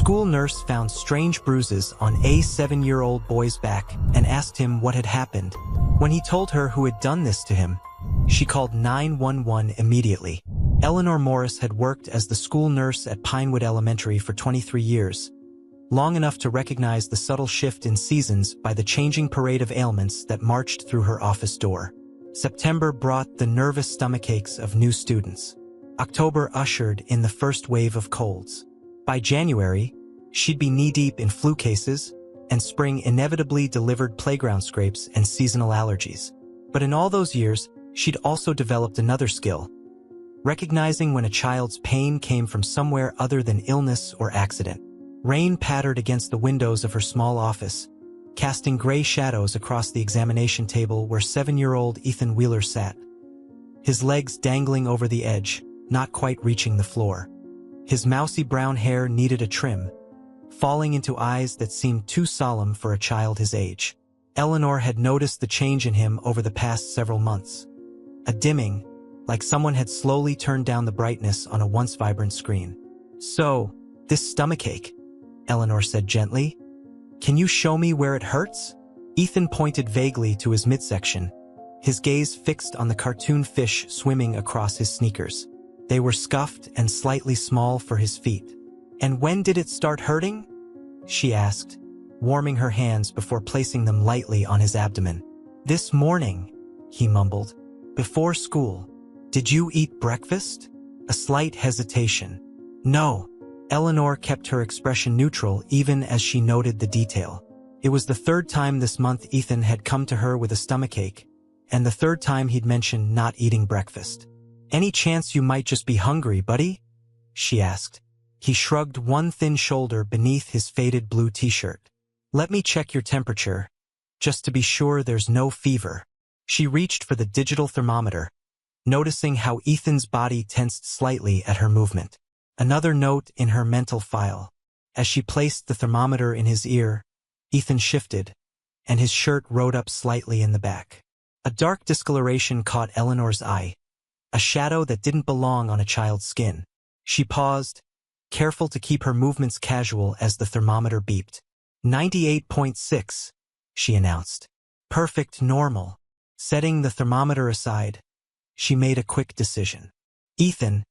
school nurse found strange bruises on a 7-year-old boy's back and asked him what had happened. When he told her who had done this to him, she called 911 immediately. Eleanor Morris had worked as the school nurse at Pinewood Elementary for 23 years, long enough to recognize the subtle shift in seasons by the changing parade of ailments that marched through her office door. September brought the nervous stomachaches of new students. October ushered in the first wave of colds. By January, she'd be knee-deep in flu cases, and spring inevitably delivered playground scrapes and seasonal allergies. But in all those years, she'd also developed another skill: recognizing when a child's pain came from somewhere other than illness or accident. Rain pattered against the windows of her small office, casting gray shadows across the examination table where 7-year-old Ethan Wheeler sat, his legs dangling over the edge, not quite reaching the floor. His mousy brown hair needed a trim, falling into eyes that seemed too solemn for a child his age. Eleanor had noticed the change in him over the past several months. A dimming, like someone had slowly turned down the brightness on a once vibrant screen. "So, this stomachache," Eleanor said gently. "Can you show me where it hurts?" Ethan pointed vaguely to his midsection, his gaze fixed on the cartoon fish swimming across his sneakers. They were scuffed and slightly small for his feet. "And when did it start hurting?" she asked, warming her hands before placing them lightly on his abdomen. "This morning," he mumbled. "Before school. Did you eat breakfast?" A slight hesitation. "No." Eleanor kept her expression neutral even as she noted the detail. It was the third time this month Ethan had come to her with a stomachache, and the third time he'd mentioned not eating breakfast. "Any chance you might just be hungry, buddy?" she asked. He shrugged one thin shoulder beneath his faded blue t-shirt. "Let me check your temperature, just to be sure there's no fever." She reached for the digital thermometer, noticing how Ethan's body tensed slightly at her movement. Another note in her mental file. As she placed the thermometer in his ear, Ethan shifted, and his shirt rode up slightly in the back. A dark discoloration caught Eleanor's eye, a shadow that didn't belong on a child's skin. She paused, careful to keep her movements casual as the thermometer beeped. 98.6, she announced. "Perfect normal." Setting the thermometer aside, she made a quick decision. "Ethan,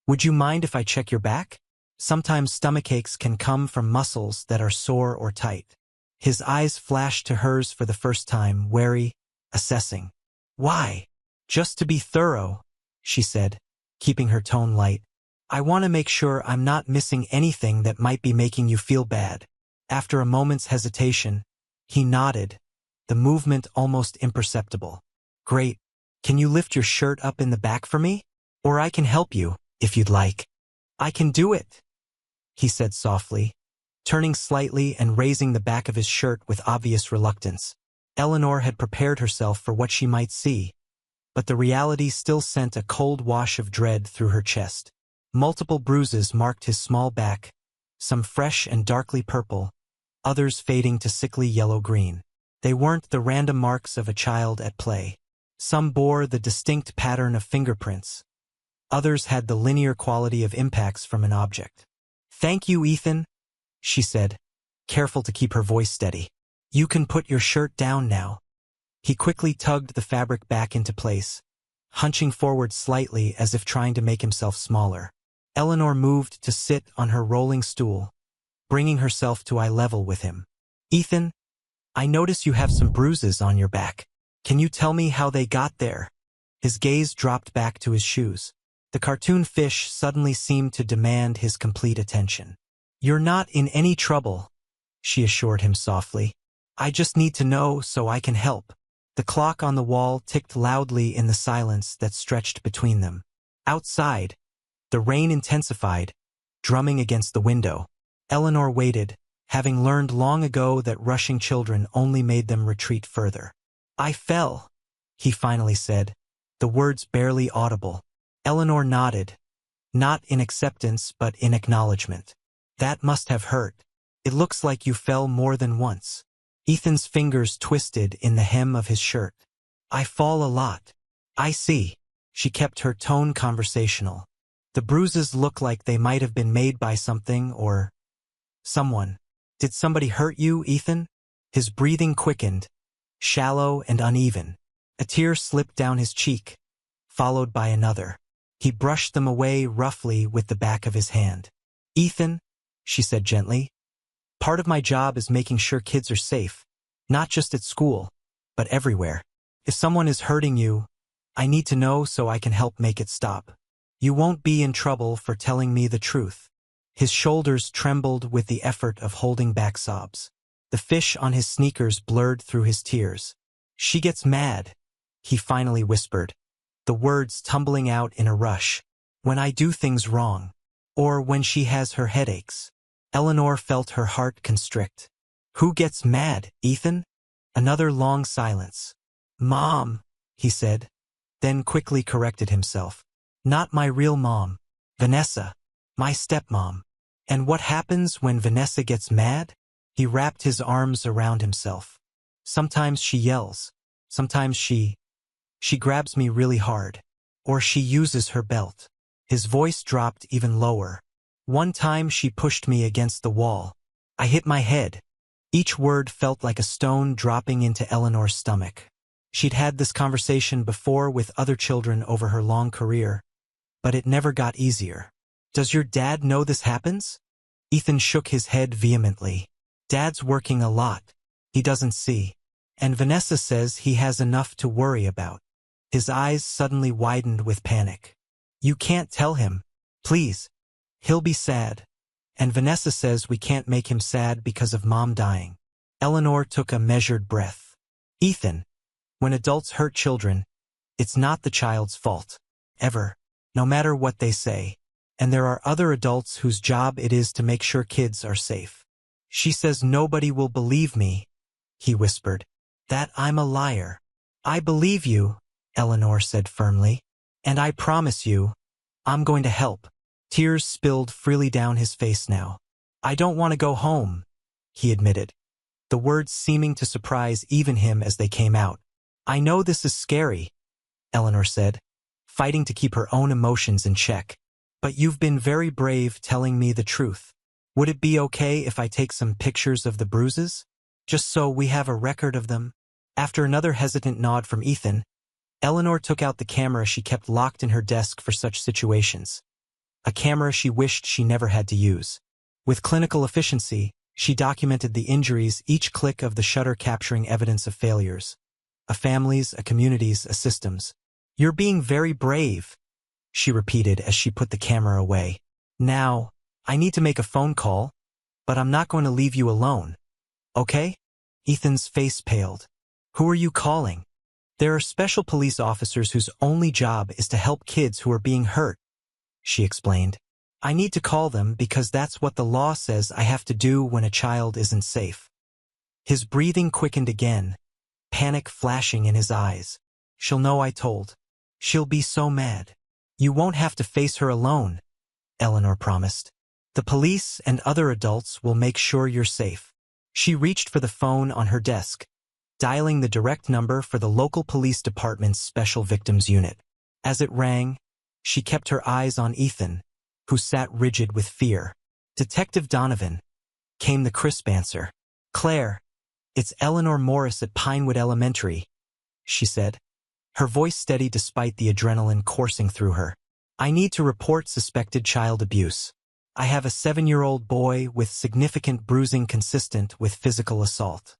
would you mind if I check your back? Sometimes stomachaches can come from muscles that are sore or tight." His eyes flashed to hers for the first time, wary, assessing. "Why?" "Just to be thorough," she said, keeping her tone light. "I want to make sure I'm not missing anything that might be making you feel bad." After a moment's hesitation, he nodded, the movement almost imperceptible. "Great. Can you lift your shirt up in the back for me? Or I can help you, if you'd like." "I can do it," he said softly, turning slightly and raising the back of his shirt with obvious reluctance. Eleanor had prepared herself for what she might see, but the reality still sent a cold wash of dread through her chest. Multiple bruises marked his small back, some fresh and darkly purple, others fading to sickly yellow-green. They weren't the random marks of a child at play. Some bore the distinct pattern of fingerprints. Others had the linear quality of impacts from an object. "Thank you, Ethan," she said, careful to keep her voice steady. "You can put your shirt down now." He quickly tugged the fabric back into place, hunching forward slightly as if trying to make himself smaller. Eleanor moved to sit on her rolling stool, bringing herself to eye level with him. "Ethan, I notice you have some bruises on your back. Can you tell me how they got there?" His gaze dropped back to his shoes. The cartoon fish suddenly seemed to demand his complete attention. "You're not in any trouble," she assured him softly. "I just need to know so I can help." The clock on the wall ticked loudly in the silence that stretched between them. Outside, the rain intensified, drumming against the window. Eleanor waited, having learned long ago that rushing children only made them retreat further. "I fell," he finally said, the words barely audible. Eleanor nodded, not in acceptance but in acknowledgement. "That must have hurt. It looks like you fell more than once." Ethan's fingers twisted in the hem of his shirt. "I fall a lot." "I see." She kept her tone conversational. "The bruises look like they might have been made by something or Someone. Did somebody hurt you, Ethan? His breathing quickened, shallow and uneven. A tear slipped down his cheek, followed by another. He brushed them away roughly with the back of his hand. Ethan, she said gently, part of my job is making sure kids are safe, not just at school, but everywhere. If someone is hurting you, I need to know so I can help make it stop. You won't be in trouble for telling me the truth. His shoulders trembled with the effort of holding back sobs. The fish on his sneakers blurred through his tears. She gets mad, he finally whispered, the words tumbling out in a rush. When I do things wrong, or when she has her headaches. Eleanor felt her heart constrict. Who gets mad, Ethan? Another long silence. Mom, he said, then quickly corrected himself. Not my real mom. Vanessa, my stepmom. And what happens when Vanessa gets mad? He wrapped his arms around himself. Sometimes she yells. Sometimes she grabs me really hard. Or she uses her belt. His voice dropped even lower. One time she pushed me against the wall. I hit my head. Each word felt like a stone dropping into Eleanor's stomach. She'd had this conversation before with other children over her long career, but it never got easier. Does your dad know this happens? Ethan shook his head vehemently. Dad's working a lot. He doesn't see. And Vanessa says he has enough to worry about. His eyes suddenly widened with panic. You can't tell him. Please. He'll be sad. And Vanessa says we can't make him sad because of Mom dying. Eleanor took a measured breath. Ethan, when adults hurt children, it's not the child's fault. Ever. No matter what they say. And there are other adults whose job it is to make sure kids are safe. She says nobody will believe me, he whispered. That I'm a liar. I believe you, Eleanor said firmly. And I promise you, I'm going to help. Tears spilled freely down his face now. I don't want to go home, he admitted, the words seeming to surprise even him as they came out. I know this is scary, Eleanor said, fighting to keep her own emotions in check. But you've been very brave telling me the truth. Would it be okay if I take some pictures of the bruises? Just so we have a record of them? After another hesitant nod from Ethan, Eleanor took out the camera she kept locked in her desk for such situations. A camera she wished she never had to use. With clinical efficiency, she documented the injuries, each click of the shutter capturing evidence of failures. A family's, a community's, a system's. You're being very brave, she repeated as she put the camera away. Now, I need to make a phone call, but I'm not going to leave you alone. Okay? Ethan's face paled. Who are you calling? There are special police officers whose only job is to help kids who are being hurt, she explained. I need to call them because that's what the law says I have to do when a child isn't safe. His breathing quickened again, panic flashing in his eyes. She'll know I told. She'll be so mad. You won't have to face her alone, Eleanor promised. The police and other adults will make sure you're safe. She reached for the phone on her desk, dialing the direct number for the local police department's Special Victims Unit. As it rang, she kept her eyes on Ethan, who sat rigid with fear. Detective Donovan, came the crisp answer. Claire, it's Eleanor Morris at Pinewood Elementary, she said, her voice steady despite the adrenaline coursing through her. I need to report suspected child abuse. I have a 7-year-old boy with significant bruising consistent with physical assault.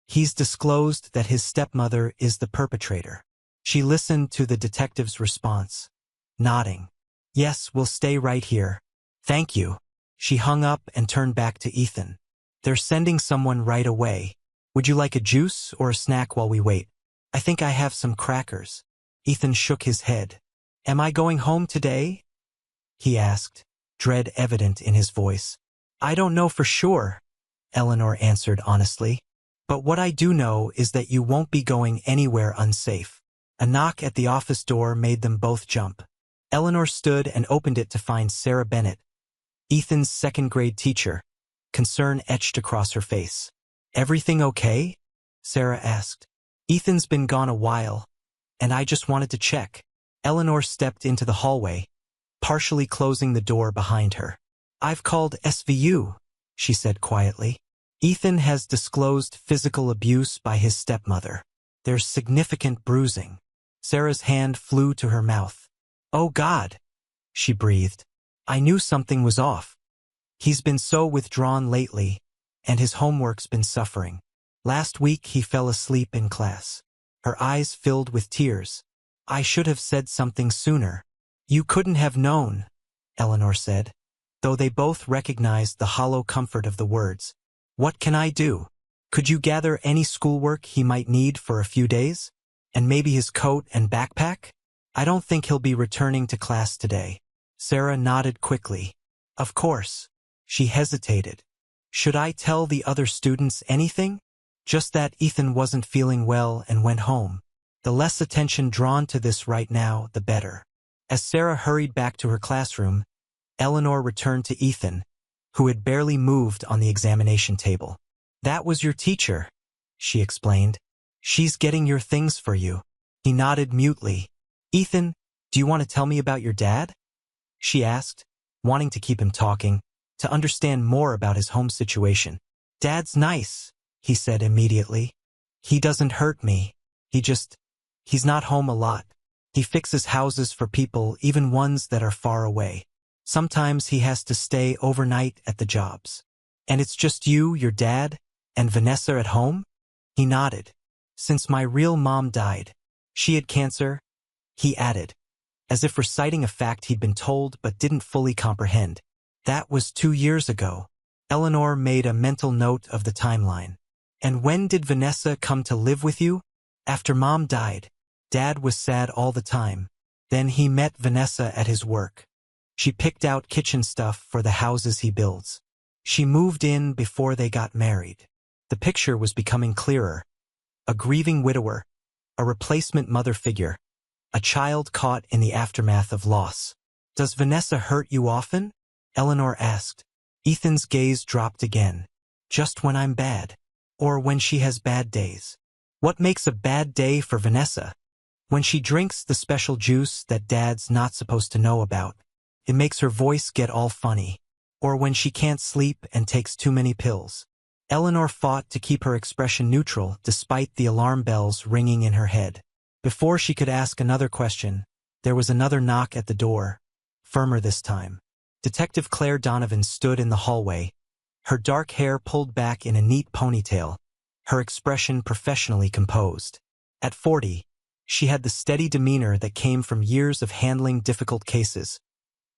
He's disclosed that his stepmother is the perpetrator. She listened to the detective's response, nodding. Yes, we'll stay right here. Thank you. She hung up and turned back to Ethan. They're sending someone right away. Would you like a juice or a snack while we wait? I think I have some crackers. Ethan shook his head. Am I going home today? He asked, dread evident in his voice. I don't know for sure, Eleanor answered honestly. But what I do know is that you won't be going anywhere unsafe. A knock at the office door made them both jump. Eleanor stood and opened it to find Sarah Bennett, Ethan's second-grade teacher, concern etched across her face. Everything okay? Sarah asked. Ethan's been gone a while, and I just wanted to check. Eleanor stepped into the hallway, partially closing the door behind her. I've called SVU, she said quietly. Ethan has disclosed physical abuse by his stepmother. There's significant bruising. Sarah's hand flew to her mouth. Oh God, she breathed. I knew something was off. He's been so withdrawn lately, and his homework's been suffering. Last week he fell asleep in class. Her eyes filled with tears. I should have said something sooner. You couldn't have known, Eleanor said, though they both recognized the hollow comfort of the words. What can I do? Could you gather any schoolwork he might need for a few days? And maybe his coat and backpack? I don't think he'll be returning to class today. Sarah nodded quickly. Of course. She hesitated. Should I tell the other students anything? Just that Ethan wasn't feeling well and went home. The less attention drawn to this right now, the better. As Sarah hurried back to her classroom, Eleanor returned to Ethan, who had barely moved on the examination table. That was your teacher, she explained. She's getting your things for you. He nodded mutely. Ethan, do you want to tell me about your dad? She asked, wanting to keep him talking, to understand more about his home situation. Dad's nice, he said immediately. He doesn't hurt me. He's not home a lot. He fixes houses for people, even ones that are far away. Sometimes he has to stay overnight at the jobs. And it's just you, your dad, and Vanessa at home? He nodded. Since my real mom died. She had cancer, he added, as if reciting a fact he'd been told but didn't fully comprehend. That was 2 years ago. Eleanor made a mental note of the timeline. And when did Vanessa come to live with you? After Mom died. Dad was sad all the time. Then he met Vanessa at his work. She picked out kitchen stuff for the houses he builds. She moved in before they got married. The picture was becoming clearer. A grieving widower, a replacement mother figure, a child caught in the aftermath of loss. Does Vanessa hurt you often? Eleanor asked. Ethan's gaze dropped again. Just when I'm bad. Or when she has bad days. What makes a bad day for Vanessa? When she drinks the special juice that Dad's not supposed to know about. It makes her voice get all funny. Or when she can't sleep and takes too many pills. Eleanor fought to keep her expression neutral despite the alarm bells ringing in her head. Before she could ask another question, there was another knock at the door, firmer this time. Detective Claire Donovan stood in the hallway, her dark hair pulled back in a neat ponytail, her expression professionally composed. At 40, she had the steady demeanor that came from years of handling difficult cases,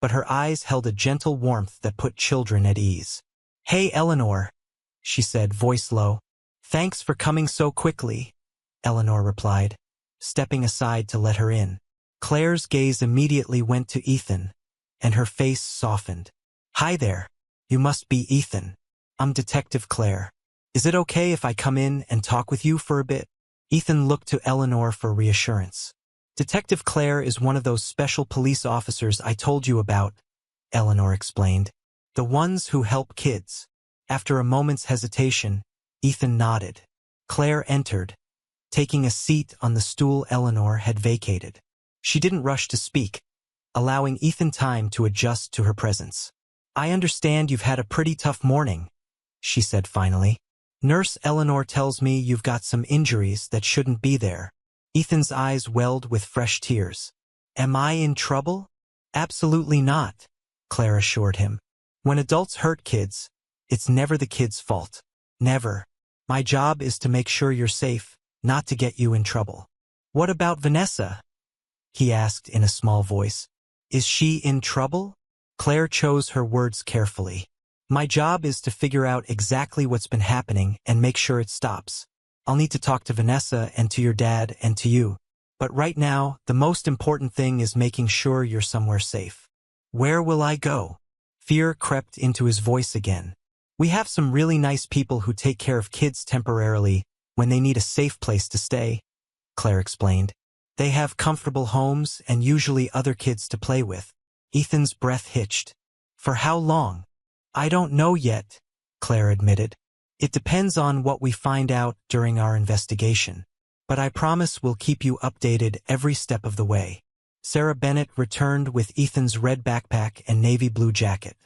but her eyes held a gentle warmth that put children at ease. Hey, Eleanor, she said, voice low. Thanks for coming so quickly, Eleanor replied, stepping aside to let her in. Claire's gaze immediately went to Ethan, and her face softened. Hi there. You must be Ethan. I'm Detective Claire. Is it okay if I come in and talk with you for a bit? Ethan looked to Eleanor for reassurance. Detective Claire is one of those special police officers I told you about, Eleanor explained. The ones who help kids. After a moment's hesitation, Ethan nodded. Claire entered, taking a seat on the stool Eleanor had vacated. She didn't rush to speak, allowing Ethan time to adjust to her presence. I understand you've had a pretty tough morning, she said finally. Nurse Eleanor tells me you've got some injuries that shouldn't be there. Ethan's eyes welled with fresh tears. Am I in trouble? Absolutely not, Claire assured him. When adults hurt kids, it's never the kid's fault. Never. My job is to make sure you're safe, not to get you in trouble. What about Vanessa? He asked in a small voice. Is she in trouble? Claire chose her words carefully. My job is to figure out exactly what's been happening and make sure it stops. I'll need to talk to Vanessa and to your dad and to you. But right now, the most important thing is making sure you're somewhere safe. Where will I go? Fear crept into his voice again. We have some really nice people who take care of kids temporarily when they need a safe place to stay, Claire explained. They have comfortable homes and usually other kids to play with. Ethan's breath hitched. For how long? I don't know yet, Claire admitted. It depends on what we find out during our investigation. But I promise we'll keep you updated every step of the way. Sarah Bennett returned with Ethan's red backpack and navy blue jacket.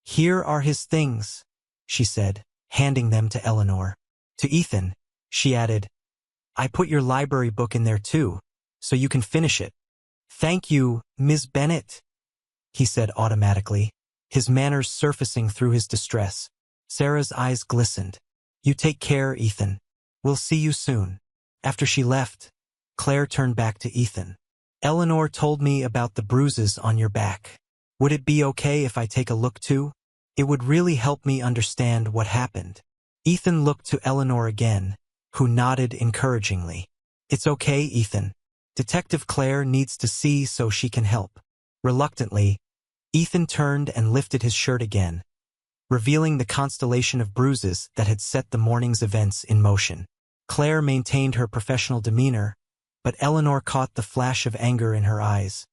Here are his things, she said, handing them to Eleanor. To Ethan, she added, I put your library book in there too, so you can finish it. Thank you, Ms. Bennet, he said automatically, his manners surfacing through his distress. Sarah's eyes glistened. You take care, Ethan. We'll see you soon. After she left, Claire turned back to Ethan. Eleanor told me about the bruises on your back. Would it be okay if I take a look too? It would really help me understand what happened. Ethan looked to Eleanor again, who nodded encouragingly. It's okay, Ethan. Detective Claire needs to see so she can help. Reluctantly, Ethan turned and lifted his shirt again, revealing the constellation of bruises that had set the morning's events in motion. Claire maintained her professional demeanor, but Eleanor caught the flash of anger in her eyes.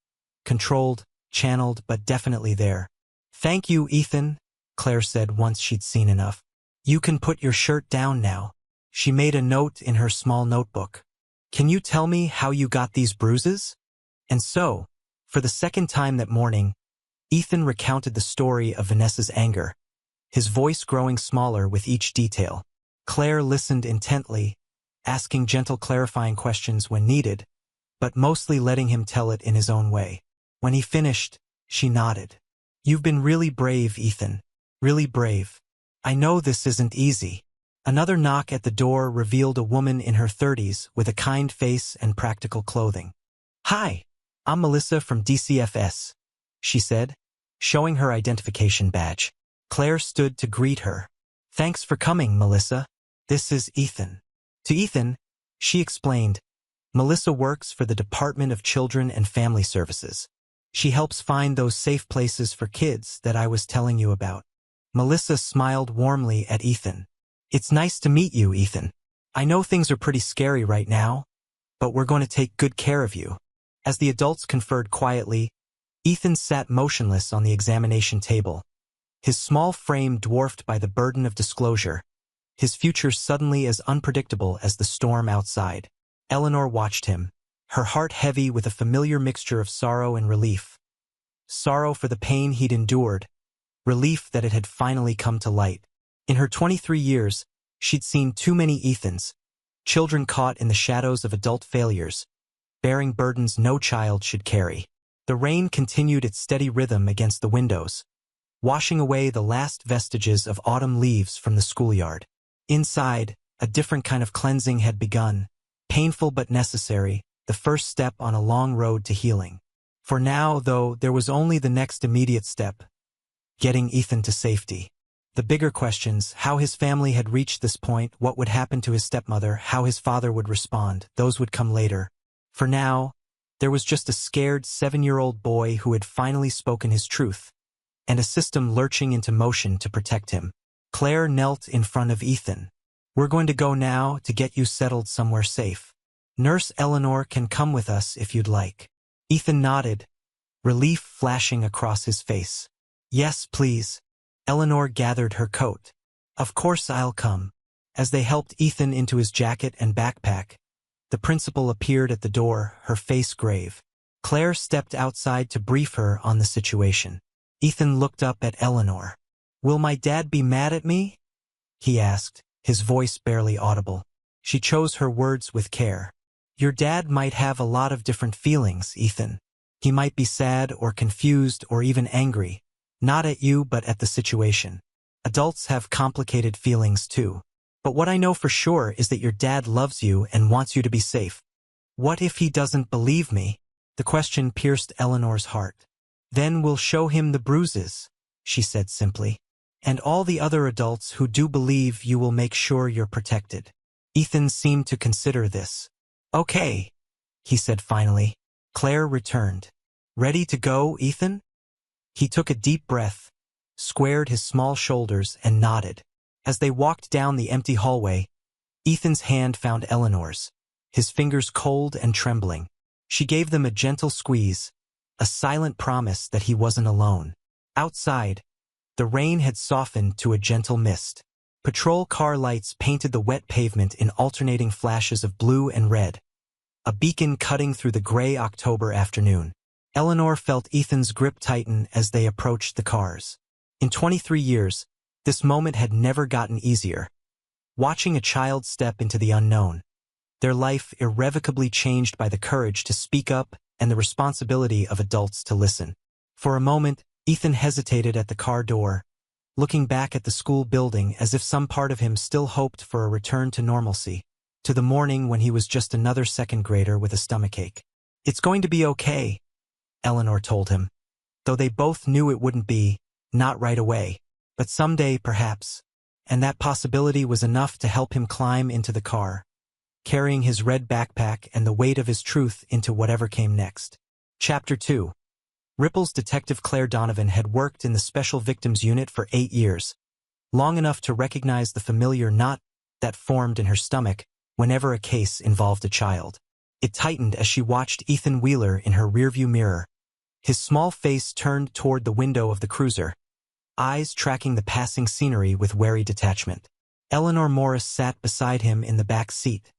Controlled, channeled, but definitely there. Thank you, Ethan, Claire said once she'd seen enough. You can put your shirt down now. She made a note in her small notebook. Can you tell me how you got these bruises? And so, for the second time that morning, Ethan recounted the story of Vanessa's anger, his voice growing smaller with each detail. Claire listened intently, asking gentle clarifying questions when needed, but mostly letting him tell it in his own way. When he finished, she nodded. You've been really brave, Ethan. Really brave. I know this isn't easy. Another knock at the door revealed a woman in her 30s with a kind face and practical clothing. Hi, I'm Melissa from DCFS, she said, showing her identification badge. Claire stood to greet her. Thanks for coming, Melissa. This is Ethan. To Ethan, she explained, Melissa works for the Department of Children and Family Services. She helps find those safe places for kids that I was telling you about. Melissa smiled warmly at Ethan. It's nice to meet you, Ethan. I know things are pretty scary right now, but we're going to take good care of you. As the adults conferred quietly, Ethan sat motionless on the examination table, his small frame dwarfed by the burden of disclosure, his future suddenly as unpredictable as the storm outside. Eleanor watched him, her heart heavy with a familiar mixture of sorrow and relief. Sorrow for the pain he'd endured, relief that it had finally come to light. In her 23 years, she'd seen too many Ethans, children caught in the shadows of adult failures, bearing burdens no child should carry. The rain continued its steady rhythm against the windows, washing away the last vestiges of autumn leaves from the schoolyard. Inside, a different kind of cleansing had begun, painful but necessary, the first step on a long road to healing. For now, though, there was only the next immediate step, getting Ethan to safety. The bigger questions, how his family had reached this point, what would happen to his stepmother, how his father would respond, those would come later. For now, there was just a scared 7-year-old boy who had finally spoken his truth, and a system lurching into motion to protect him. Claire knelt in front of Ethan. We're going to go now to get you settled somewhere safe. Nurse Eleanor can come with us if you'd like. Ethan nodded, relief flashing across his face. Yes, please. Eleanor gathered her coat. Of course I'll come. As they helped Ethan into his jacket and backpack, the principal appeared at the door, her face grave. Claire stepped outside to brief her on the situation. Ethan looked up at Eleanor. Will my dad be mad at me? He asked, his voice barely audible. She chose her words with care. Your dad might have a lot of different feelings, Ethan. He might be sad or confused or even angry. Not at you, but at the situation. Adults have complicated feelings too. But what I know for sure is that your dad loves you and wants you to be safe. What if he doesn't believe me? The question pierced Eleanor's heart. Then we'll show him the bruises, she said simply. And all the other adults who do believe you will make sure you're protected. Ethan seemed to consider this. Okay, he said finally. Claire returned. Ready to go, Ethan? He took a deep breath, squared his small shoulders, and nodded. As they walked down the empty hallway, Ethan's hand found Eleanor's, his fingers cold and trembling. She gave them a gentle squeeze, a silent promise that he wasn't alone. Outside, the rain had softened to a gentle mist. Patrol car lights painted the wet pavement in alternating flashes of blue and red, a beacon cutting through the gray October afternoon. Eleanor felt Ethan's grip tighten as they approached the cars. In 23 years, This moment had never gotten easier. Watching a child step into the unknown, their life irrevocably changed by the courage to speak up and the responsibility of adults to listen. For a moment, Ethan hesitated at the car door, looking back at the school building as if some part of him still hoped for a return to normalcy, to the morning when he was just another second grader with a stomachache. "It's going to be okay," Eleanor told him, though they both knew it wouldn't be, not right away, but someday perhaps, and that possibility was enough to help him climb into the car, carrying his red backpack and the weight of his truth into whatever came next. Chapter 2. Ripple's detective Claire Donovan had worked in the Special Victims Unit for 8 years, long enough to recognize the familiar knot that formed in her stomach whenever a case involved a child. It tightened as she watched Ethan Wheeler in her rearview mirror, his small face turned toward the window of the cruiser, eyes tracking the passing scenery with wary detachment. Eleanor Morris sat beside him in the back seat,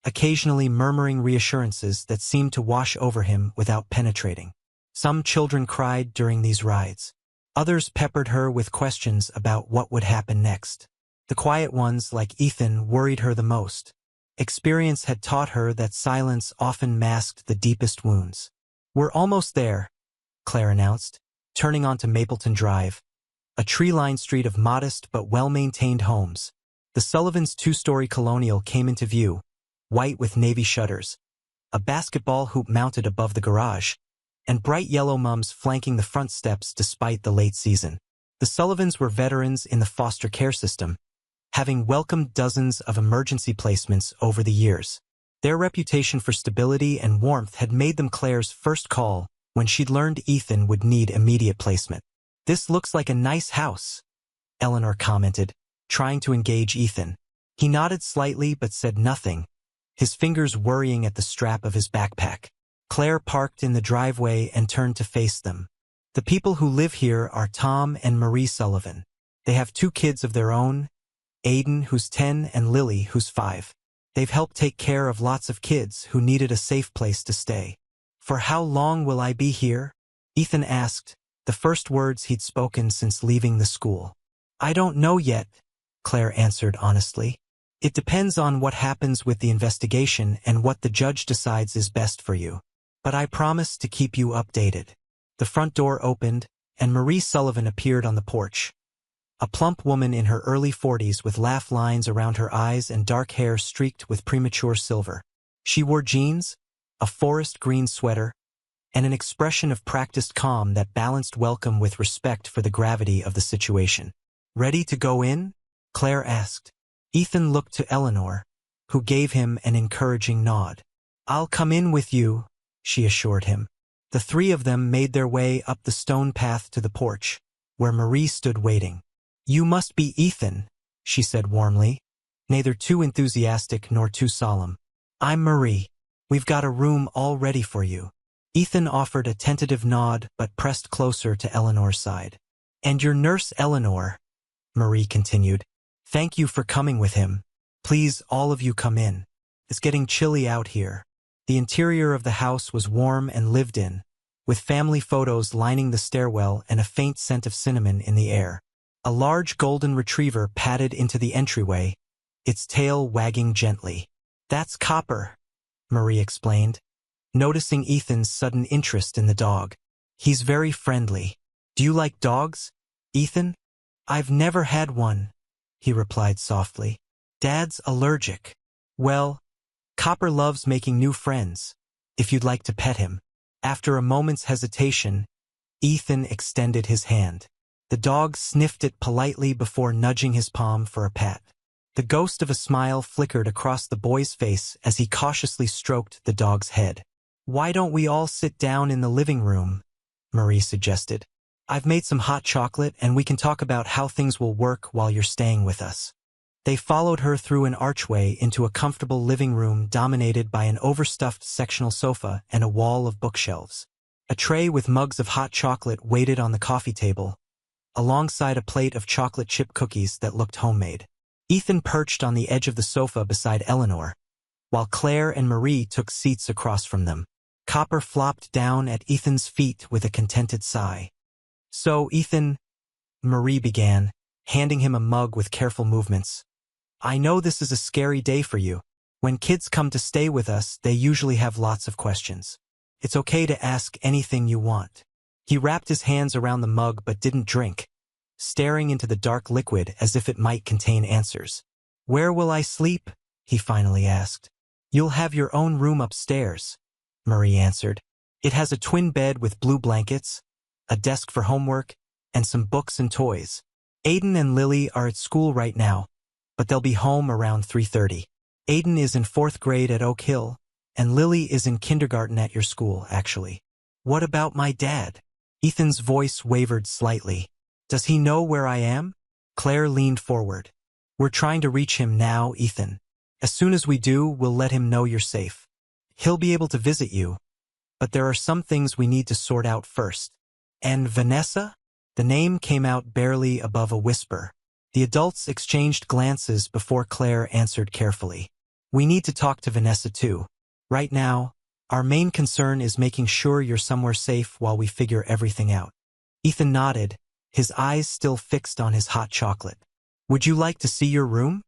occasionally murmuring reassurances that seemed to wash over him without penetrating. Some children cried during these rides. Others peppered her with questions about what would happen next. The quiet ones, like Ethan, worried her the most. Experience had taught her that silence often masked the deepest wounds. "We're almost there," Claire announced, turning onto Mapleton Drive, a tree-lined street of modest but well-maintained homes. The Sullivans' 2-story colonial came into view, white with navy shutters, a basketball hoop mounted above the garage, and bright yellow mums flanking the front steps despite the late season. The Sullivans were veterans in the foster care system, having welcomed dozens of emergency placements over the years. Their reputation for stability and warmth had made them Claire's first call when she'd learned Ethan would need immediate placement. "This looks like a nice house," Eleanor commented, trying to engage Ethan. He nodded slightly but said nothing, his fingers worrying at the strap of his backpack. Claire parked in the driveway and turned to face them. "The people who live here are Tom and Marie Sullivan. They have 2 kids of their own, Aiden, who's 10, and Lily, who's 5. They've helped take care of lots of kids who needed a safe place to stay." "For how long will I be here?" Ethan asked, the first words he'd spoken since leaving the school. "I don't know yet," Claire answered honestly. "It depends on what happens with the investigation and what the judge decides is best for you. But I promise to keep you updated." The front door opened, and Marie Sullivan appeared on the porch. A plump woman in her early 40s with laugh lines around her eyes and dark hair streaked with premature silver. She wore jeans, a forest green sweater, and an expression of practiced calm that balanced welcome with respect for the gravity of the situation. "Ready to go in?" Claire asked. Ethan looked to Eleanor, who gave him an encouraging nod. "I'll come in with you," she assured him. The 3 of them made their way up the stone path to the porch, where Marie stood waiting. "You must be Ethan," she said warmly, neither too enthusiastic nor too solemn. "I'm Marie. We've got a room all ready for you." Ethan offered a tentative nod but pressed closer to Eleanor's side. "And your nurse Eleanor," Marie continued. "Thank you for coming with him. Please, all of you come in. It's getting chilly out here." The interior of the house was warm and lived in, with family photos lining the stairwell and a faint scent of cinnamon in the air. A large golden retriever padded into the entryway, its tail wagging gently. "That's Copper," Marie explained, noticing Ethan's sudden interest in the dog. "He's very friendly." "Do you like dogs, Ethan?" "I've never had one," he replied softly. "Dad's allergic." "Well, Copper loves making new friends, if you'd like to pet him." After a moment's hesitation, Ethan extended his hand. The dog sniffed it politely before nudging his palm for a pat. The ghost of a smile flickered across the boy's face as he cautiously stroked the dog's head. "Why don't we all sit down in the living room?" Marie suggested. "I've made some hot chocolate and we can talk about how things will work while you're staying with us." They followed her through an archway into a comfortable living room dominated by an overstuffed sectional sofa and a wall of bookshelves. A tray with mugs of hot chocolate waited on the coffee table, alongside a plate of chocolate chip cookies that looked homemade. Ethan perched on the edge of the sofa beside Eleanor, while Claire and Marie took seats across from them. Copper flopped down at Ethan's feet with a contented sigh. "So, Ethan," Marie began, handing him a mug with careful movements. I know this is a scary day for you. When kids come to stay with us, they usually have lots of questions. It's okay to ask anything you want. He wrapped his hands around the mug but didn't drink, staring into the dark liquid as if it might contain answers. Where will I sleep? He finally asked. You'll have your own room upstairs, Marie answered. It has a twin bed with blue blankets, a desk for homework, and some books and toys. Aiden and Lily are at school right now, but they'll be home around 3:30. Aiden is in 4th grade at Oak Hill, and Lily is in kindergarten at your school, actually. What about my dad? Ethan's voice wavered slightly. Does he know where I am? Claire leaned forward. We're trying to reach him now, Ethan. As soon as we do, we'll let him know you're safe. He'll be able to visit you, but there are some things we need to sort out first. And Vanessa? The name came out barely above a whisper. The adults exchanged glances before Claire answered carefully. We need to talk to Vanessa too. Right now, our main concern is making sure you're somewhere safe while we figure everything out. Ethan nodded, his eyes still fixed on his hot chocolate. Would you like to see your room?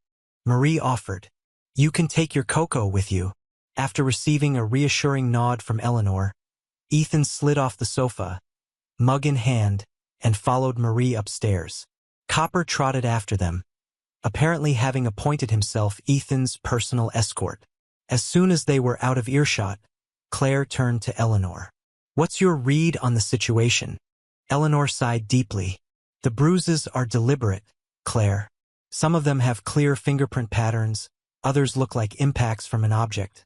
Marie offered. You can take your cocoa with you. After receiving a reassuring nod from Eleanor, Ethan slid off the sofa, mug in hand, and followed Marie upstairs. Copper trotted after them, apparently having appointed himself Ethan's personal escort. As soon as they were out of earshot, Claire turned to Eleanor. What's your read on the situation? Eleanor sighed deeply. The bruises are deliberate, Claire. Some of them have clear fingerprint patterns, others look like impacts from an object.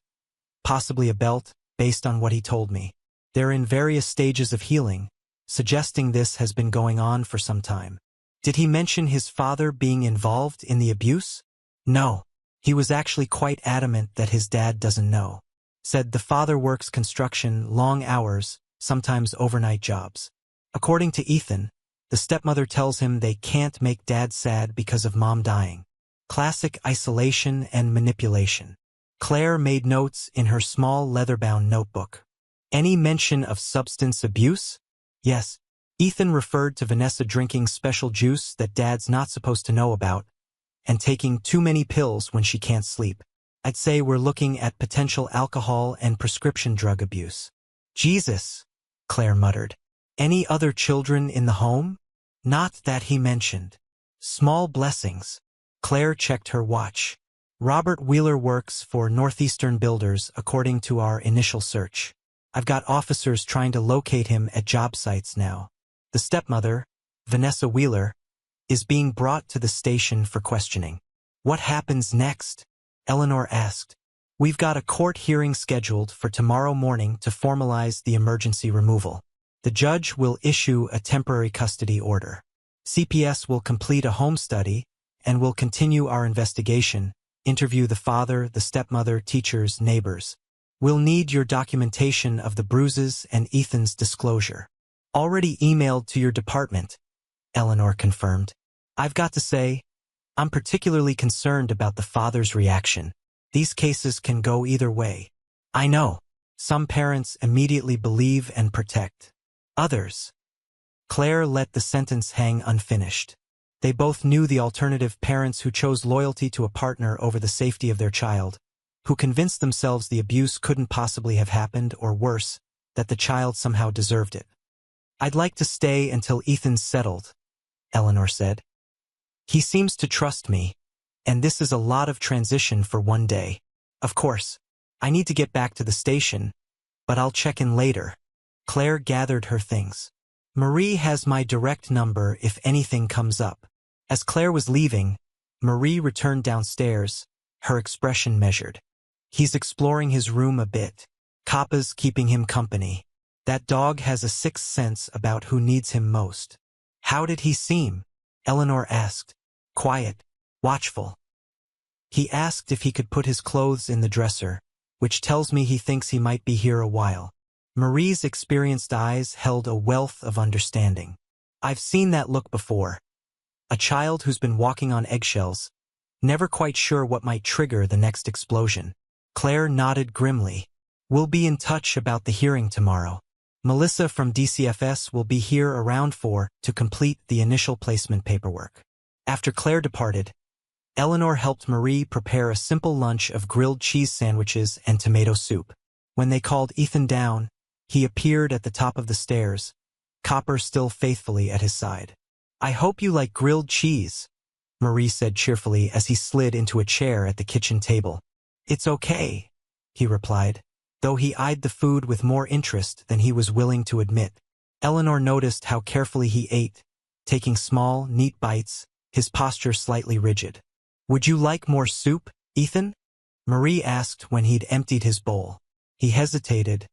Possibly a belt, based on what he told me. They're in various stages of healing, suggesting this has been going on for some time. Did he mention his father being involved in the abuse? No. He was actually quite adamant that his dad doesn't know. Said the father works construction, long hours, sometimes overnight jobs. According to Ethan, the stepmother tells him they can't make dad sad because of mom dying. Classic isolation and manipulation. Claire made notes in her small leather-bound notebook. Any mention of substance abuse? Yes. Ethan referred to Vanessa drinking special juice that dad's not supposed to know about, and taking too many pills when she can't sleep. I'd say we're looking at potential alcohol and prescription drug abuse. Jesus, Claire muttered. Any other children in the home? Not that he mentioned. Small blessings. Claire checked her watch. Robert Wheeler works for Northeastern Builders according to our initial search. I've got officers trying to locate him at job sites now. The stepmother, Vanessa Wheeler, is being brought to the station for questioning. What happens next? Eleanor asked. We've got a court hearing scheduled for tomorrow morning to formalize the emergency removal. The judge will issue a temporary custody order. CPS will complete a home study and will continue our investigation, interview the father, the stepmother, teachers, neighbors. We'll need your documentation of the bruises and Ethan's disclosure. Already emailed to your department, Eleanor confirmed. I've got to say, I'm particularly concerned about the father's reaction. These cases can go either way. I know. Some parents immediately believe and protect. Others. Claire let the sentence hang unfinished. They both knew the alternative: parents who chose loyalty to a partner over the safety of their child, who convinced themselves the abuse couldn't possibly have happened, or worse, that the child somehow deserved it. I'd like to stay until Ethan's settled, Eleanor said. He seems to trust me, and this is a lot of transition for one day. Of course, I need to get back to the station, but I'll check in later. Claire gathered her things. Marie has my direct number if anything comes up. As Claire was leaving, Marie returned downstairs, her expression measured. He's exploring his room a bit. Kappa's keeping him company. That dog has a sixth sense about who needs him most. How did he seem? Eleanor asked. Quiet, watchful. He asked if he could put his clothes in the dresser, which tells me he thinks he might be here a while. Marie's experienced eyes held a wealth of understanding. I've seen that look before. A child who's been walking on eggshells, never quite sure what might trigger the next explosion. Claire nodded grimly. We'll be in touch about the hearing tomorrow. Melissa from DCFS will be here around 4 to complete the initial placement paperwork. After Claire departed, Eleanor helped Marie prepare a simple lunch of grilled cheese sandwiches and tomato soup. When they called Ethan down, he appeared at the top of the stairs, Copper still faithfully at his side. "I hope you like grilled cheese," Marie said cheerfully as he slid into a chair at the kitchen table. "It's okay," he replied, though he eyed the food with more interest than he was willing to admit. Eleanor noticed how carefully he ate, taking small, neat bites, his posture slightly rigid. "Would you like more soup, Ethan?" Marie asked when he'd emptied his bowl. He hesitated,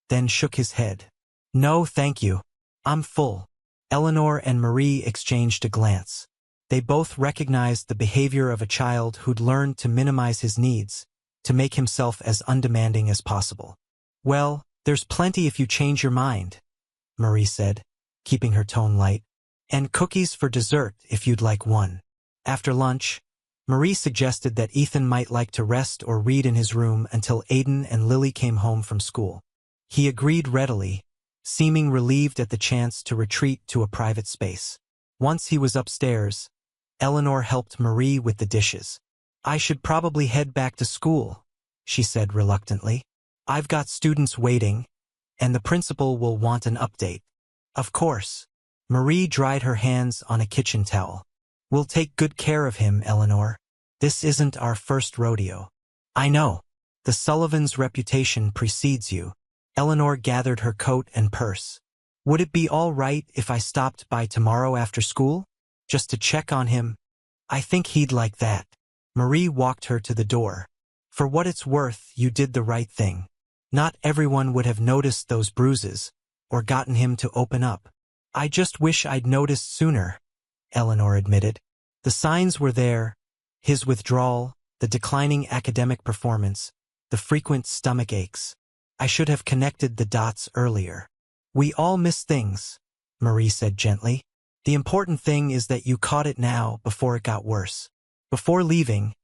then shook his head. "No, thank you. I'm full." Eleanor and Marie exchanged a glance. They both recognized the behavior of a child who'd learned to minimize his needs, to make himself as undemanding as possible. "Well, there's plenty if you change your mind," Marie said, keeping her tone light. "And cookies for dessert if you'd like one." After lunch, Marie suggested that Ethan might like to rest or read in his room until Aiden and Lily came home from school. He agreed readily, seeming relieved at the chance to retreat to a private space. Once he was upstairs, Eleanor helped Marie with the dishes. "I should probably head back to school," she said reluctantly. "I've got students waiting, and the principal will want an update." "Of course." Marie dried her hands on a kitchen towel. "We'll take good care of him, Eleanor. This isn't our first rodeo." "I know. The Sullivans' reputation precedes you." Eleanor gathered her coat and purse. "Would it be all right if I stopped by tomorrow after school? Just to check on him? I think he'd like that." Marie walked her to the door. "For what it's worth, you did the right thing. Not everyone would have noticed those bruises, or gotten him to open up." "I just wish I'd noticed sooner," Eleanor admitted. The signs were there: his withdrawal, the declining academic performance, the frequent stomach aches. "I should have connected the dots earlier." "We all miss things," Marie said gently. "The important thing is that you caught it now before it got worse." Before leaving,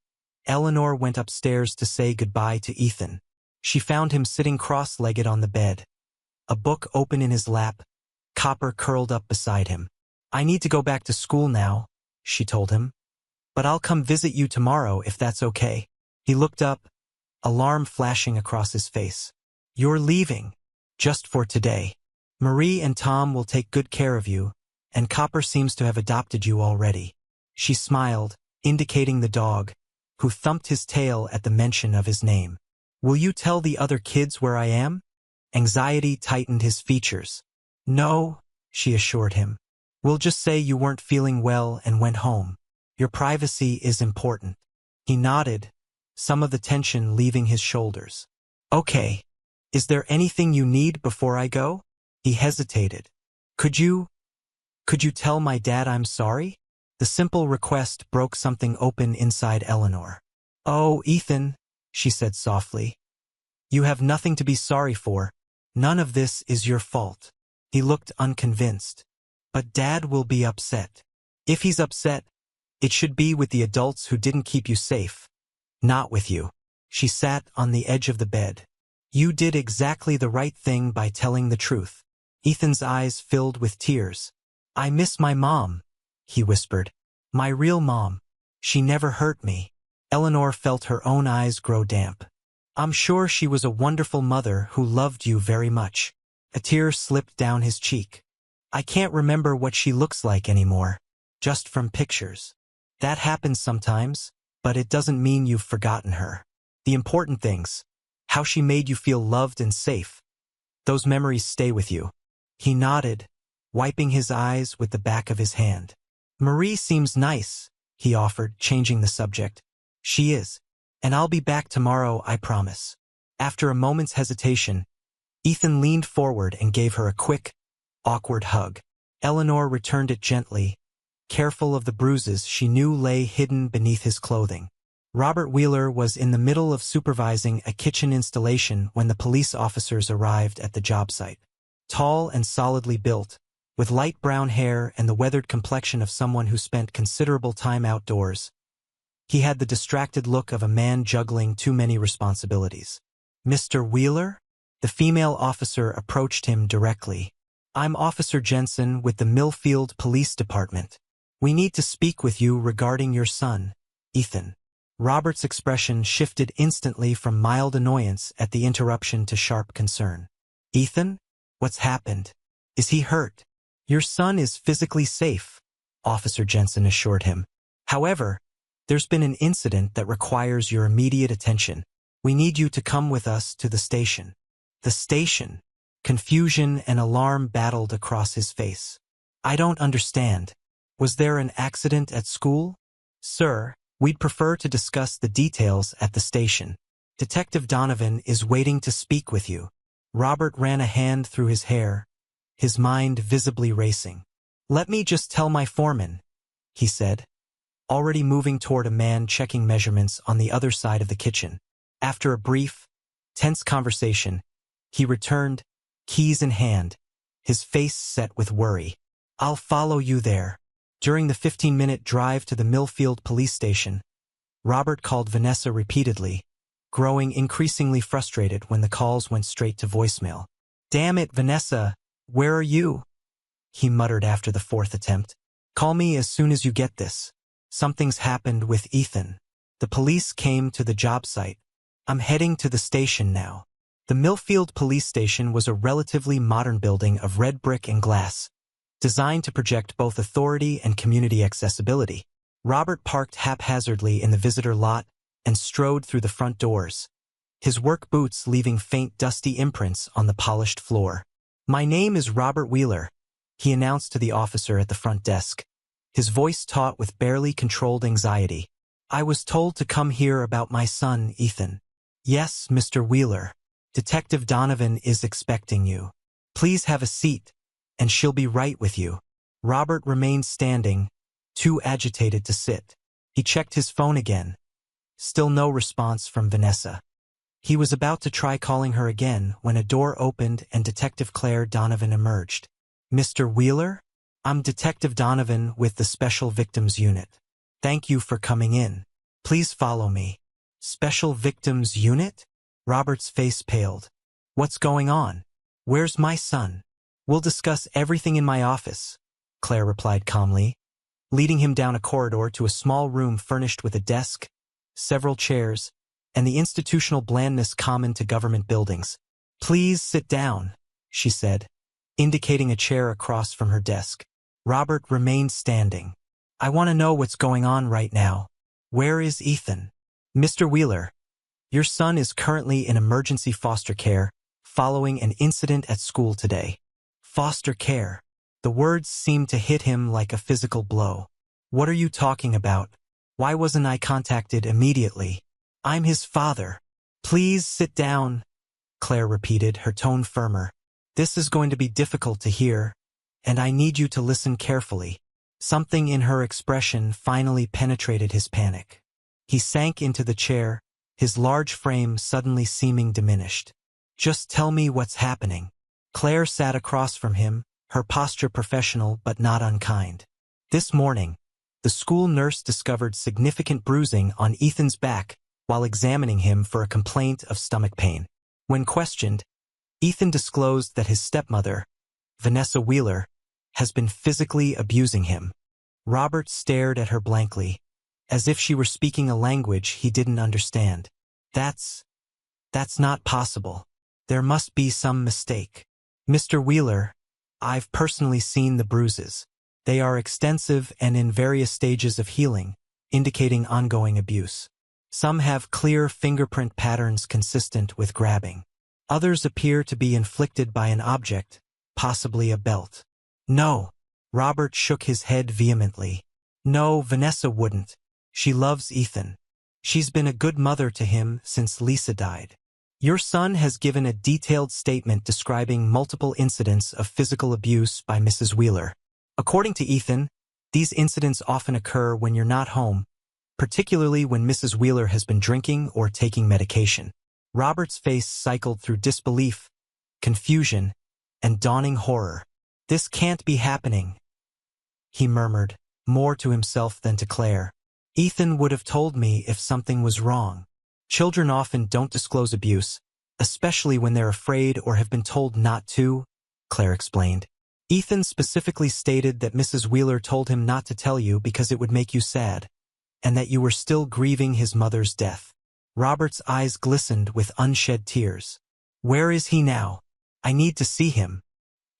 Eleanor went upstairs to say goodbye to Ethan. She found him sitting cross-legged on the bed, a book open in his lap, Copper curled up beside him. "I need to go back to school now," she told him. "But I'll come visit you tomorrow if that's okay." He looked up, alarm flashing across his face. "You're leaving? Just for today? Marie and Tom will take good care of you, and Copper seems to have adopted you already." She smiled, indicating the dog, who thumped his tail at the mention of his name. "Will you tell the other kids where I am?" Anxiety tightened his features. "No," she assured him. "We'll just say you weren't feeling well and went home. Your privacy is important." He nodded, some of the tension leaving his shoulders. "Okay. Is there anything you need before I go?" He hesitated. Could you tell my dad I'm sorry?" The simple request broke something open inside Eleanor. "Oh, Ethan," she said softly. "You have nothing to be sorry for. None of this is your fault." He looked unconvinced. "But Dad will be upset." "If he's upset, it should be with the adults who didn't keep you safe, not with you." She sat on the edge of the bed. "You did exactly the right thing by telling the truth." Ethan's eyes filled with tears. "I miss my mom," he whispered. "My real mom. She never hurt me." Eleanor felt her own eyes grow damp. "I'm sure she was a wonderful mother who loved you very much." A tear slipped down his cheek. "I can't remember what she looks like anymore, just from pictures." "That happens sometimes, but it doesn't mean you've forgotten her. The important things, how she made you feel loved and safe, those memories stay with you." He nodded, wiping his eyes with the back of his hand. "Marie seems nice," he offered, changing the subject. "She is. And I'll be back tomorrow, I promise." After a moment's hesitation, Ethan leaned forward and gave her a quick, awkward hug. Eleanor returned it gently, careful of the bruises she knew lay hidden beneath his clothing. Robert Wheeler was in the middle of supervising a kitchen installation when the police officers arrived at the job site. Tall and solidly built, with light brown hair and the weathered complexion of someone who spent considerable time outdoors, he had the distracted look of a man juggling too many responsibilities. "Mr. Wheeler?" The female officer approached him directly. "I'm Officer Jensen with the Millfield Police Department." We need to speak with you regarding your son, Ethan. Robert's expression shifted instantly from mild annoyance at the interruption to sharp concern. Ethan? What's happened? Is he hurt? Your son is physically safe, Officer Jensen assured him. However, there's been an incident that requires your immediate attention. We need you to come with us to the station. The station? Confusion and alarm battled across his face. I don't understand. Was there an accident at school? Sir, we'd prefer to discuss the details at the station. Detective Donovan is waiting to speak with you. Robert ran a hand through his hair, his mind visibly racing. Let me just tell my foreman, he said, already moving toward a man checking measurements on the other side of the kitchen. After a brief, tense conversation, he returned, keys in hand, his face set with worry. I'll follow you there. During the 15-minute drive to the Millfield police station, Robert called Vanessa repeatedly, growing increasingly frustrated when the calls went straight to voicemail. Damn it, Vanessa, where are you? He muttered after the fourth attempt. Call me as soon as you get this. Something's happened with Ethan. The police came to the job site. I'm heading to the station now. The Millfield police station was a relatively modern building of red brick and glass, designed to project both authority and community accessibility. Robert parked haphazardly in the visitor lot and strode through the front doors, his work boots leaving faint dusty imprints on the polished floor. My name is Robert Wheeler, he announced to the officer at the front desk, his voice taut with barely controlled anxiety. I was told to come here about my son, Ethan. Yes, Mr. Wheeler. Detective Donovan is expecting you. Please have a seat, and she'll be right with you. Robert remained standing, too agitated to sit. He checked his phone again. Still no response from Vanessa. He was about to try calling her again when a door opened and Detective Claire Donovan emerged. Mr. Wheeler? I'm Detective Donovan with the Special Victims Unit. Thank you for coming in. Please follow me. Special Victims Unit? Robert's face paled. What's going on? Where's my son? We'll discuss everything in my office, Claire replied calmly, leading him down a corridor to a small room furnished with a desk, several chairs, and the institutional blandness common to government buildings. Please sit down, she said, indicating a chair across from her desk. Robert remained standing. I want to know what's going on right now. Where is Ethan? Mr. Wheeler, your son is currently in emergency foster care following an incident at school today. Foster care. The words seemed to hit him like a physical blow. What are you talking about? Why wasn't I contacted immediately? I'm his father. Please sit down, Claire repeated, her tone firmer. This is going to be difficult to hear, and I need you to listen carefully. Something in her expression finally penetrated his panic. He sank into the chair, his large frame suddenly seeming diminished. Just tell me what's happening. Claire sat across from him, her posture professional but not unkind. This morning, the school nurse discovered significant bruising on Ethan's back while examining him for a complaint of stomach pain. When questioned, Ethan disclosed that his stepmother, Vanessa Wheeler, has been physically abusing him. Robert stared at her blankly, as if she were speaking a language he didn't understand. That's not possible. There must be some mistake. Mr. Wheeler, I've personally seen the bruises. They are extensive and in various stages of healing, indicating ongoing abuse. Some have clear fingerprint patterns consistent with grabbing. Others appear to be inflicted by an object, possibly a belt. No. Robert shook his head vehemently. No, Vanessa wouldn't. She loves Ethan. She's been a good mother to him since Lisa died. Your son has given a detailed statement describing multiple incidents of physical abuse by Mrs. Wheeler. According to Ethan, these incidents often occur when you're not home, particularly when Mrs. Wheeler has been drinking or taking medication. Robert's face cycled through disbelief, confusion, and dawning horror. This can't be happening, he murmured, more to himself than to Claire. Ethan would have told me if something was wrong. Children often don't disclose abuse, especially when they're afraid or have been told not to, Claire explained. Ethan specifically stated that Mrs. Wheeler told him not to tell you because it would make you sad, and that you were still grieving his mother's death. Robert's eyes glistened with unshed tears. Where is he now? I need to see him.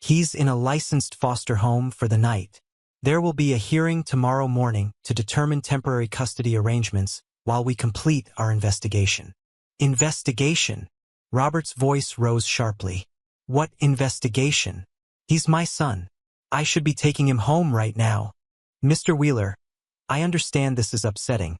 He's in a licensed foster home for the night. There will be a hearing tomorrow morning to determine temporary custody arrangements while we complete our investigation. Investigation? Robert's voice rose sharply. What investigation? He's my son. I should be taking him home right now. Mr. Wheeler, I understand this is upsetting,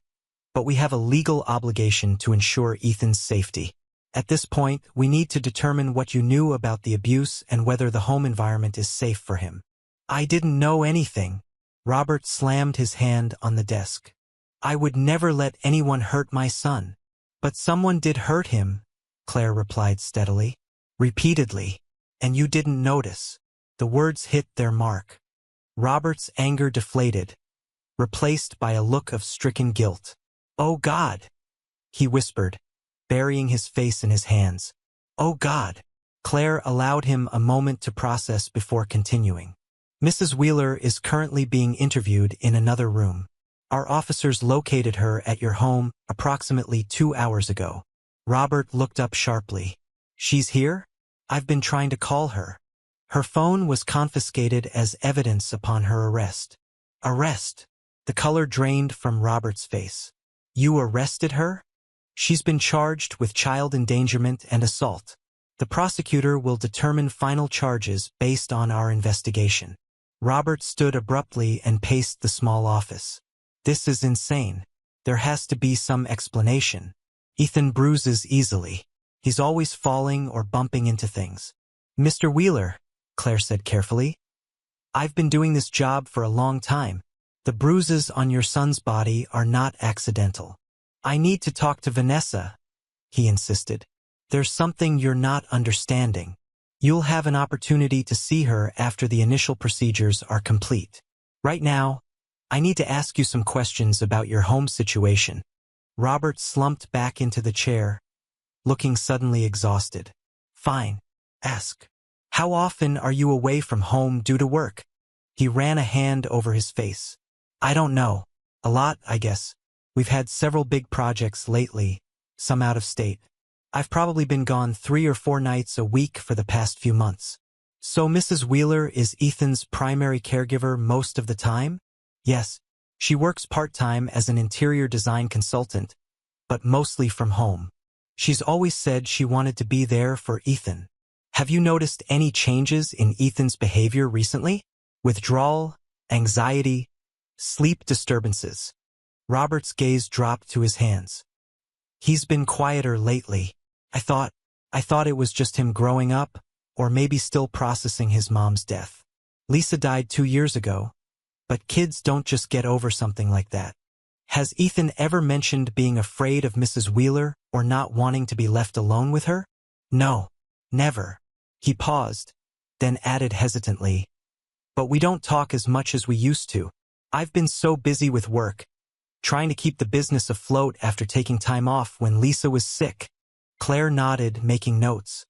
but we have a legal obligation to ensure Ethan's safety. At this point, we need to determine what you knew about the abuse and whether the home environment is safe for him. I didn't know anything. Robert slammed his hand on the desk. I would never let anyone hurt my son. But someone did hurt him, Claire replied steadily. Repeatedly. And you didn't notice. The words hit their mark. Robert's anger deflated, replaced by a look of stricken guilt. Oh God, he whispered, burying his face in his hands. Oh God. Claire allowed him a moment to process before continuing. Mrs. Wheeler is currently being interviewed in another room. Our officers located her at your home approximately 2 hours ago. Robert looked up sharply. She's here? I've been trying to call her. Her phone was confiscated as evidence upon her arrest. Arrest? The color drained from Robert's face. You arrested her? She's been charged with child endangerment and assault. The prosecutor will determine final charges based on our investigation. Robert stood abruptly and paced the small office. This is insane. There has to be some explanation. Ethan bruises easily. He's always falling or bumping into things. Mr. Wheeler, Claire said carefully, I've been doing this job for a long time. The bruises on your son's body are not accidental. I need to talk to Vanessa, he insisted. There's something you're not understanding. You'll have an opportunity to see her after the initial procedures are complete. Right now, I need to ask you some questions about your home situation. Robert slumped back into the chair, looking suddenly exhausted. Fine. Ask. How often are you away from home due to work? He ran a hand over his face. I don't know. A lot, I guess. We've had several big projects lately, some out of state. I've probably been gone 3 or 4 nights a week for the past few months. So Mrs. Wheeler is Ethan's primary caregiver most of the time? Yes. She works part-time as an interior design consultant, but mostly from home. She's always said she wanted to be there for Ethan. Have you noticed any changes in Ethan's behavior recently? Withdrawal, anxiety, sleep disturbances. Robert's gaze dropped to his hands. He's been quieter lately. I thought it was just him growing up, or maybe still processing his mom's death. Lisa died 2 years ago, but kids don't just get over something like that. Has Ethan ever mentioned being afraid of Mrs. Wheeler or not wanting to be left alone with her? No, never. He paused, then added hesitantly, but we don't talk as much as we used to. I've been so busy with work, trying to keep the business afloat after taking time off when Lisa was sick. Claire nodded, making notes.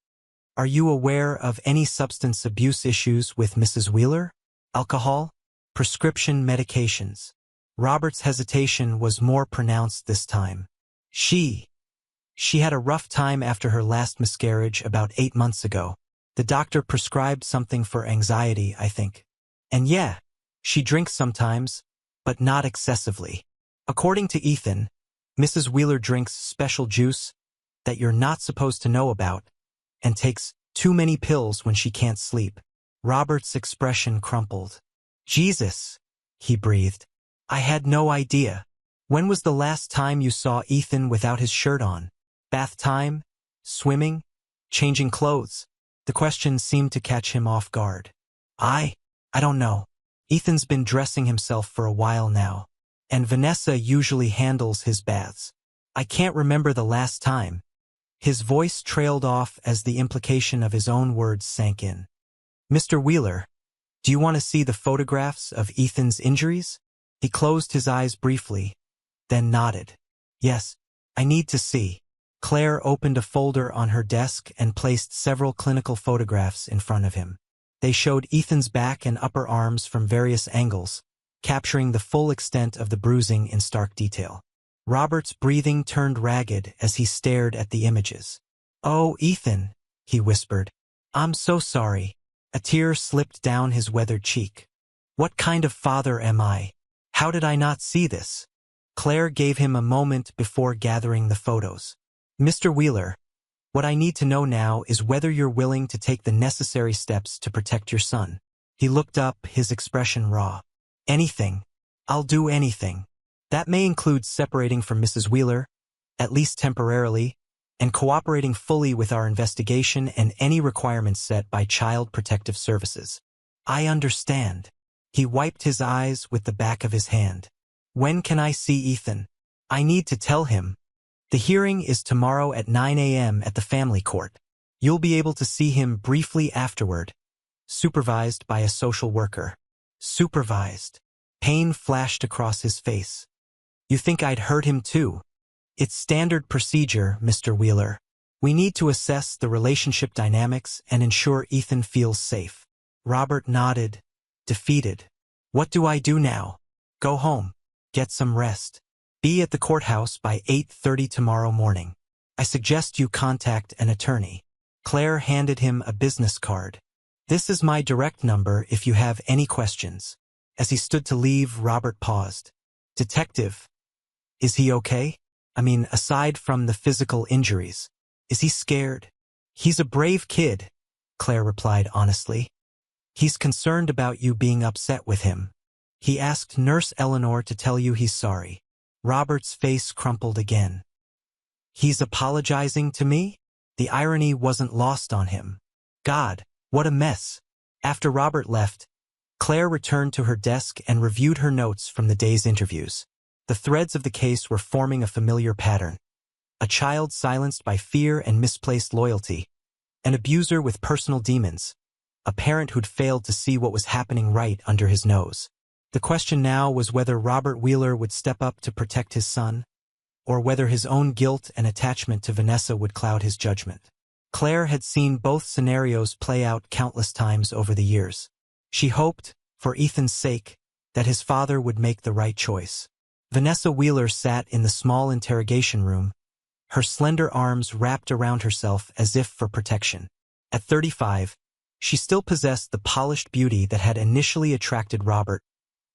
Are you aware of any substance abuse issues with Mrs. Wheeler? Alcohol? Prescription medications? Robert's hesitation was more pronounced this time. She had a rough time after her last miscarriage about 8 months ago. The doctor prescribed something for anxiety, I think. And yeah, she drinks sometimes, but not excessively. According to Ethan, Mrs. Wheeler drinks special juice that you're not supposed to know about and takes too many pills when she can't sleep. Robert's expression crumpled. Jesus, he breathed. I had no idea. When was the last time you saw Ethan without his shirt on? Bath time? Swimming? Changing clothes? The question seemed to catch him off guard. I don't know. Ethan's been dressing himself for a while now, and Vanessa usually handles his baths. I can't remember the last time. His voice trailed off as the implication of his own words sank in. Mr. Wheeler, do you want to see the photographs of Ethan's injuries? He closed his eyes briefly, then nodded. Yes, I need to see. Claire opened a folder on her desk and placed several clinical photographs in front of him. They showed Ethan's back and upper arms from various angles, capturing the full extent of the bruising in stark detail. Robert's breathing turned ragged as he stared at the images. "Oh, Ethan," he whispered. "I'm so sorry." A tear slipped down his weathered cheek. "What kind of father am I? How did I not see this?" Claire gave him a moment before gathering the photos. "Mr. Wheeler, what I need to know now is whether you're willing to take the necessary steps to protect your son." He looked up, his expression raw. "Anything. I'll do anything. That may include separating from Mrs. Wheeler, at least temporarily, and cooperating fully with our investigation and any requirements set by Child Protective Services." "I understand." He wiped his eyes with the back of his hand. "When can I see Ethan? I need to tell him." "The hearing is tomorrow at 9 a.m. at the family court. You'll be able to see him briefly afterward, supervised by a social worker." Supervised. Pain flashed across his face. "You think I'd hurt him too?" "It's standard procedure, Mr. Wheeler. We need to assess the relationship dynamics and ensure Ethan feels safe." Robert nodded, defeated. "What do I do now?" "Go home. Get some rest. Be at the courthouse by 8:30 tomorrow morning. I suggest you contact an attorney." Claire handed him a business card. "This is my direct number if you have any questions." As he stood to leave, Robert paused. "Detective, is he okay? I mean, aside from the physical injuries, is he scared?" "He's a brave kid," Claire replied honestly. "He's concerned about you being upset with him. He asked Nurse Eleanor to tell you he's sorry." Robert's face crumpled again. "He's apologizing to me?" The irony wasn't lost on him. God, what a mess. After Robert left, Claire returned to her desk and reviewed her notes from the day's interviews. The threads of the case were forming a familiar pattern. A child silenced by fear and misplaced loyalty. An abuser with personal demons. A parent who'd failed to see what was happening right under his nose. The question now was whether Robert Wheeler would step up to protect his son, or whether his own guilt and attachment to Vanessa would cloud his judgment. Claire had seen both scenarios play out countless times over the years. She hoped, for Ethan's sake, that his father would make the right choice. Vanessa Wheeler sat in the small interrogation room, her slender arms wrapped around herself as if for protection. At 35, she still possessed the polished beauty that had initially attracted Robert.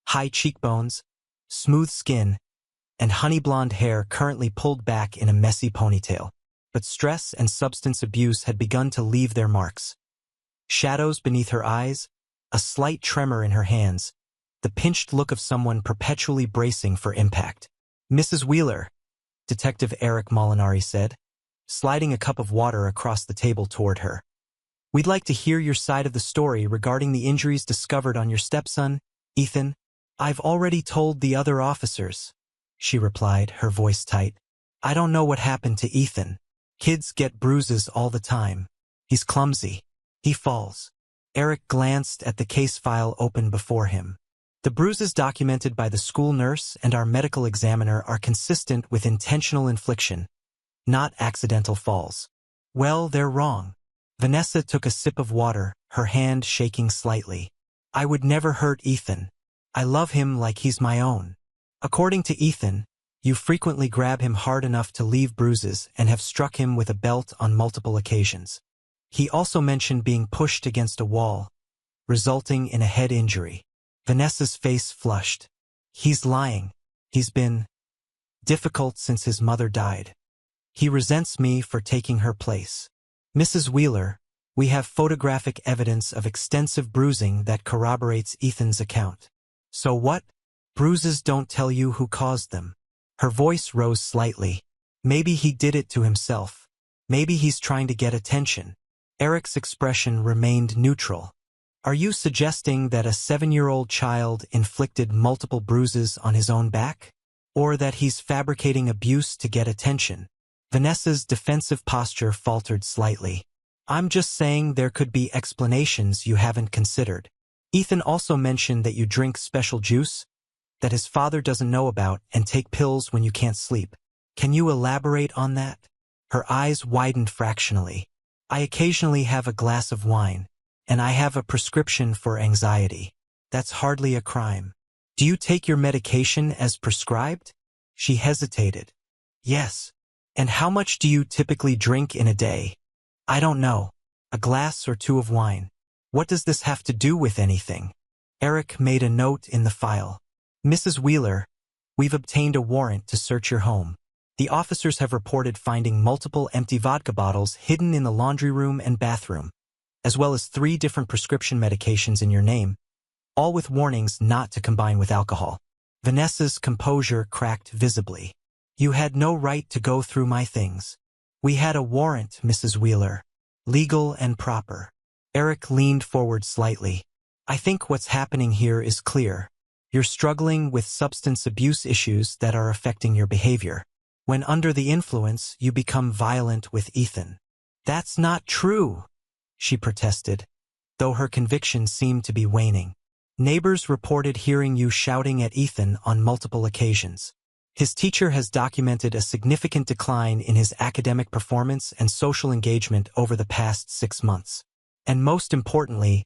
High cheekbones, smooth skin, and honey blonde hair currently pulled back in a messy ponytail. But stress and substance abuse had begun to leave their marks. Shadows beneath her eyes, a slight tremor in her hands, the pinched look of someone perpetually bracing for impact. "Mrs. Wheeler," Detective Eric Molinari said, sliding a cup of water across the table toward her. "We'd like to hear your side of the story regarding the injuries discovered on your stepson, Ethan." "I've already told the other officers," she replied, her voice tight. "I don't know what happened to Ethan. Kids get bruises all the time. He's clumsy. He falls." Eric glanced at the case file open before him. "The bruises documented by the school nurse and our medical examiner are consistent with intentional infliction, not accidental falls." "Well, they're wrong." Vanessa took a sip of water, her hand shaking slightly. "I would never hurt Ethan. I love him like he's my own." According to Ethan, you frequently grab him hard enough to leave bruises and have struck him with a belt on multiple occasions. He also mentioned being pushed against a wall, resulting in a head injury. Vanessa's face flushed. "He's lying. He's been difficult since his mother died. He resents me for taking her place." "Mrs. Wheeler, we have photographic evidence of extensive bruising that corroborates Ethan's account." "So what? Bruises don't tell you who caused them." Her voice rose slightly. "Maybe he did it to himself. Maybe he's trying to get attention." Eric's expression remained neutral. "Are you suggesting that a 7-year-old child inflicted multiple bruises on his own back? Or that he's fabricating abuse to get attention?" Vanessa's defensive posture faltered slightly. "I'm just saying there could be explanations you haven't considered. Ethan also mentioned that you drink special juice, that his father doesn't know about, and take pills when you can't sleep. Can you elaborate on that?" Her eyes widened fractionally. "I occasionally have a glass of wine. and I have a prescription for anxiety. That's hardly a crime. Do you take your medication as prescribed? She hesitated. Yes. And how much do you typically drink in a day? I don't know. A glass or two of wine. What does this have to do with anything? Eric made a note in the file. Mrs. Wheeler, we've obtained a warrant to search your home. The officers have reported finding multiple empty vodka bottles hidden in the laundry room and bathroom, as well as 3 different prescription medications in your name, all with warnings not to combine with alcohol. Vanessa's composure cracked visibly. You had no right to go through my things. We had a warrant, Mrs. Wheeler. Legal and proper. Eric leaned forward slightly. I think what's happening here is clear. You're struggling with substance abuse issues that are affecting your behavior. When under the influence, you become violent with Ethan. That's not true, she protested, though her conviction seemed to be waning. Neighbors reported hearing you shouting at Ethan on multiple occasions. His teacher has documented a significant decline in his academic performance and social engagement over the past 6 months. And most importantly,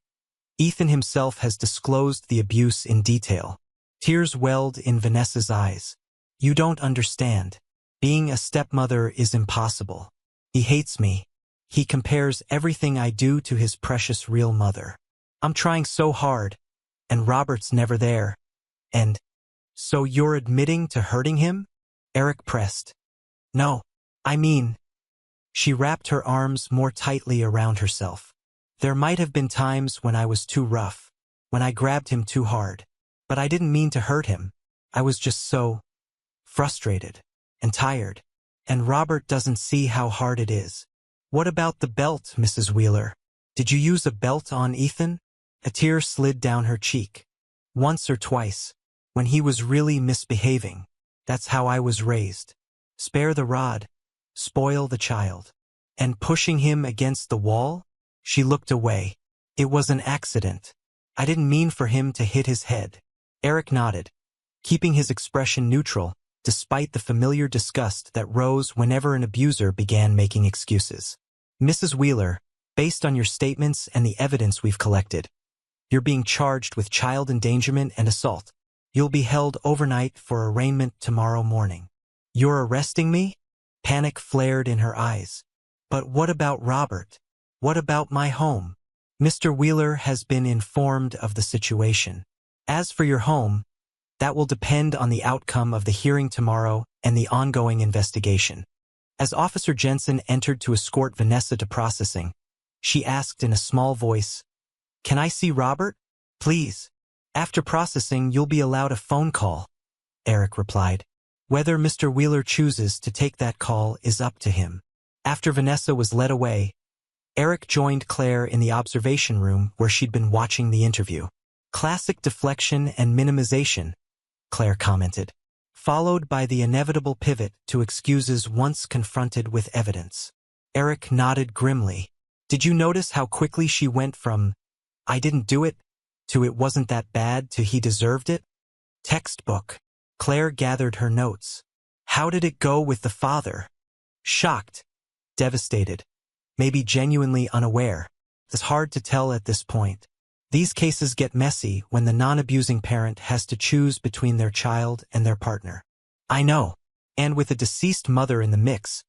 Ethan himself has disclosed the abuse in detail. Tears welled in Vanessa's eyes. You don't understand. Being a stepmother is impossible. He hates me. He compares everything I do to his precious real mother. I'm trying so hard, and Robert's never there. And so you're admitting to hurting him? Eric pressed. No, I mean... She wrapped her arms more tightly around herself. There might have been times when I was too rough, when I grabbed him too hard. But I didn't mean to hurt him. I was just so frustrated and tired. And Robert doesn't see how hard it is. What about the belt, Mrs. Wheeler? Did you use a belt on Ethan? A tear slid down her cheek. Once or twice, when he was really misbehaving. That's how I was raised. Spare the rod, spoil the child. And pushing him against the wall? She looked away. It was an accident. I didn't mean for him to hit his head. Eric nodded, keeping his expression neutral, despite the familiar disgust that rose whenever an abuser began making excuses. Mrs. Wheeler, based on your statements and the evidence we've collected, you're being charged with child endangerment and assault. You'll be held overnight for arraignment tomorrow morning. You're arresting me? Panic flared in her eyes. But what about Robert? What about my home? Mr. Wheeler has been informed of the situation. As for your home, that will depend on the outcome of the hearing tomorrow and the ongoing investigation. As Officer Jensen entered to escort Vanessa to processing, she asked in a small voice, "Can I see Robert? Please." "After processing, you'll be allowed a phone call," Eric replied. "Whether Mr. Wheeler chooses to take that call is up to him." After Vanessa was led away, Eric joined Claire in the observation room where she'd been watching the interview. "Classic deflection and minimization," Claire commented, followed by the inevitable pivot to excuses once confronted with evidence. Eric nodded grimly. "Did you notice how quickly she went from, 'I didn't do it,' to 'it wasn't that bad' to 'he deserved it'? Textbook." Claire gathered her notes. "How did it go with the father?" "Shocked. Devastated. Maybe genuinely unaware. It's hard to tell at this point. These cases get messy when the non-abusing parent has to choose between their child and their partner." "I know. And with a deceased mother in the mix,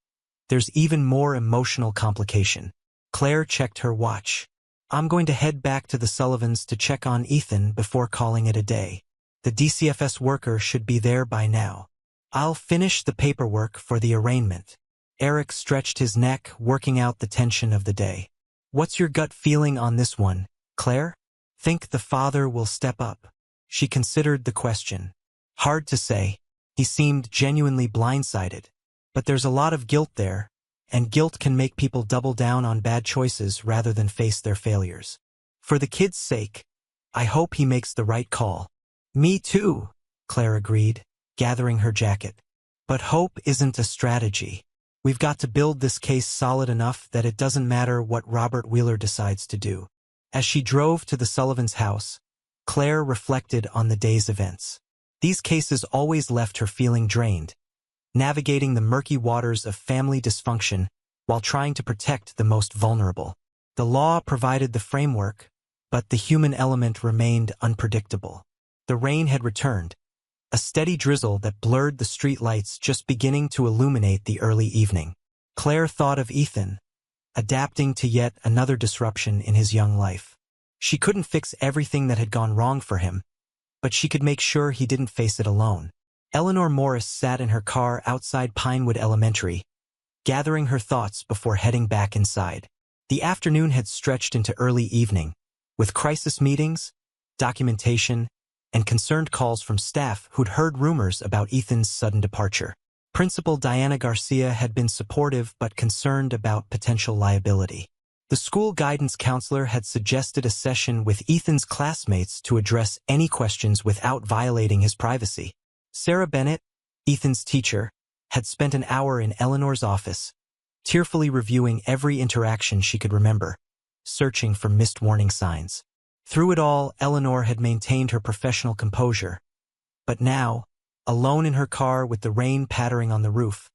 there's even more emotional complication." Claire checked her watch. "I'm going to head back to the Sullivans to check on Ethan before calling it a day. The DCFS worker should be there by now. I'll finish the paperwork for the arraignment." Eric stretched his neck, working out the tension of the day. "What's your gut feeling on this one, Claire? Think the father will step up?" She considered the question. "Hard to say. He seemed genuinely blindsided. But there's a lot of guilt there, and guilt can make people double down on bad choices rather than face their failures. For the kid's sake, I hope he makes the right call." "Me too," Claire agreed, gathering her jacket. "But hope isn't a strategy. We've got to build this case solid enough that it doesn't matter what Robert Wheeler decides to do." As she drove to the Sullivans' house, Claire reflected on the day's events. These cases always left her feeling drained, navigating the murky waters of family dysfunction while trying to protect the most vulnerable. The law provided the framework, but the human element remained unpredictable. The rain had returned, a steady drizzle that blurred the street lights just beginning to illuminate the early evening. Claire thought of Ethan, adapting to yet another disruption in his young life. She couldn't fix everything that had gone wrong for him, but she could make sure he didn't face it alone. Eleanor Morris sat in her car outside Pinewood Elementary, gathering her thoughts before heading back inside. The afternoon had stretched into early evening, with crisis meetings, documentation, and concerned calls from staff who'd heard rumors about Ethan's sudden departure. Principal Diana Garcia had been supportive but concerned about potential liability. The school guidance counselor had suggested a session with Ethan's classmates to address any questions without violating his privacy. Sarah Bennett, Ethan's teacher, had spent an hour in Eleanor's office, tearfully reviewing every interaction she could remember, searching for missed warning signs. Through it all, Eleanor had maintained her professional composure. But now, alone in her car with the rain pattering on the roof,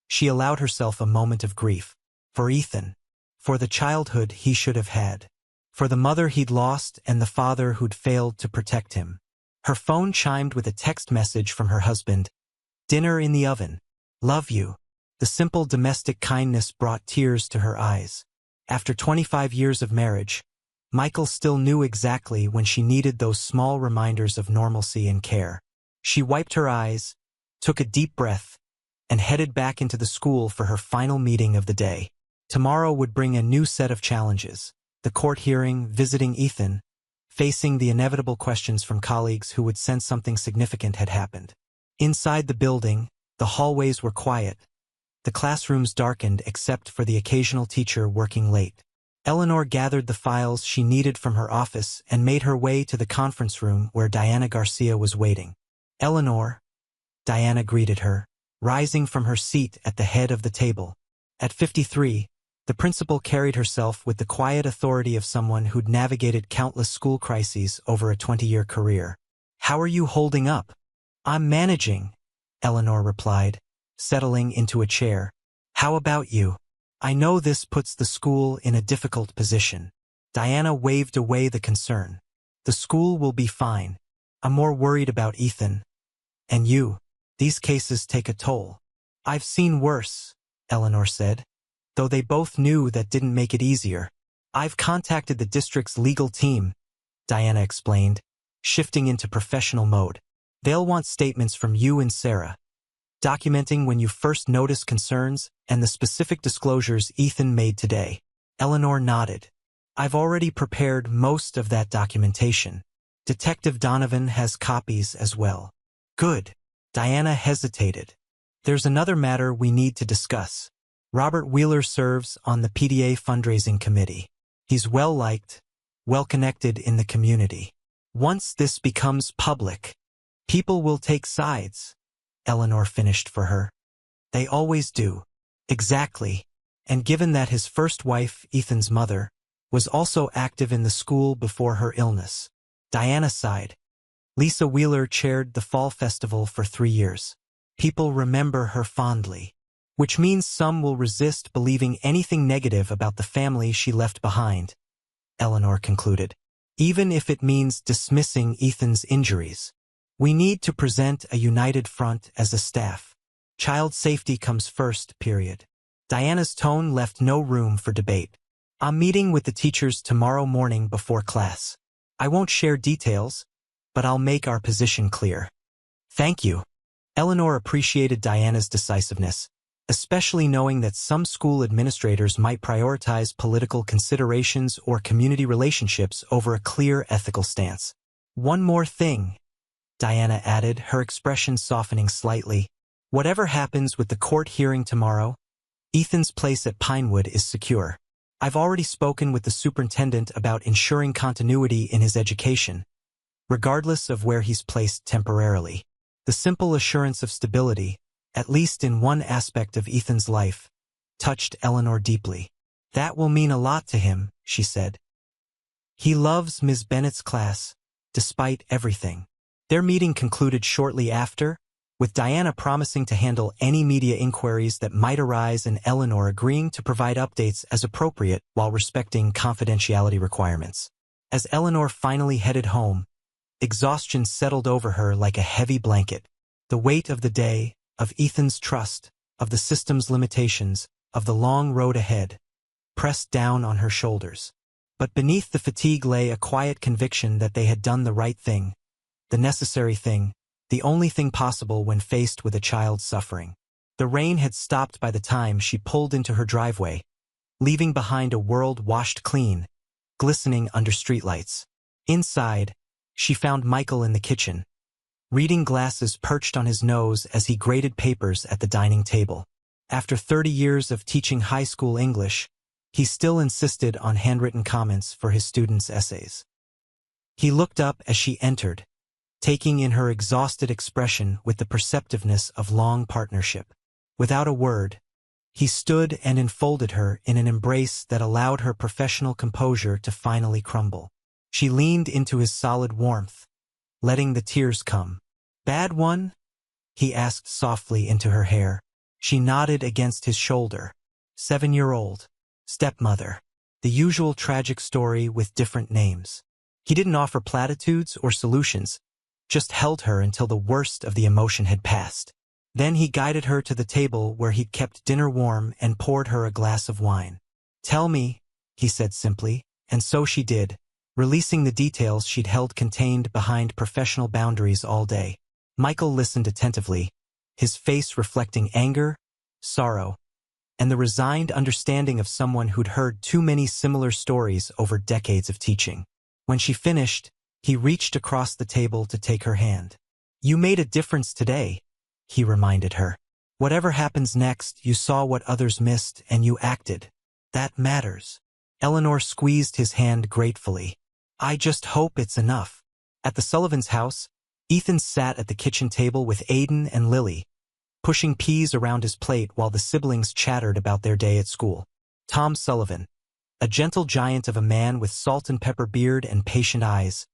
she allowed herself a moment of grief. For Ethan. For the childhood he should have had. For the mother he'd lost and the father who'd failed to protect him. Her phone chimed with a text message from her husband. "Dinner in the oven. Love you." The simple domestic kindness brought tears to her eyes. After 25 years of marriage, Michael still knew exactly when she needed those small reminders of normalcy and care. She wiped her eyes, took a deep breath, and headed back into the school for her final meeting of the day. Tomorrow would bring a new set of challenges. The court hearing, visiting Ethan, facing the inevitable questions from colleagues who would sense something significant had happened. Inside the building, the hallways were quiet. The classrooms darkened except for the occasional teacher working late. Eleanor gathered the files she needed from her office and made her way to the conference room where Diana Garcia was waiting. "Eleanor," Diana greeted her, rising from her seat at the head of the table. At 53, the principal carried herself with the quiet authority of someone who'd navigated countless school crises over a 20-year career. "How are you holding up?" "I'm managing," Eleanor replied, settling into a chair. "How about you? I know this puts the school in a difficult position." Diana waved away the concern. "The school will be fine. I'm more worried about Ethan. And you. These cases take a toll." "I've seen worse," Eleanor said, though they both knew that didn't make it easier. "I've contacted the district's legal team," Diana explained, shifting into professional mode. "They'll want statements from you and Sarah, documenting when you first noticed concerns and the specific disclosures Ethan made today." Eleanor nodded. "I've already prepared most of that documentation. Detective Donovan has copies as well." "Good." Diana hesitated. "There's another matter we need to discuss. Robert Wheeler serves on the PDA fundraising committee. He's well-liked, well-connected in the community. Once this becomes public, people will take sides," Eleanor finished for her. "They always do." "Exactly. And given that his first wife, Ethan's mother, was also active in the school before her illness." Diana sighed. "Lisa Wheeler chaired the Fall Festival for 3 years. People remember her fondly. Which means some will resist believing anything negative about the family she left behind," Eleanor concluded. "Even if it means dismissing Ethan's injuries. We need to present a united front as a staff. Child safety comes first, period." Diana's tone left no room for debate. "I'm meeting with the teachers tomorrow morning before class. I won't share details, but I'll make our position clear." "Thank you." Eleanor appreciated Diana's decisiveness, especially knowing that some school administrators might prioritize political considerations or community relationships over a clear ethical stance. "One more thing," Diana added, her expression softening slightly. "Whatever happens with the court hearing tomorrow, Ethan's place at Pinewood is secure. I've already spoken with the superintendent about ensuring continuity in his education, regardless of where he's placed temporarily." The simple assurance of stability, at least in one aspect of Ethan's life, touched Eleanor deeply. "That will mean a lot to him," she said. "He loves Ms. Bennett's class, despite everything." Their meeting concluded shortly after, with Diana promising to handle any media inquiries that might arise and Eleanor agreeing to provide updates as appropriate while respecting confidentiality requirements. As Eleanor finally headed home, exhaustion settled over her like a heavy blanket. The weight of the day, of Ethan's trust, of the system's limitations, of the long road ahead, pressed down on her shoulders. But beneath the fatigue lay a quiet conviction that they had done the right thing, the necessary thing, the only thing possible when faced with a child suffering. The rain had stopped by the time she pulled into her driveway, leaving behind a world washed clean, glistening under streetlights. Inside, she found Michael in the kitchen, reading glasses perched on his nose as he graded papers at the dining table. After 30 years of teaching high school English, he still insisted on handwritten comments for his students' essays. He looked up as she entered, taking in her exhausted expression with the perceptiveness of long partnership. Without a word, he stood and enfolded her in an embrace that allowed her professional composure to finally crumble. She leaned into his solid warmth, letting the tears come. "Bad one?" he asked softly into her hair. She nodded against his shoulder. 7-year-old. Stepmother. The usual tragic story with different names. He didn't offer platitudes or solutions, just held her until the worst of the emotion had passed. Then he guided her to the table where he'd kept dinner warm and poured her a glass of wine. "Tell me," he said simply, and so she did, releasing the details she'd held contained behind professional boundaries all day. Michael listened attentively, his face reflecting anger, sorrow, and the resigned understanding of someone who'd heard too many similar stories over decades of teaching. When she finished, he reached across the table to take her hand. "You made a difference today," he reminded her. "Whatever happens next, you saw what others missed and you acted. That matters." Eleanor squeezed his hand gratefully. "I just hope it's enough." At the Sullivans' house, Ethan sat at the kitchen table with Aiden and Lily, pushing peas around his plate while the siblings chattered about their day at school. Tom Sullivan, a gentle giant of a man with salt and pepper beard and patient eyes,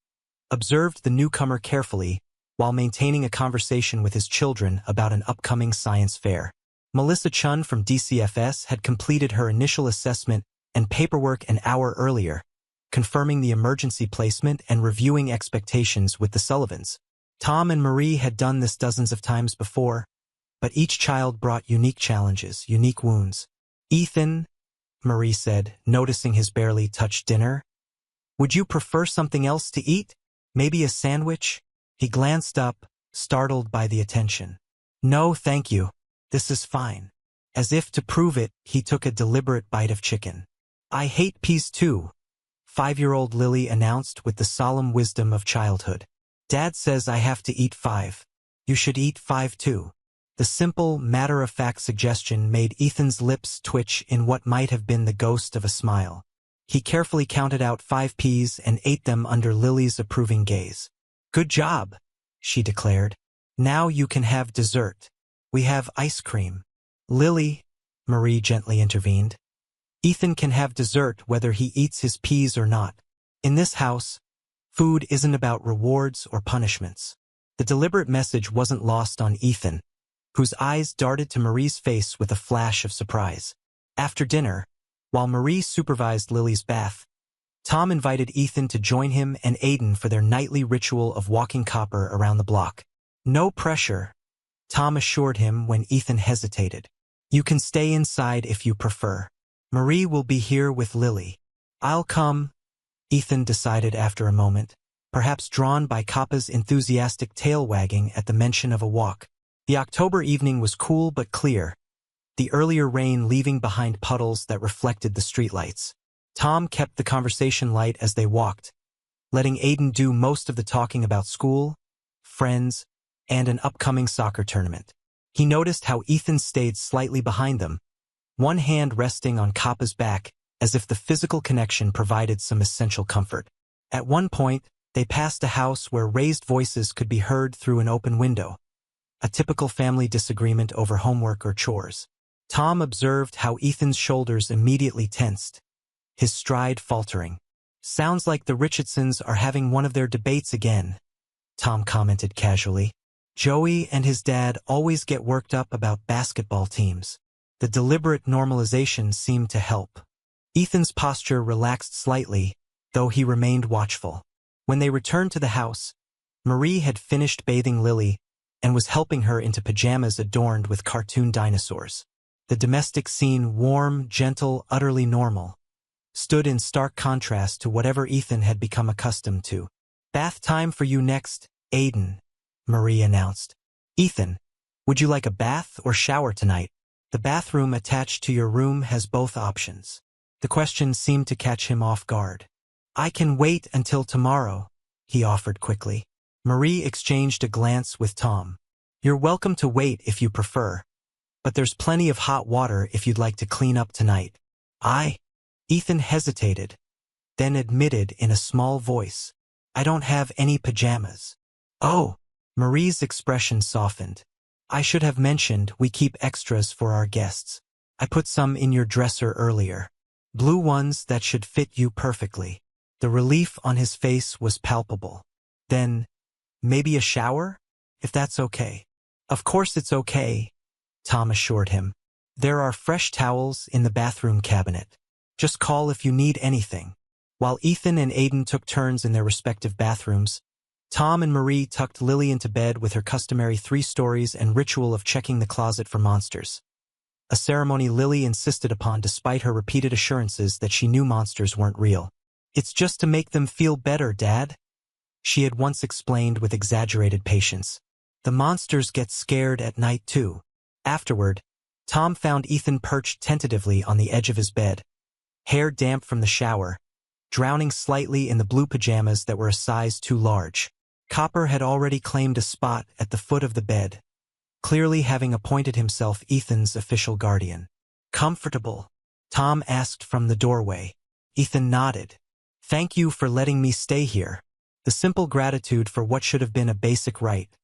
observed the newcomer carefully while maintaining a conversation with his children about an upcoming science fair. Melissa Chun from DCFS had completed her initial assessment and paperwork an hour earlier, confirming the emergency placement and reviewing expectations with the Sullivans. Tom and Marie had done this dozens of times before, but each child brought unique challenges, unique wounds. "Ethan," Marie said, noticing his barely touched dinner, "would you prefer something else to eat? Maybe a sandwich?" He glanced up, startled by the attention. "No, thank you. This is fine." As if to prove it, he took a deliberate bite of chicken. "I hate peas too," 5-year-old Lily announced with the solemn wisdom of childhood. "Dad says I have to eat 5. You should eat 5 too." The simple, matter-of-fact suggestion made Ethan's lips twitch in what might have been the ghost of a smile. He carefully counted out 5 peas and ate them under Lily's approving gaze. "Good job," she declared. "Now you can have dessert. We have ice cream." "Lily," Marie gently intervened, "Ethan can have dessert whether he eats his peas or not. In this house, food isn't about rewards or punishments." The deliberate message wasn't lost on Ethan, whose eyes darted to Marie's face with a flash of surprise. After dinner, while Marie supervised Lily's bath, Tom invited Ethan to join him and Aiden for their nightly ritual of walking copper around the block. "No pressure," Tom assured him when Ethan hesitated. "You can stay inside if you prefer. Marie will be here with Lily." "I'll come," Ethan decided after a moment, perhaps drawn by Kappa's enthusiastic tail wagging at the mention of a walk. The October evening was cool but clear, the earlier rain leaving behind puddles that reflected the streetlights. Tom kept the conversation light as they walked, letting Aiden do most of the talking about school, friends, and an upcoming soccer tournament. He noticed how Ethan stayed slightly behind them, one hand resting on Kappa's back as if the physical connection provided some essential comfort. At one point, they passed a house where raised voices could be heard through an open window, a typical family disagreement over homework or chores. Tom observed how Ethan's shoulders immediately tensed, his stride faltering. "Sounds like the Richardsons are having one of their debates again," Tom commented casually. Joey and his dad always get worked up about basketball teams. The deliberate normalization seemed to help. Ethan's posture relaxed slightly, though he remained watchful. When they returned to the house, Marie had finished bathing Lily and was helping her into pajamas adorned with cartoon dinosaurs. The domestic scene, warm, gentle, utterly normal, stood in stark contrast to whatever Ethan had become accustomed to. "Bath time for you next, Aiden," Marie announced. "Ethan, would you like a bath or shower tonight? The bathroom attached to your room has both options." The question seemed to catch him off guard. "I can wait until tomorrow," he offered quickly. Marie exchanged a glance with Tom. "You're welcome to wait if you prefer, but there's plenty of hot water if you'd like to clean up tonight." Ethan hesitated, then admitted in a small voice, "I don't have any pajamas." "Oh," Marie's expression softened. "I should have mentioned we keep extras for our guests. I put some in your dresser earlier. Blue ones that should fit you perfectly." The relief on his face was palpable. "Then, maybe a shower? If that's okay." "Of course it's okay," Tom assured him. "There are fresh towels in the bathroom cabinet. Just call if you need anything." While Ethan and Aiden took turns in their respective bathrooms, Tom and Marie tucked Lily into bed with her customary 3 stories and ritual of checking the closet for monsters. A ceremony Lily insisted upon despite her repeated assurances that she knew monsters weren't real. "It's just to make them feel better, Dad," she had once explained with exaggerated patience. "The monsters get scared at night too." Afterward, Tom found Ethan perched tentatively on the edge of his bed, hair damp from the shower, drowning slightly in the blue pajamas that were a size too large. Copper had already claimed a spot at the foot of the bed, clearly having appointed himself Ethan's official guardian. "Comfortable?" Tom asked from the doorway. Ethan nodded. "Thank you for letting me stay here." The simple gratitude for what should have been a basic right,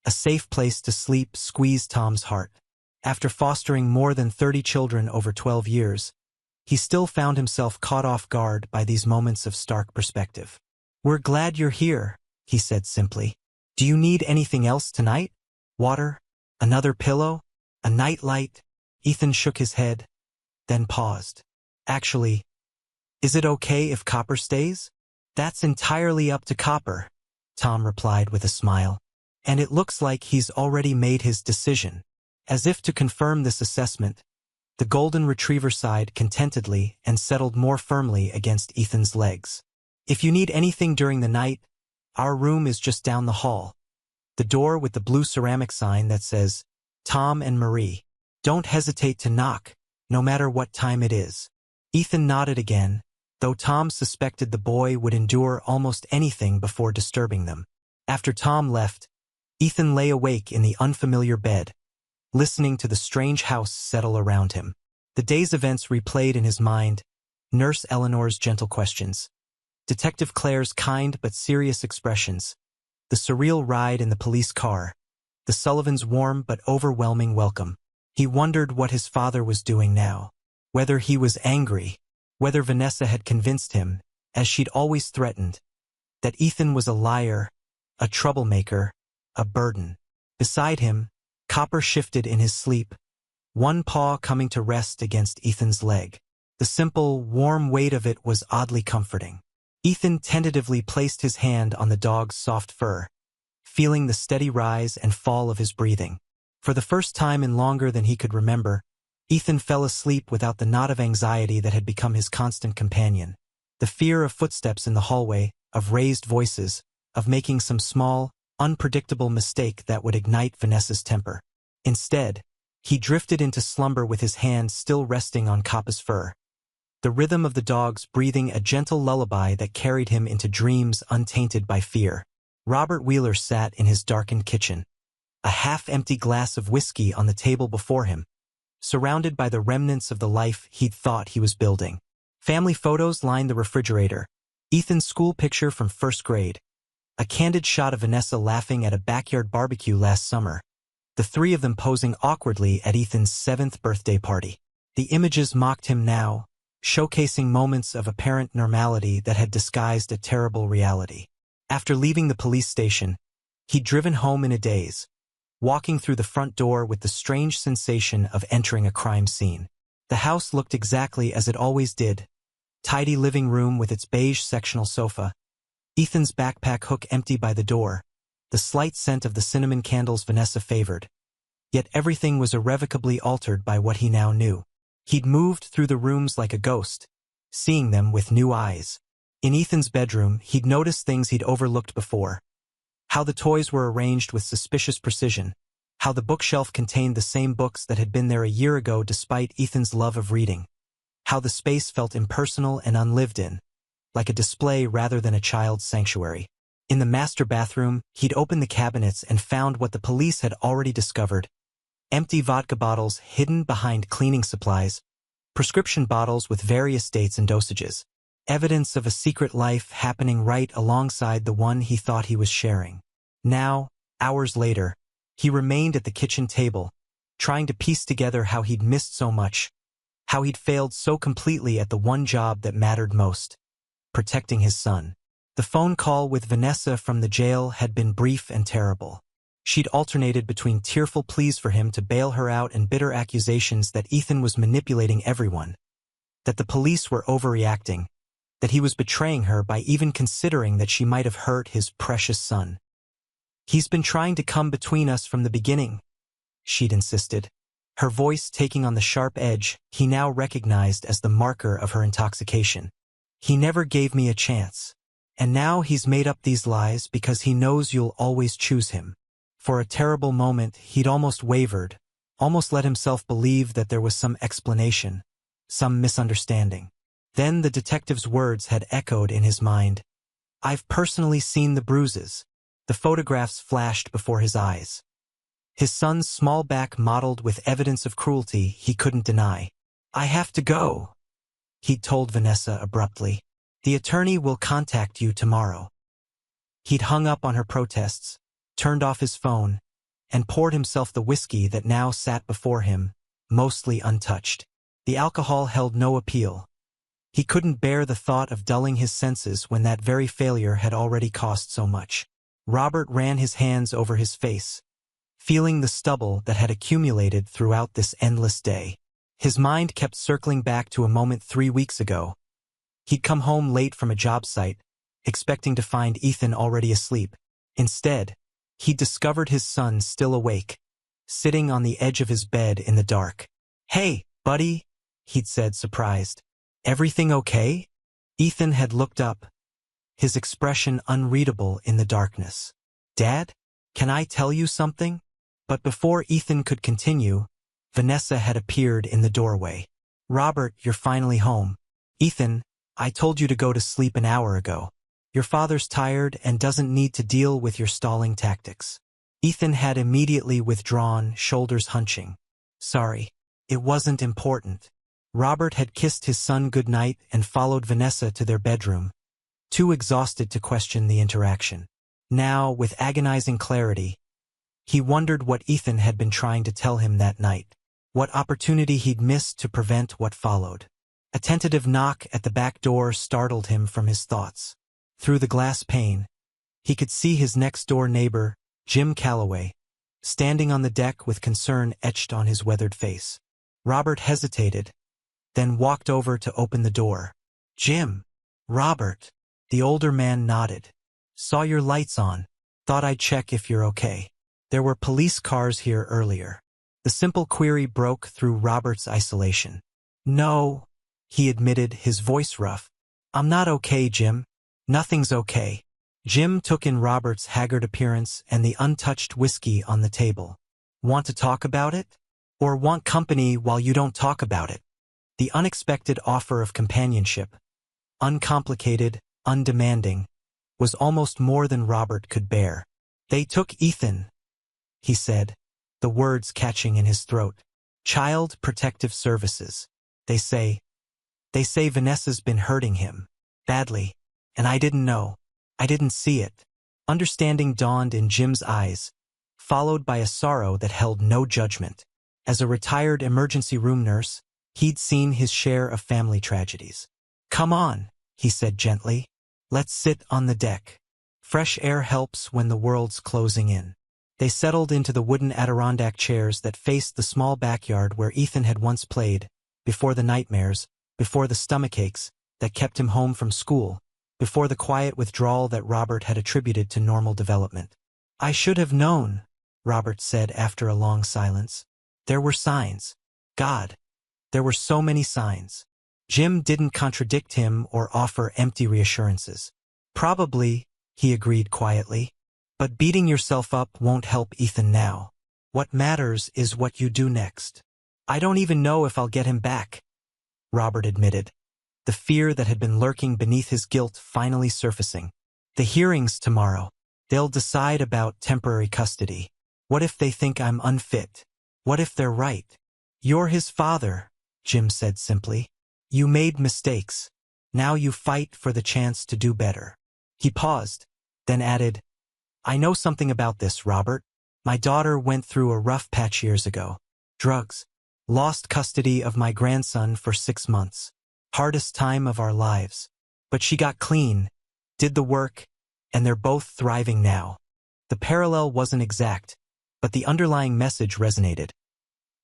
a safe place to sleep, squeezed Tom's heart. After fostering more than 30 children over 12 years, he still found himself caught off guard by these moments of stark perspective. "We're glad you're here," he said simply. "Do you need anything else tonight? Water? Another pillow? A nightlight?" Ethan shook his head, then paused. "Actually, is it okay if Copper stays?" "That's entirely up to Copper," Tom replied with a smile. "And it looks like he's already made his decision." As if to confirm this assessment, the golden retriever sighed contentedly and settled more firmly against Ethan's legs. "If you need anything during the night, our room is just down the hall. The door with the blue ceramic sign that says, Tom and Marie. Don't hesitate to knock, no matter what time it is." Ethan nodded again, though Tom suspected the boy would endure almost anything before disturbing them. After Tom left, Ethan lay awake in the unfamiliar bed, listening to the strange house settle around him. The day's events replayed in his mind: Nurse Eleanor's gentle questions, Detective Claire's kind but serious expressions, the surreal ride in the police car, the Sullivans' warm but overwhelming welcome. He wondered what his father was doing now, whether he was angry, whether Vanessa had convinced him, as she'd always threatened, that Ethan was a liar, a troublemaker, a burden. Beside him, Copper shifted in his sleep, one paw coming to rest against Ethan's leg. The simple, warm weight of it was oddly comforting. Ethan tentatively placed his hand on the dog's soft fur, feeling the steady rise and fall of his breathing. For the first time in longer than he could remember, Ethan fell asleep without the knot of anxiety that had become his constant companion. The fear of footsteps in the hallway, of raised voices, of making some small, unpredictable mistake that would ignite Vanessa's temper. Instead, he drifted into slumber with his hand still resting on Coppa's fur, the rhythm of the dog's breathing a gentle lullaby that carried him into dreams untainted by fear. Robert Wheeler sat in his darkened kitchen, a half-empty glass of whiskey on the table before him, surrounded by the remnants of the life he'd thought he was building. Family photos lined the refrigerator, Ethan's school picture from first grade, a candid shot of Vanessa laughing at a backyard barbecue last summer, the 3 of them posing awkwardly at Ethan's 7th birthday party. The images mocked him now, showcasing moments of apparent normality that had disguised a terrible reality. After leaving the police station, He'd driven home in a daze, walking through the front door with the strange sensation of entering a crime scene. The house looked exactly as it always did. Tidy living room with its beige sectional sofa, Ethan's backpack hook empty by the door, the slight scent of the cinnamon candles Vanessa favored. Yet everything was irrevocably altered by what he now knew. He'd moved through the rooms like a ghost, seeing them with new eyes. In Ethan's bedroom, he'd noticed things he'd overlooked before. How the toys were arranged with suspicious precision. How the bookshelf contained the same books that had been there a year ago despite Ethan's love of reading. How the space felt impersonal and unlived in, like a display rather than a child's sanctuary. In the master bathroom, he'd opened the cabinets and found what the police had already discovered. Empty vodka bottles hidden behind cleaning supplies, prescription bottles with various dates and dosages. Evidence of a secret life happening right alongside the one he thought he was sharing. Now, hours later, he remained at the kitchen table, trying to piece together how he'd missed so much, how he'd failed so completely at the one job that mattered most, protecting his son. The phone call with Vanessa from the jail had been brief and terrible. She'd alternated between tearful pleas for him to bail her out and bitter accusations that Ethan was manipulating everyone, that the police were overreacting, that he was betraying her by even considering that she might have hurt his precious son. "He's been trying to come between us from the beginning," she'd insisted, her voice taking on the sharp edge he now recognized as the marker of her intoxication. "He never gave me a chance. And now he's made up these lies because he knows you'll always choose him." For a terrible moment, he'd almost wavered, almost let himself believe that there was some explanation, some misunderstanding. Then the detective's words had echoed in his mind. "I've personally seen the bruises." The photographs flashed before his eyes. His son's small back mottled with evidence of cruelty he couldn't deny. "I have to go," he'd told Vanessa abruptly. "The attorney will contact you tomorrow." He'd hung up on her protests, turned off his phone, and poured himself the whiskey that now sat before him, mostly untouched. The alcohol held no appeal. He couldn't bear the thought of dulling his senses when that very failure had already cost so much. Robert ran his hands over his face, feeling the stubble that had accumulated throughout this endless day. His mind kept circling back to a moment 3 weeks ago. He'd come home late from a job site, expecting to find Ethan already asleep. Instead, he'd discovered his son still awake, sitting on the edge of his bed in the dark. "Hey, buddy," he'd said, surprised. "Everything okay?" Ethan had looked up, his expression unreadable in the darkness. "Dad, can I tell you something?" But before Ethan could continue, Vanessa had appeared in the doorway. "Robert, you're finally home." "Ethan, I told you to go to sleep an hour ago. Your father's tired and doesn't need to deal with your stalling tactics." Ethan had immediately withdrawn, shoulders hunching. "Sorry, it wasn't important." Robert had kissed his son goodnight and followed Vanessa to their bedroom, too exhausted to question the interaction. Now, with agonizing clarity, he wondered what Ethan had been trying to tell him that night, what opportunity he'd missed to prevent what followed. A tentative knock at the back door startled him from his thoughts. Through the glass pane, he could see his next-door neighbor, Jim Calloway, standing on the deck with concern etched on his weathered face. Robert hesitated, then walked over to open the door. "Jim." "Robert." The older man nodded. "Saw your lights on. Thought I'd check if you're okay. There were police cars here earlier." The simple query broke through Robert's isolation. "No," he admitted, his voice rough. "I'm not okay, Jim. Nothing's okay." Jim took in Robert's haggard appearance and the untouched whiskey on the table. "Want to talk about it? Or want company while you don't talk about it?" The unexpected offer of companionship, uncomplicated, undemanding, was almost more than Robert could bear. "They took Ethan," he said, the words catching in his throat. "Child Protective Services. They say Vanessa's been hurting him. Badly. And I didn't know. I didn't see it." Understanding dawned in Jim's eyes, followed by a sorrow that held no judgment. As a retired emergency room nurse, he'd seen his share of family tragedies. "Come on," he said gently. "Let's sit on the deck." Fresh air helps when the world's closing in. They settled into the wooden Adirondack chairs that faced the small backyard where Ethan had once played, before the nightmares, before the stomachaches that kept him home from school, before the quiet withdrawal that Robert had attributed to normal development. "I should have known," Robert said after a long silence. "There were signs. God, there were so many signs." Jim didn't contradict him or offer empty reassurances. "Probably," he agreed quietly. "But beating yourself up won't help Ethan now. What matters is what you do next." "I don't even know if I'll get him back," Robert admitted, the fear that had been lurking beneath his guilt finally surfacing. "The hearing's tomorrow. They'll decide about temporary custody. What if they think I'm unfit? What if they're right?" "You're his father," Jim said simply. "You made mistakes. Now you fight for the chance to do better." He paused, then added, "I know something about this, Robert. My daughter went through a rough patch years ago. Drugs. Lost custody of my grandson for 6 months. Hardest time of our lives. But she got clean, did the work, and they're both thriving now." The parallel wasn't exact, but the underlying message resonated.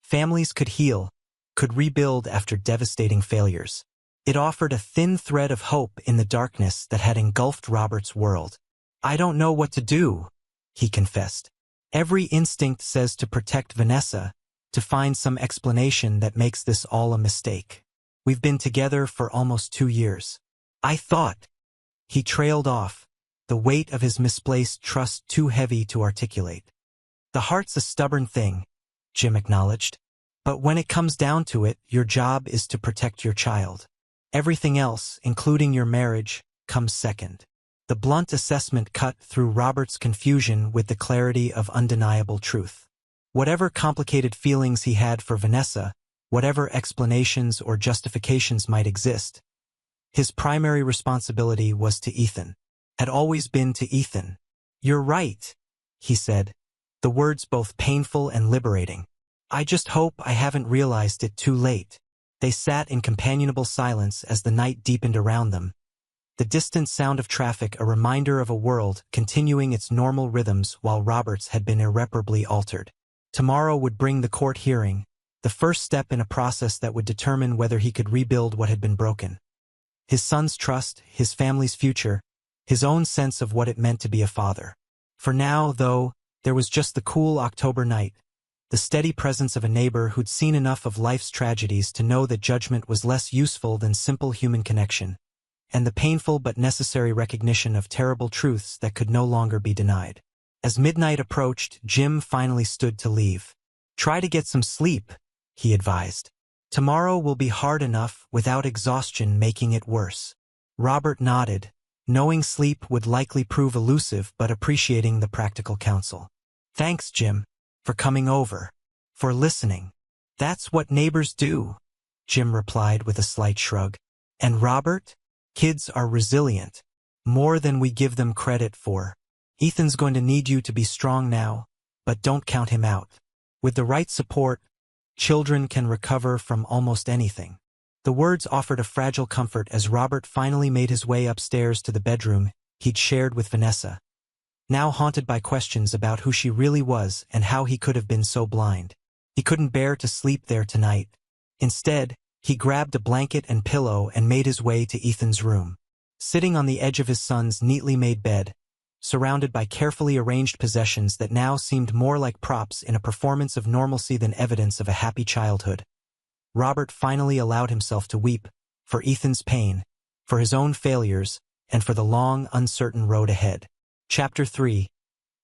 Families could heal, could rebuild after devastating failures. It offered a thin thread of hope in the darkness that had engulfed Robert's world. "I don't know what to do," he confessed. "Every instinct says to protect Vanessa, to find some explanation that makes this all a mistake. We've been together for almost 2 years. I thought—" He trailed off, the weight of his misplaced trust too heavy to articulate. "The heart's a stubborn thing," Jim acknowledged. "But when it comes down to it, your job is to protect your child. Everything else, including your marriage, comes second." The blunt assessment cut through Robert's confusion with the clarity of undeniable truth. Whatever complicated feelings he had for Vanessa, whatever explanations or justifications might exist, his primary responsibility was to Ethan. Had always been to Ethan. "You're right," he said, the words both painful and liberating. "I just hope I haven't realized it too late." They sat in companionable silence as the night deepened around them, the distant sound of traffic a reminder of a world continuing its normal rhythms while Robert's had been irreparably altered. Tomorrow would bring the court hearing, the first step in a process that would determine whether he could rebuild what had been broken. His son's trust, his family's future, his own sense of what it meant to be a father. For now, though, there was just the cool October night, the steady presence of a neighbor who'd seen enough of life's tragedies to know that judgment was less useful than simple human connection, and the painful but necessary recognition of terrible truths that could no longer be denied. As midnight approached, Jim finally stood to leave. "Try to get some sleep," he advised. "Tomorrow will be hard enough without exhaustion making it worse." Robert nodded, knowing sleep would likely prove elusive but appreciating the practical counsel. "Thanks, Jim, for coming over, for listening." "That's what neighbors do," Jim replied with a slight shrug. "And Robert? Kids are resilient, more than we give them credit for. Ethan's going to need you to be strong now, but don't count him out. With the right support, children can recover from almost anything." The words offered a fragile comfort as Robert finally made his way upstairs to the bedroom he'd shared with Vanessa, now haunted by questions about who she really was and how he could have been so blind. He couldn't bear to sleep there tonight. Instead, he grabbed a blanket and pillow and made his way to Ethan's room. Sitting on the edge of his son's neatly made bed, surrounded by carefully arranged possessions that now seemed more like props in a performance of normalcy than evidence of a happy childhood, Robert finally allowed himself to weep, for Ethan's pain, for his own failures, and for the long, uncertain road ahead. Chapter 3.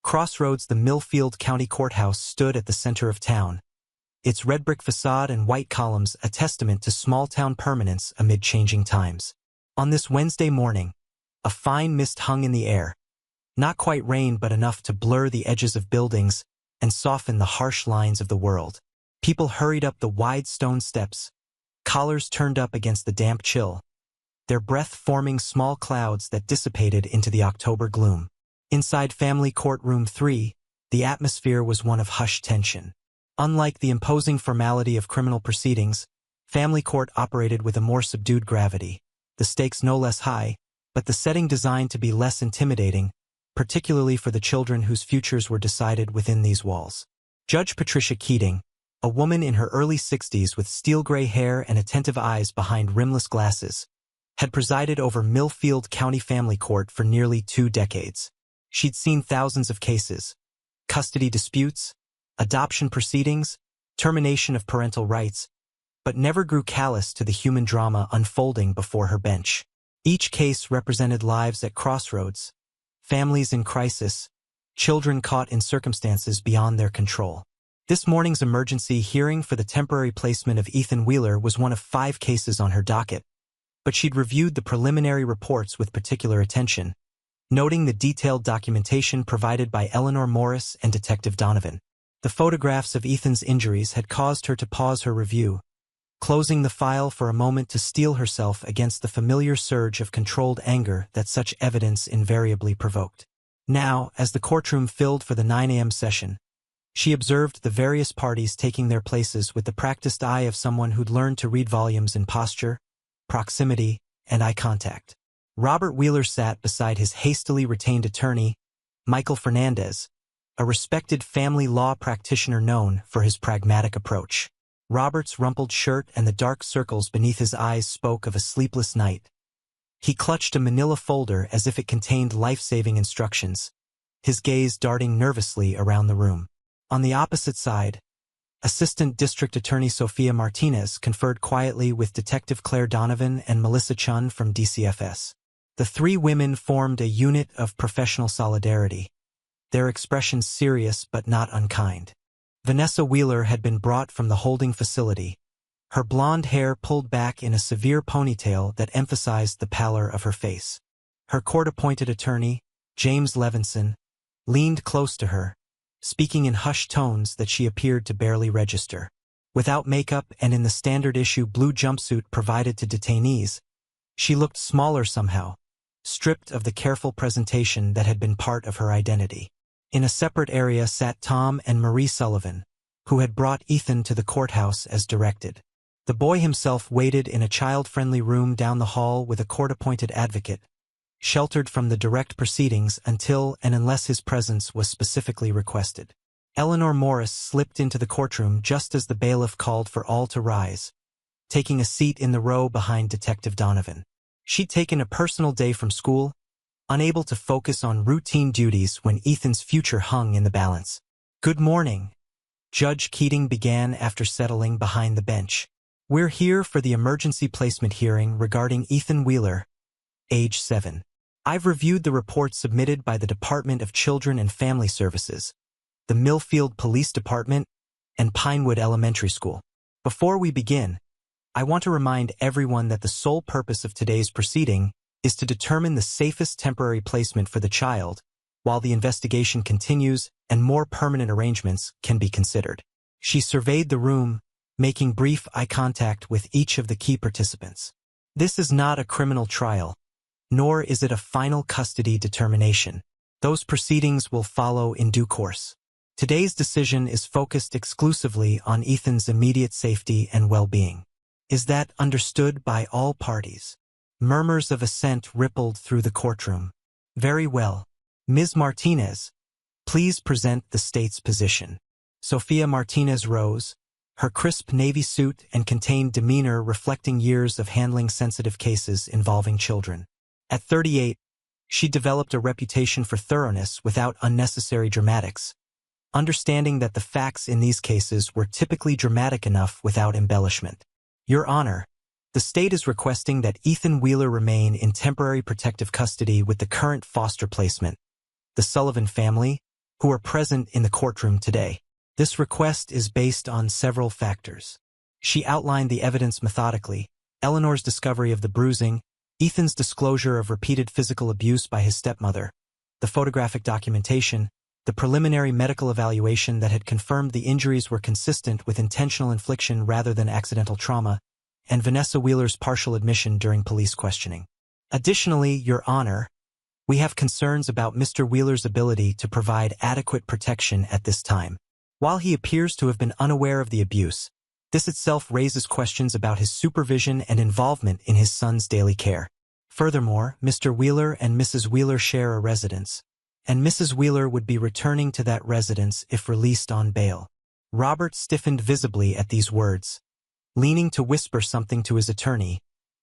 Crossroads. The Millfield County Courthouse stood at the center of town, its red brick facade and white columns a testament to small-town permanence amid changing times. On this Wednesday morning, a fine mist hung in the air, not quite rain but enough to blur the edges of buildings and soften the harsh lines of the world. People hurried up the wide stone steps, collars turned up against the damp chill, their breath forming small clouds that dissipated into the October gloom. Inside Family Courtroom 3, the atmosphere was one of hushed tension. Unlike the imposing formality of criminal proceedings, family court operated with a more subdued gravity, the stakes no less high, but the setting designed to be less intimidating, particularly for the children whose futures were decided within these walls. Judge Patricia Keating, a woman in her early 60s with steel-gray hair and attentive eyes behind rimless glasses, had presided over Millfield County Family Court for nearly 2 decades. She'd seen thousands of cases: custody disputes, adoption proceedings, termination of parental rights, but never grew callous to the human drama unfolding before her bench. Each case represented lives at crossroads, families in crisis, children caught in circumstances beyond their control. This morning's emergency hearing for the temporary placement of Ethan Wheeler was one of 5 cases on her docket, but she'd reviewed the preliminary reports with particular attention, noting the detailed documentation provided by Eleanor Morris and Detective Donovan. The photographs of Ethan's injuries had caused her to pause her review, closing the file for a moment to steel herself against the familiar surge of controlled anger that such evidence invariably provoked. Now, as the courtroom filled for the 9 a.m. session, she observed the various parties taking their places with the practiced eye of someone who'd learned to read volumes in posture, proximity, and eye contact. Robert Wheeler sat beside his hastily retained attorney, Michael Fernandez, a respected family law practitioner known for his pragmatic approach. Robert's rumpled shirt and the dark circles beneath his eyes spoke of a sleepless night. He clutched a manila folder as if it contained life-saving instructions, his gaze darting nervously around the room. On the opposite side, Assistant District Attorney Sophia Martinez conferred quietly with Detective Claire Donovan and Melissa Chun from DCFS. The 3 women formed a unit of professional solidarity, their expressions serious but not unkind. Vanessa Wheeler had been brought from the holding facility, her blonde hair pulled back in a severe ponytail that emphasized the pallor of her face. Her court-appointed attorney, James Levinson, leaned close to her, speaking in hushed tones that she appeared to barely register. Without makeup and in the standard-issue blue jumpsuit provided to detainees, she looked smaller somehow, stripped of the careful presentation that had been part of her identity. In a separate area sat Tom and Marie Sullivan, who had brought Ethan to the courthouse as directed. The boy himself waited in a child-friendly room down the hall with a court-appointed advocate, sheltered from the direct proceedings until and unless his presence was specifically requested. Eleanor Morris slipped into the courtroom just as the bailiff called for all to rise, taking a seat in the row behind Detective Donovan. She'd taken a personal day from school, unable to focus on routine duties when Ethan's future hung in the balance. "Good morning," Judge Keating began after settling behind the bench. "We're here for the emergency placement hearing regarding Ethan Wheeler, age 7. I've reviewed the report submitted by the Department of Children and Family Services, the Millfield Police Department, and Pinewood Elementary School. Before we begin, I want to remind everyone that the sole purpose of today's proceeding is to determine the safest temporary placement for the child, while the investigation continues and more permanent arrangements can be considered." She surveyed the room, making brief eye contact with each of the key participants. "This is not a criminal trial, nor is it a final custody determination. Those proceedings will follow in due course. Today's decision is focused exclusively on Ethan's immediate safety and well-being. Is that understood by all parties?" Murmurs of assent rippled through the courtroom. "Very well. Ms. Martinez, please present the state's position." Sophia Martinez rose, her crisp navy suit and contained demeanor reflecting years of handling sensitive cases involving children. At 38, she developed a reputation for thoroughness without unnecessary dramatics, understanding that the facts in these cases were typically dramatic enough without embellishment. "Your Honor, the state is requesting that Ethan Wheeler remain in temporary protective custody with the current foster placement, the Sullivan family, who are present in the courtroom today. This request is based on several factors." She outlined the evidence methodically: Eleanor's discovery of the bruising, Ethan's disclosure of repeated physical abuse by his stepmother, the photographic documentation, the preliminary medical evaluation that had confirmed the injuries were consistent with intentional infliction rather than accidental trauma, and Vanessa Wheeler's partial admission during police questioning. "Additionally, Your Honor, we have concerns about Mr. Wheeler's ability to provide adequate protection at this time. While he appears to have been unaware of the abuse, this itself raises questions about his supervision and involvement in his son's daily care. Furthermore, Mr. Wheeler and Mrs. Wheeler share a residence, and Mrs. Wheeler would be returning to that residence if released on bail. Robert stiffened visibly at these words, leaning to whisper something to his attorney,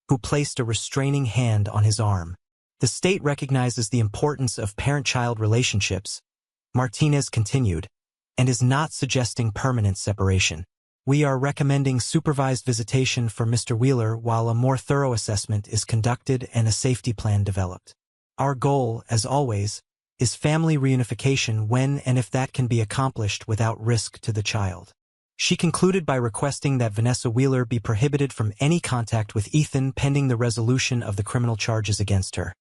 who placed a restraining hand on his arm. The state recognizes the importance of parent-child relationships, Martinez continued, and is not suggesting permanent separation. We are recommending supervised visitation for Mr. Wheeler while a more thorough assessment is conducted and a safety plan developed. Our goal, as always, is family reunification when and if that can be accomplished without risk to the child. She concluded by requesting that Vanessa Wheeler be prohibited from any contact with Ethan pending the resolution of the criminal charges against her,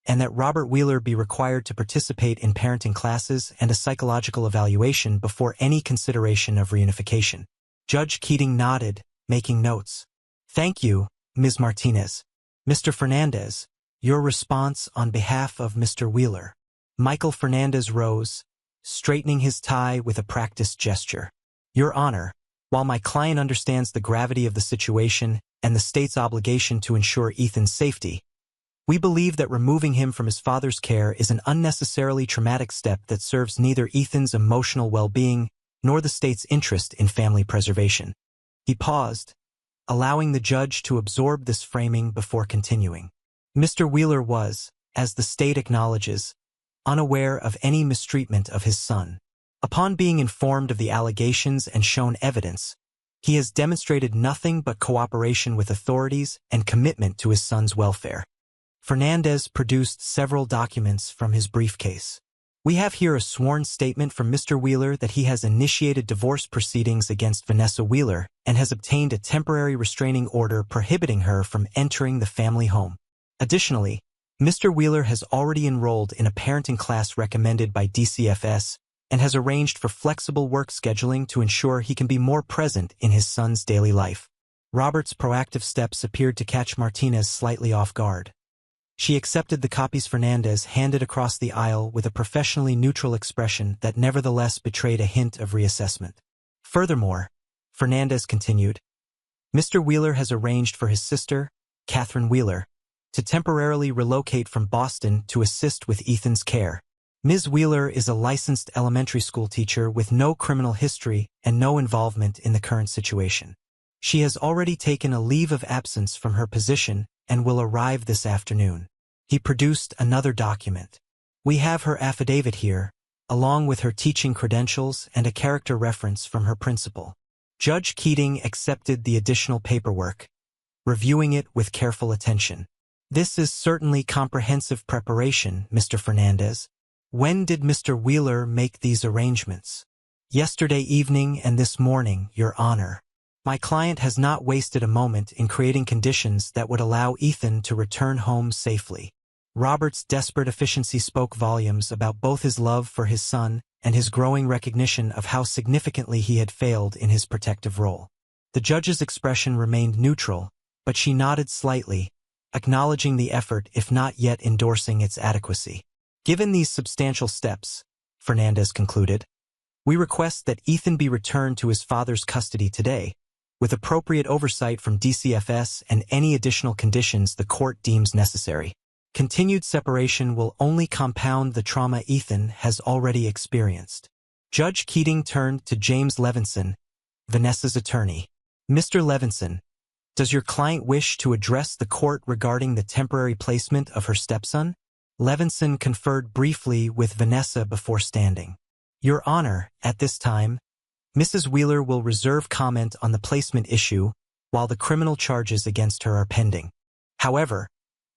and that Robert Wheeler be required to participate in parenting classes and a psychological evaluation before any consideration of reunification. Judge Keating nodded, making notes. Thank you, Ms. Martinez. Mr. Fernandez, your response on behalf of Mr. Wheeler. Michael Fernandez rose, straightening his tie with a practiced gesture. Your Honor, while my client understands the gravity of the situation and the state's obligation to ensure Ethan's safety, we believe that removing him from his father's care is an unnecessarily traumatic step that serves neither Ethan's emotional well-being nor the state's interest in family preservation. He paused, allowing the judge to absorb this framing before continuing. Mr. Wheeler was, as the state acknowledges, unaware of any mistreatment of his son. Upon being informed of the allegations and shown evidence, he has demonstrated nothing but cooperation with authorities and commitment to his son's welfare. Fernandez produced several documents from his briefcase. We have here a sworn statement from Mr. Wheeler that he has initiated divorce proceedings against Vanessa Wheeler and has obtained a temporary restraining order prohibiting her from entering the family home. Additionally, Mr. Wheeler has already enrolled in a parenting class recommended by DCFS and has arranged for flexible work scheduling to ensure he can be more present in his son's daily life. Robert's proactive steps appeared to catch Martinez slightly off guard. She accepted the copies Fernandez handed across the aisle with a professionally neutral expression that nevertheless betrayed a hint of reassessment. Furthermore, Fernandez continued, Mr. Wheeler has arranged for his sister, Catherine Wheeler, to temporarily relocate from Boston to assist with Ethan's care. Ms. Wheeler is a licensed elementary school teacher with no criminal history and no involvement in the current situation. She has already taken a leave of absence from her position and will arrive this afternoon. He produced another document. We have her affidavit here, along with her teaching credentials and a character reference from her principal. Judge Keating accepted the additional paperwork, reviewing it with careful attention. This is certainly comprehensive preparation, Mr. Fernandez. When did Mr. Wheeler make these arrangements? Yesterday evening and this morning, Your Honor. My client has not wasted a moment in creating conditions that would allow Ethan to return home safely. Robert's desperate efficiency spoke volumes about both his love for his son and his growing recognition of how significantly he had failed in his protective role. The judge's expression remained neutral, but she nodded slightly, acknowledging the effort if not yet endorsing its adequacy. Given these substantial steps, Fernandez concluded, we request that Ethan be returned to his father's custody today, with appropriate oversight from DCFS and any additional conditions the court deems necessary. Continued separation will only compound the trauma Ethan has already experienced. Judge Keating turned to James Levinson, Vanessa's attorney. Mr. Levinson, does your client wish to address the court regarding the temporary placement of her stepson? Levinson conferred briefly with Vanessa before standing. Your Honor, at this time, Mrs. Wheeler will reserve comment on the placement issue while the criminal charges against her are pending. However,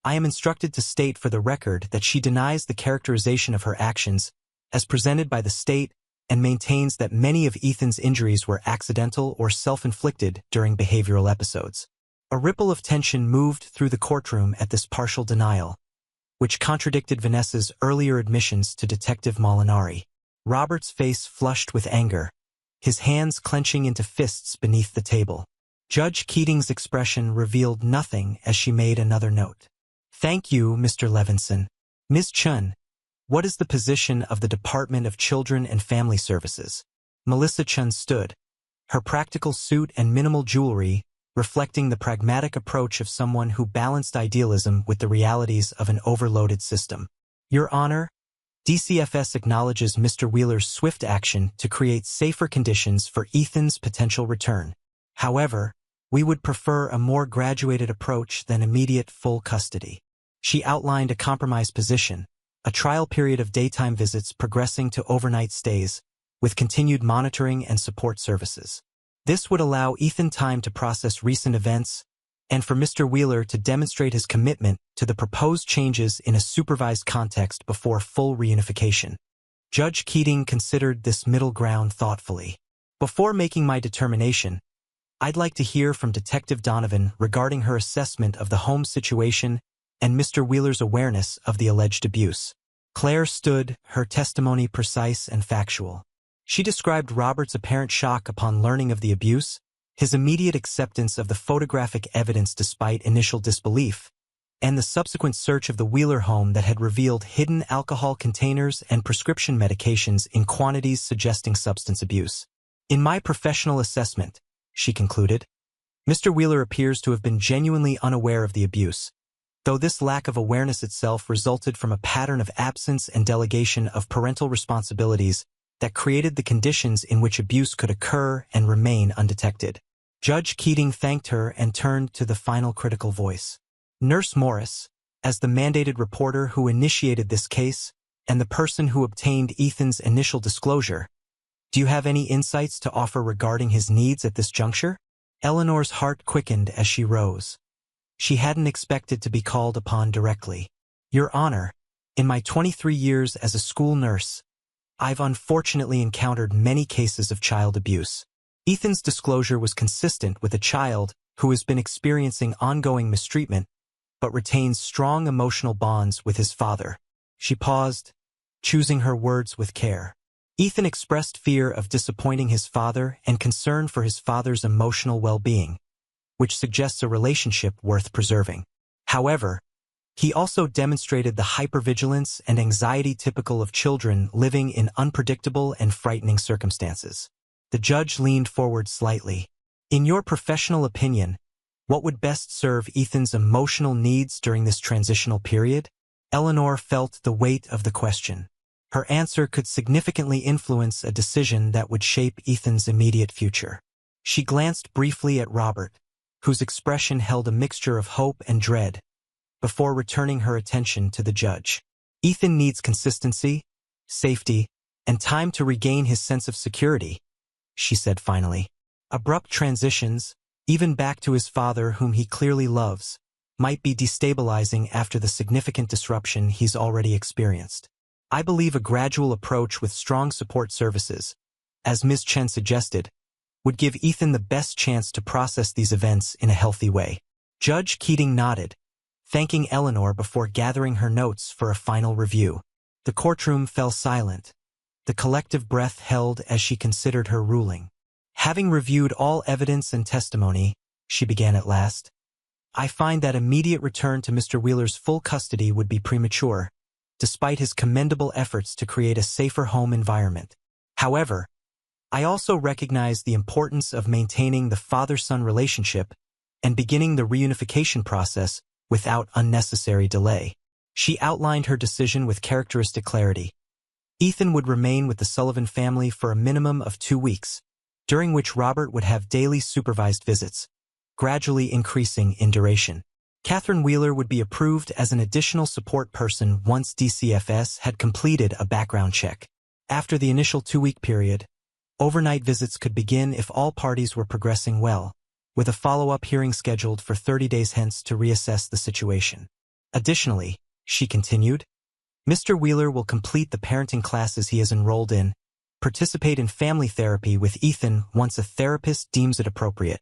I am instructed to state for the record that she denies the characterization of her actions as presented by the state and maintains that many of Ethan's injuries were accidental or self-inflicted during behavioral episodes. A ripple of tension moved through the courtroom at this partial denial, which contradicted Vanessa's earlier admissions to Detective Molinari. Robert's face flushed with anger, his hands clenching into fists beneath the table. Judge Keating's expression revealed nothing as she made another note. Thank you, Mr. Levinson. Ms. Chun, what is the position of the Department of Children and Family Services? Melissa Chun stood, her practical suit and minimal jewelry reflecting the pragmatic approach of someone who balanced idealism with the realities of an overloaded system. Your Honor, DCFS acknowledges Mr. Wheeler's swift action to create safer conditions for Ethan's potential return. However, we would prefer a more graduated approach than immediate full custody. She outlined a compromise position, a trial period of daytime visits progressing to overnight stays, with continued monitoring and support services. This would allow Ethan time to process recent events and for Mr. Wheeler to demonstrate his commitment to the proposed changes in a supervised context before full reunification. Judge Keating considered this middle ground thoughtfully. Before making my determination, I'd like to hear from Detective Donovan regarding her assessment of the home situation and Mr. Wheeler's awareness of the alleged abuse. Claire stood, her testimony precise and factual. She described Robert's apparent shock upon learning of the abuse, his immediate acceptance of the photographic evidence despite initial disbelief, and the subsequent search of the Wheeler home that had revealed hidden alcohol containers and prescription medications in quantities suggesting substance abuse. In my professional assessment, she concluded, Mr. Wheeler appears to have been genuinely unaware of the abuse, though this lack of awareness itself resulted from a pattern of absence and delegation of parental responsibilities that created the conditions in which abuse could occur and remain undetected. Judge Keating thanked her and turned to the final critical voice. Nurse Morris, as the mandated reporter who initiated this case and the person who obtained Ethan's initial disclosure, do you have any insights to offer regarding his needs at this juncture? Eleanor's heart quickened as she rose. She hadn't expected to be called upon directly. Your Honor, in my 23 years as a school nurse, I've unfortunately encountered many cases of child abuse. Ethan's disclosure was consistent with a child who has been experiencing ongoing mistreatment but retains strong emotional bonds with his father. She paused, choosing her words with care. Ethan expressed fear of disappointing his father and concern for his father's emotional well-being, which suggests a relationship worth preserving. However, he also demonstrated the hypervigilance and anxiety typical of children living in unpredictable and frightening circumstances. The judge leaned forward slightly. In your professional opinion, what would best serve Ethan's emotional needs during this transitional period? Eleanor felt the weight of the question. Her answer could significantly influence a decision that would shape Ethan's immediate future. She glanced briefly at Robert, whose expression held a mixture of hope and dread, before returning her attention to the judge. Ethan needs consistency, safety, and time to regain his sense of security, she said finally. Abrupt transitions, even back to his father whom he clearly loves, might be destabilizing after the significant disruption he's already experienced. I believe a gradual approach with strong support services, as Ms. Chen suggested, would give Ethan the best chance to process these events in a healthy way. Judge Keating nodded, thanking Eleanor before gathering her notes for a final review. The courtroom fell silent, the collective breath held as she considered her ruling. Having reviewed all evidence and testimony, she began at last, I find that immediate return to Mr. Wheeler's full custody would be premature, despite his commendable efforts to create a safer home environment. However, I also recognize the importance of maintaining the father-son relationship and beginning the reunification process without unnecessary delay. She outlined her decision with characteristic clarity. Ethan would remain with the Sullivan family for a minimum of 2 weeks, during which Robert would have daily supervised visits, gradually increasing in duration. Catherine Wheeler would be approved as an additional support person once DCFS had completed a background check. After the initial 2-week period, overnight visits could begin if all parties were progressing well, with a follow-up hearing scheduled for 30 days hence to reassess the situation. Additionally, she continued, Mr. Wheeler will complete the parenting classes he has enrolled in, participate in family therapy with Ethan once a therapist deems it appropriate,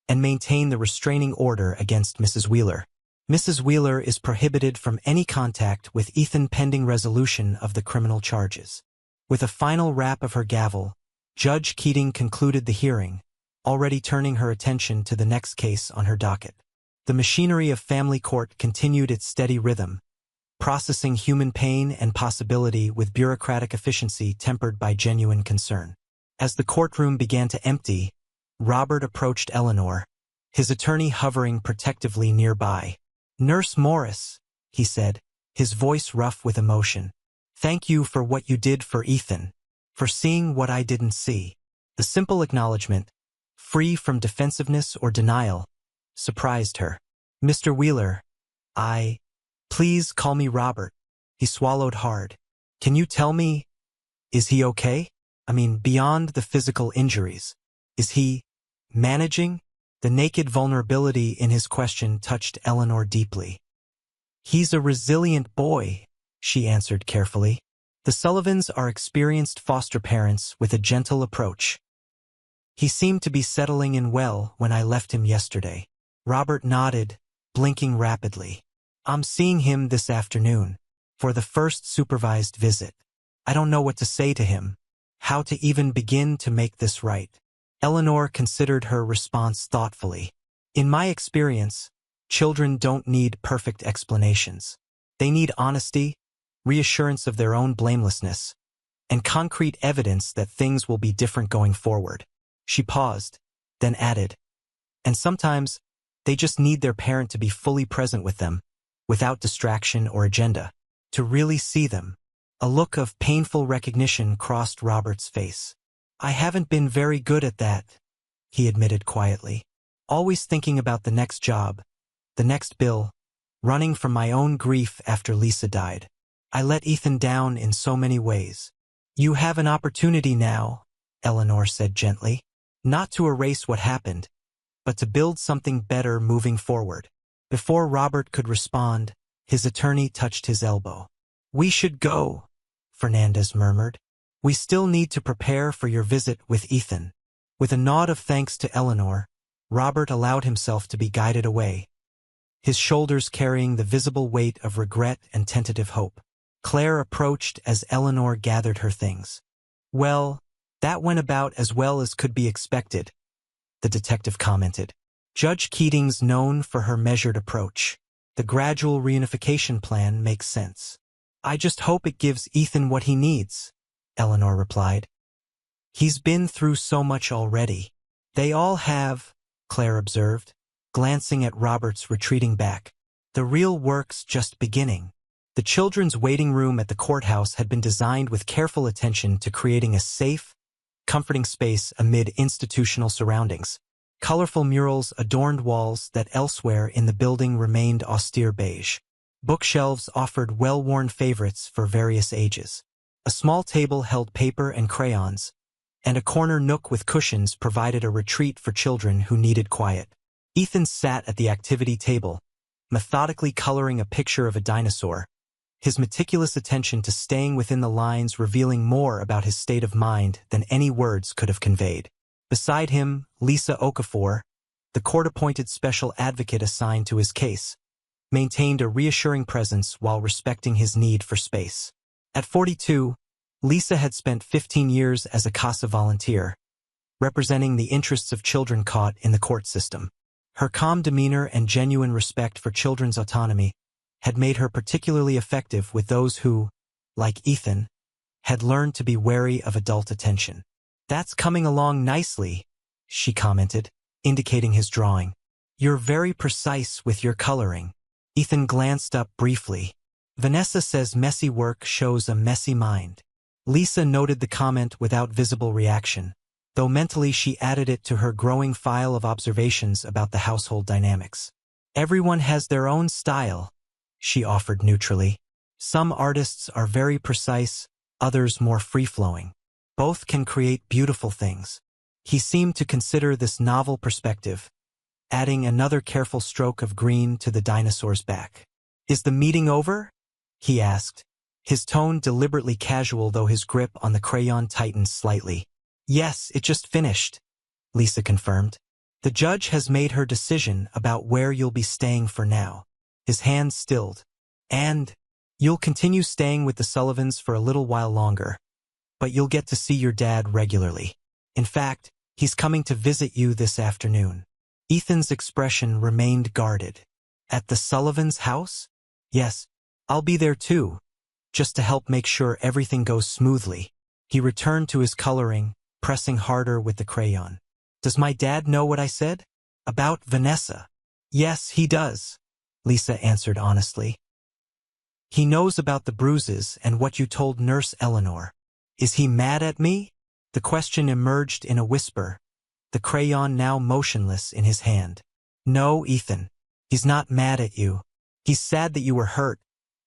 and maintain the restraining order against Mrs. Wheeler. Mrs. Wheeler is prohibited from any contact with Ethan pending resolution of the criminal charges. With a final rap of her gavel, Judge Keating concluded the hearing, already turning her attention to the next case on her docket. The machinery of family court continued its steady rhythm, processing human pain and possibility with bureaucratic efficiency tempered by genuine concern. As the courtroom began to empty, Robert approached Eleanor, his attorney hovering protectively nearby. Nurse Morris, he said, his voice rough with emotion. Thank you for what you did for Ethan, for seeing what I didn't see. The simple acknowledgement, free from defensiveness or denial, surprised her. Mr. Wheeler, please call me Robert. He swallowed hard. Can you tell me, is he okay? I mean, beyond the physical injuries. Is he managing? The naked vulnerability in his question touched Eleanor deeply. He's a resilient boy, she answered carefully. The Sullivans are experienced foster parents with a gentle approach. He seemed to be settling in well when I left him yesterday. Robert nodded, blinking rapidly. I'm seeing him this afternoon, for the first supervised visit. I don't know what to say to him, how to even begin to make this right. Eleanor considered her response thoughtfully. In my experience, children don't need perfect explanations. They need honesty, reassurance of their own blamelessness, and concrete evidence that things will be different going forward. She paused, then added, and sometimes they just need their parent to be fully present with them, without distraction or agenda, to really see them. A look of painful recognition crossed Robert's face. I haven't been very good at that, he admitted quietly. Always thinking about the next job, the next bill, running from my own grief after Lisa died. I let Ethan down in so many ways. You have an opportunity now, Eleanor said gently, not to erase what happened, but to build something better moving forward. Before Robert could respond, his attorney touched his elbow. We should go, Fernandez murmured. We still need to prepare for your visit with Ethan. With a nod of thanks to Eleanor, Robert allowed himself to be guided away, his shoulders carrying the visible weight of regret and tentative hope. Claire approached as Eleanor gathered her things. Well, that went about as well as could be expected, the detective commented. Judge Keating's known for her measured approach. The gradual reunification plan makes sense. I just hope it gives Ethan what he needs, Eleanor replied. He's been through so much already. They all have, Claire observed, glancing at Robert's retreating back. The real work's just beginning. The children's waiting room at the courthouse had been designed with careful attention to creating a safe, comforting space amid institutional surroundings. Colorful murals adorned walls that elsewhere in the building remained austere beige. Bookshelves offered well-worn favorites for various ages. A small table held paper and crayons, and a corner nook with cushions provided a retreat for children who needed quiet. Ethan sat at the activity table, methodically coloring a picture of a dinosaur, his meticulous attention to staying within the lines revealing more about his state of mind than any words could have conveyed. Beside him, Lisa Okafor, the court-appointed special advocate assigned to his case, maintained a reassuring presence while respecting his need for space. At 42, Lisa had spent 15 years as a CASA volunteer, representing the interests of children caught in the court system. Her calm demeanor and genuine respect for children's autonomy had made her particularly effective with those who, like Ethan, had learned to be wary of adult attention. That's coming along nicely, she commented, indicating his drawing. You're very precise with your coloring. Ethan glanced up briefly. Vanessa says messy work shows a messy mind. Lisa noted the comment without visible reaction, though mentally she added it to her growing file of observations about the household dynamics. Everyone has their own style, she offered neutrally. Some artists are very precise, others more free-flowing. Both can create beautiful things. He seemed to consider this novel perspective, adding another careful stroke of green to the dinosaur's back. Is the meeting over? He asked, his tone deliberately casual though his grip on the crayon tightened slightly. Yes, it just finished, Lisa confirmed. The judge has made her decision about where you'll be staying for now. His hand stilled. And you'll continue staying with the Sullivans for a little while longer, but you'll get to see your dad regularly. In fact, he's coming to visit you this afternoon. Ethan's expression remained guarded. At the Sullivans' house? Yes, I'll be there too, just to help make sure everything goes smoothly. He returned to his coloring, pressing harder with the crayon. Does my dad know what I said? About Vanessa? Yes, he does, Lisa answered honestly. He knows about the bruises and what you told Nurse Eleanor. Is he mad at me? The question emerged in a whisper, the crayon now motionless in his hand. No, Ethan. He's not mad at you. He's sad that you were hurt,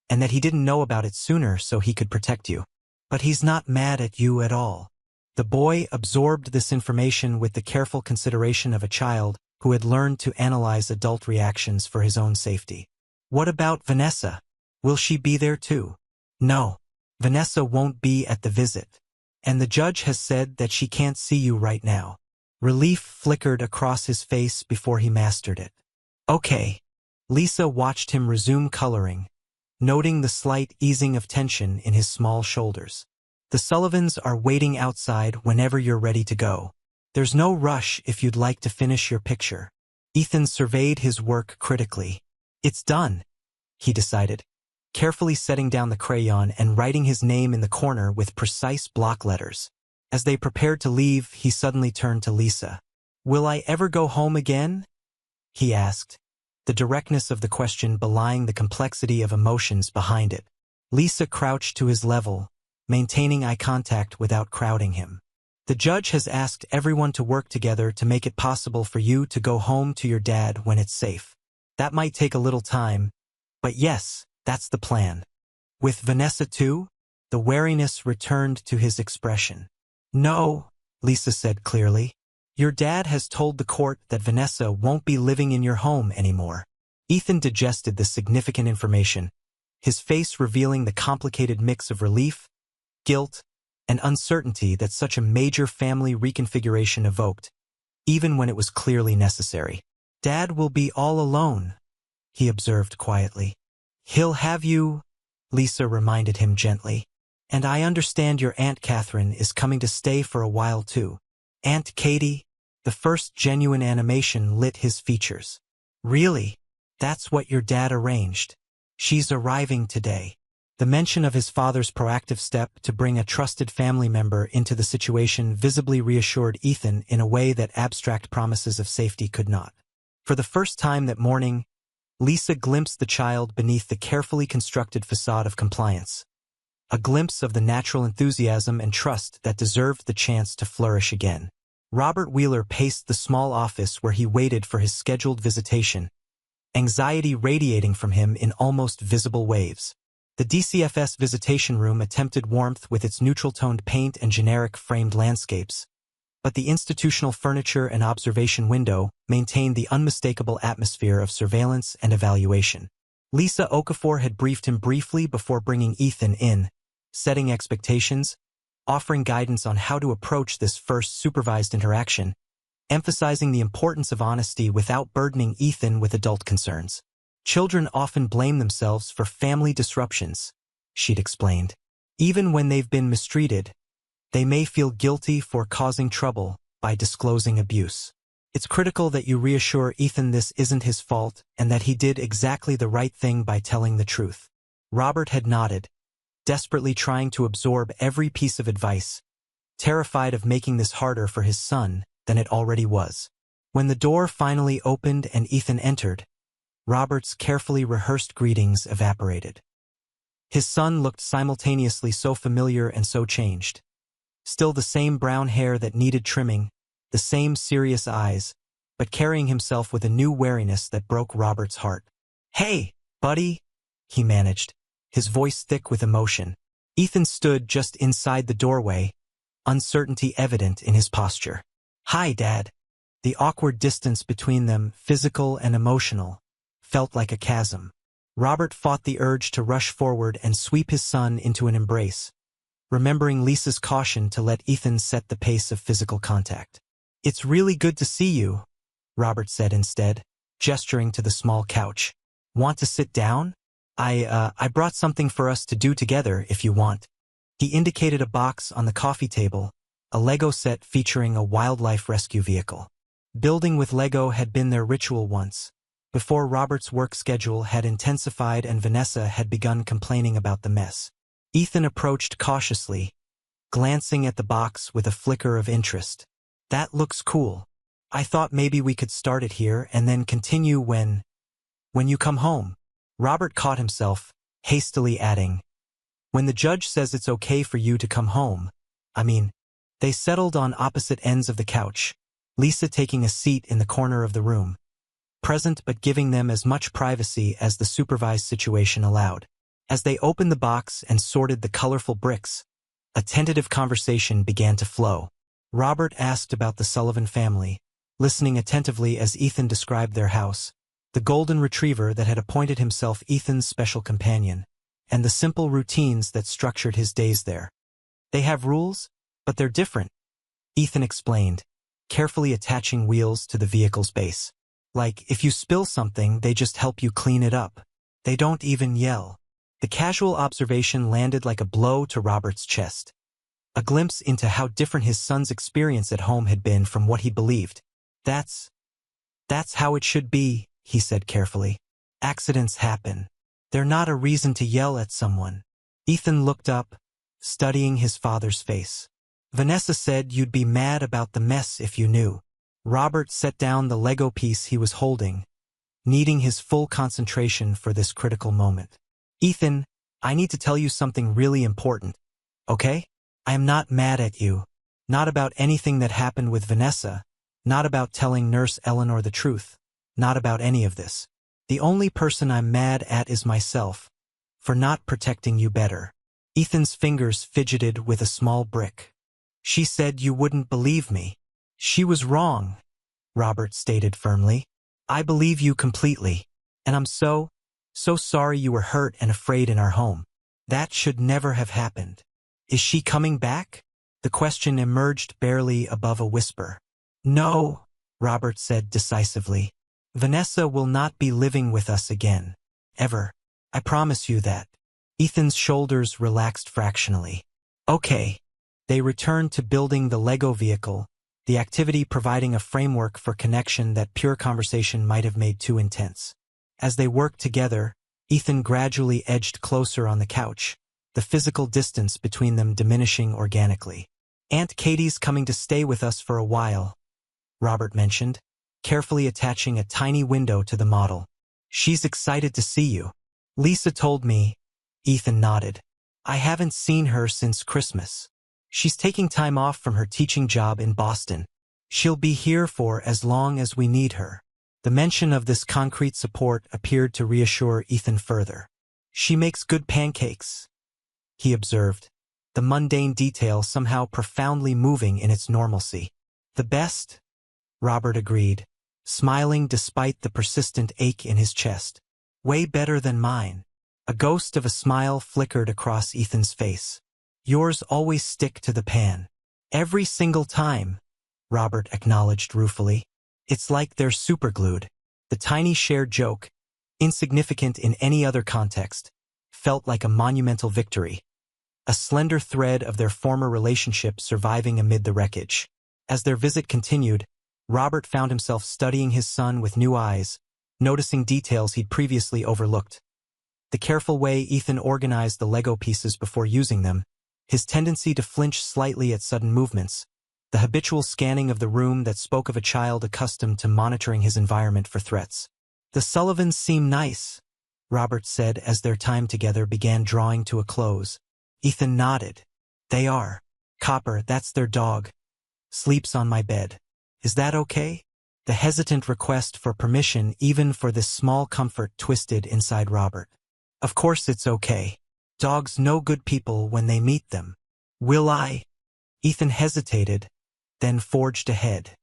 and that he didn't know about it sooner so he could protect you. But he's not mad at you at all. The boy absorbed this information with the careful consideration of a child who had learned to analyze adult reactions for his own safety. What about Vanessa? Will she be there too? No. Vanessa won't be at the visit. And the judge has said that she can't see you right now. Relief flickered across his face before he mastered it. Okay. Lisa watched him resume coloring, noting the slight easing of tension in his small shoulders. The Sullivans are waiting outside whenever you're ready to go. There's no rush if you'd like to finish your picture. Ethan surveyed his work critically. It's done, he decided, carefully setting down the crayon and writing his name in the corner with precise block letters. As they prepared to leave, he suddenly turned to Lisa. Will I ever go home again? He asked, the directness of the question belying the complexity of emotions behind it. Lisa crouched to his level, maintaining eye contact without crowding him. The judge has asked everyone to work together to make it possible for you to go home to your dad when it's safe. That might take a little time, but yes, that's the plan. With Vanessa too? The wariness returned to his expression. No, Lisa said clearly. Your dad has told the court that Vanessa won't be living in your home anymore. Ethan digested the significant information, his face revealing the complicated mix of relief, guilt, and uncertainty that such a major family reconfiguration evoked, even when it was clearly necessary. Dad will be all alone, he observed quietly. He'll have you, Lisa reminded him gently. And I understand your Aunt Catherine is coming to stay for a while too. Aunt Katie? The first genuine animation lit his features. Really? That's what your dad arranged. She's arriving today. The mention of his father's proactive step to bring a trusted family member into the situation visibly reassured Ethan in a way that abstract promises of safety could not. For the first time that morning, Lisa glimpsed the child beneath the carefully constructed facade of compliance. A glimpse of the natural enthusiasm and trust that deserved the chance to flourish again. Robert Wheeler paced the small office where he waited for his scheduled visitation, anxiety radiating from him in almost visible waves. The DCFS visitation room attempted warmth with its neutral-toned paint and generic framed landscapes, but the institutional furniture and observation window maintained the unmistakable atmosphere of surveillance and evaluation. Lisa Okafor had briefed him briefly before bringing Ethan in, setting expectations, offering guidance on how to approach this first supervised interaction, emphasizing the importance of honesty without burdening Ethan with adult concerns. Children often blame themselves for family disruptions, she'd explained. Even when they've been mistreated, they may feel guilty for causing trouble by disclosing abuse. It's critical that you reassure Ethan this isn't his fault and that he did exactly the right thing by telling the truth. Robert had nodded, desperately trying to absorb every piece of advice, terrified of making this harder for his son than it already was. When the door finally opened and Ethan entered, Robert's carefully rehearsed greetings evaporated. His son looked simultaneously so familiar and so changed. Still the same brown hair that needed trimming, the same serious eyes, but carrying himself with a new wariness that broke Robert's heart. Hey, buddy, he managed, his voice thick with emotion. Ethan stood just inside the doorway, uncertainty evident in his posture. Hi, Dad. The awkward distance between them, physical and emotional, felt like a chasm. Robert fought the urge to rush forward and sweep his son into an embrace, remembering Lisa's caution to let Ethan set the pace of physical contact. It's really good to see you, Robert said instead, gesturing to the small couch. Want to sit down? I brought something for us to do together if you want. He indicated a box on the coffee table, a Lego set featuring a wildlife rescue vehicle. Building with Lego had been their ritual once, before Robert's work schedule had intensified and Vanessa had begun complaining about the mess. Ethan approached cautiously, glancing at the box with a flicker of interest. That looks cool. I thought maybe we could start it here and then continue when you come home. Robert caught himself, hastily adding, "When the judge says it's okay for you to come home, I mean." They settled on opposite ends of the couch, Lisa taking a seat in the corner of the room, present but giving them as much privacy as the supervised situation allowed. As they opened the box and sorted the colorful bricks, a tentative conversation began to flow. Robert asked about the Sullivan family, listening attentively as Ethan described their house, the golden retriever that had appointed himself Ethan's special companion, and the simple routines that structured his days there. "They have rules, but they're different," Ethan explained, carefully attaching wheels to the vehicle's base. "Like, if you spill something, they just help you clean it up. They don't even yell." The casual observation landed like a blow to Robert's chest, a glimpse into how different his son's experience at home had been from what he believed. That's how it should be," he said carefully. "Accidents happen. They're not a reason to yell at someone." Ethan looked up, studying his father's face. "Vanessa said you'd be mad about the mess if you knew." Robert set down the Lego piece he was holding, needing his full concentration for this critical moment. "Ethan, I need to tell you something really important, okay? I am not mad at you. Not about anything that happened with Vanessa. Not about telling Nurse Eleanor the truth. Not about any of this. The only person I'm mad at is myself, for not protecting you better." Ethan's fingers fidgeted with a small brick. "She said you wouldn't believe me." "She was wrong," Robert stated firmly. "I believe you completely, and I'm so sorry you were hurt and afraid in our home. That should never have happened." "Is she coming back?" The question emerged barely above a whisper. "No," Robert said decisively. "Vanessa will not be living with us again. Ever. I promise you that." Ethan's shoulders relaxed fractionally. "Okay." They returned to building the Lego vehicle, the activity providing a framework for connection that pure conversation might have made too intense. As they worked together, Ethan gradually edged closer on the couch, the physical distance between them diminishing organically. "Aunt Katie's coming to stay with us for a while," Robert mentioned, carefully attaching a tiny window to the model. "She's excited to see you." "Lisa told me," Ethan nodded. "I haven't seen her since Christmas. She's taking time off from her teaching job in Boston. She'll be here for as long as we need her." The mention of this concrete support appeared to reassure Ethan further. "She makes good pancakes," he observed, the mundane detail somehow profoundly moving in its normalcy. "The best," Robert agreed, smiling despite the persistent ache in his chest. "Way better than mine." A ghost of a smile flickered across Ethan's face. "Yours always stick to the pan." "Every single time," Robert acknowledged ruefully. "It's like they're superglued." The tiny shared joke, insignificant in any other context, felt like a monumental victory, a slender thread of their former relationship surviving amid the wreckage. As their visit continued, Robert found himself studying his son with new eyes, noticing details he'd previously overlooked. The careful way Ethan organized the Lego pieces before using them, his tendency to flinch slightly at sudden movements, the habitual scanning of the room that spoke of a child accustomed to monitoring his environment for threats. "The Sullivans seem nice," Robert said as their time together began drawing to a close. Ethan nodded. "They are. Copper, that's their dog, sleeps on my bed. Is that okay?" The hesitant request for permission even for this small comfort twisted inside Robert. "Of course it's okay. Dogs know good people when they meet them." "Will I?" Ethan hesitated, then forged ahead.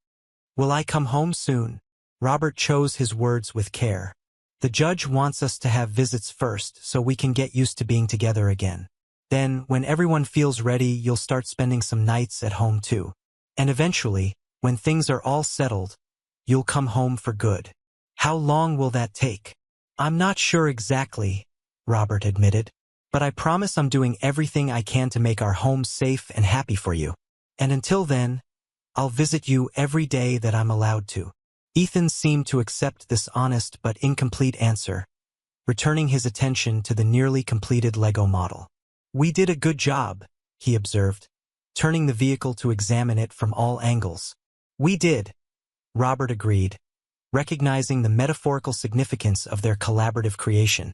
"Will I come home soon?" Robert chose his words with care. "The judge wants us to have visits first so we can get used to being together again. Then, when everyone feels ready, you'll start spending some nights at home too. And eventually, when things are all settled, you'll come home for good." "How long will that take?" "I'm not sure exactly," Robert admitted, "but I promise I'm doing everything I can to make our home safe and happy for you. And until then, I'll visit you every day that I'm allowed to." Ethan seemed to accept this honest but incomplete answer, returning his attention to the nearly completed Lego model. "We did a good job," he observed, turning the vehicle to examine it from all angles. "We did," Robert agreed, recognizing the metaphorical significance of their collaborative creation.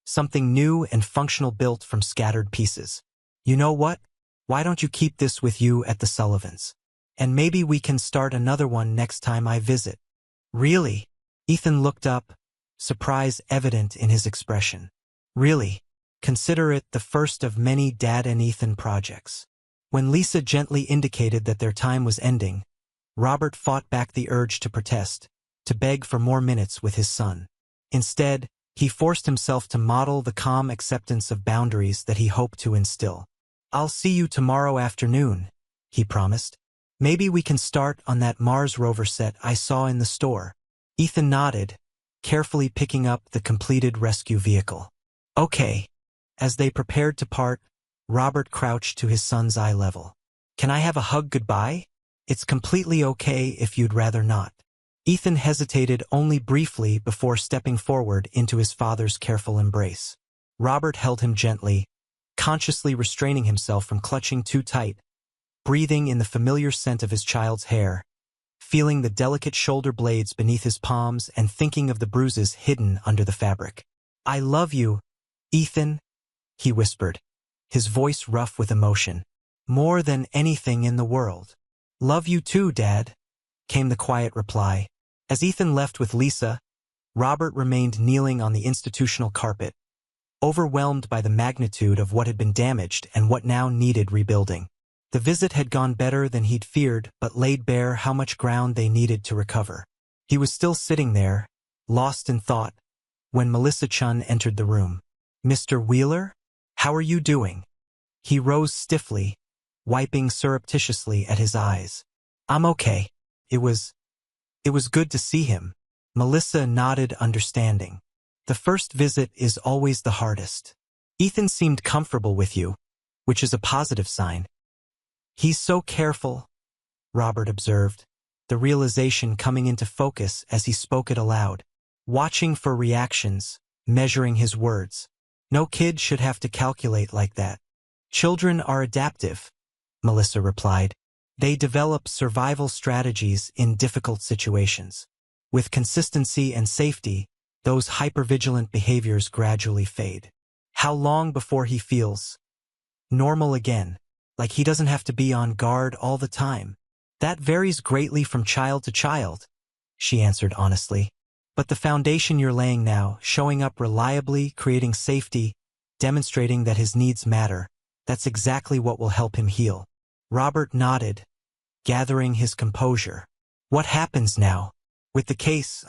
something new and functional built from scattered pieces. You know what? Why don't you keep this with you at the Sullivans? And maybe we can start another one next time I visit. Really? Ethan looked up, surprise evident in his expression. Really? Consider it the first of many Dad and Ethan projects. When Lisa gently indicated that their time was ending, Robert fought back the urge to protest, to beg for more minutes with his son. Instead, he forced himself to model the calm acceptance of boundaries that he hoped to instill. I'll see you tomorrow afternoon, he promised. Maybe we can start on that Mars rover set I saw in the store. Ethan nodded, carefully picking up the completed rescue vehicle. Okay. As they prepared to part, Robert crouched to his son's eye level. Can I have a hug goodbye? It's completely okay if you'd rather not. Ethan hesitated only briefly before stepping forward into his father's careful embrace. Robert held him gently, consciously restraining himself from clutching too tight, breathing in the familiar scent of his child's hair, feeling the delicate shoulder blades beneath his palms and thinking of the bruises hidden under the fabric. I love you, Ethan, he whispered, his voice rough with emotion. More than anything in the world. Love you too, Dad, came the quiet reply. As Ethan left with Lisa, Robert remained kneeling on the institutional carpet, overwhelmed by the magnitude of what had been damaged and what now needed rebuilding. The visit had gone better than he'd feared, but laid bare how much ground they needed to recover. He was still sitting there, lost in thought, when Melissa Chun entered the room. Mr. Wheeler? How are you doing? He rose stiffly, wiping surreptitiously at his eyes. I'm okay. It was good to see him. Melissa nodded understanding. The first visit is always the hardest. Ethan seemed comfortable with you, which is a positive sign. He's so careful, Robert observed, the realization coming into focus as he spoke it aloud. Watching for reactions, measuring his words. No kid should have to calculate like that. Children are adaptive, Melissa replied. They develop survival strategies in difficult situations. With consistency and safety, those hypervigilant behaviors gradually fade. How long before he feels normal again, like he doesn't have to be on guard all the time? That varies greatly from child to child, she answered honestly. But the foundation you're laying now, showing up reliably, creating safety, demonstrating that his needs matter, that's exactly what will help him heal. Robert nodded, gathering his composure. What happens now? With the case,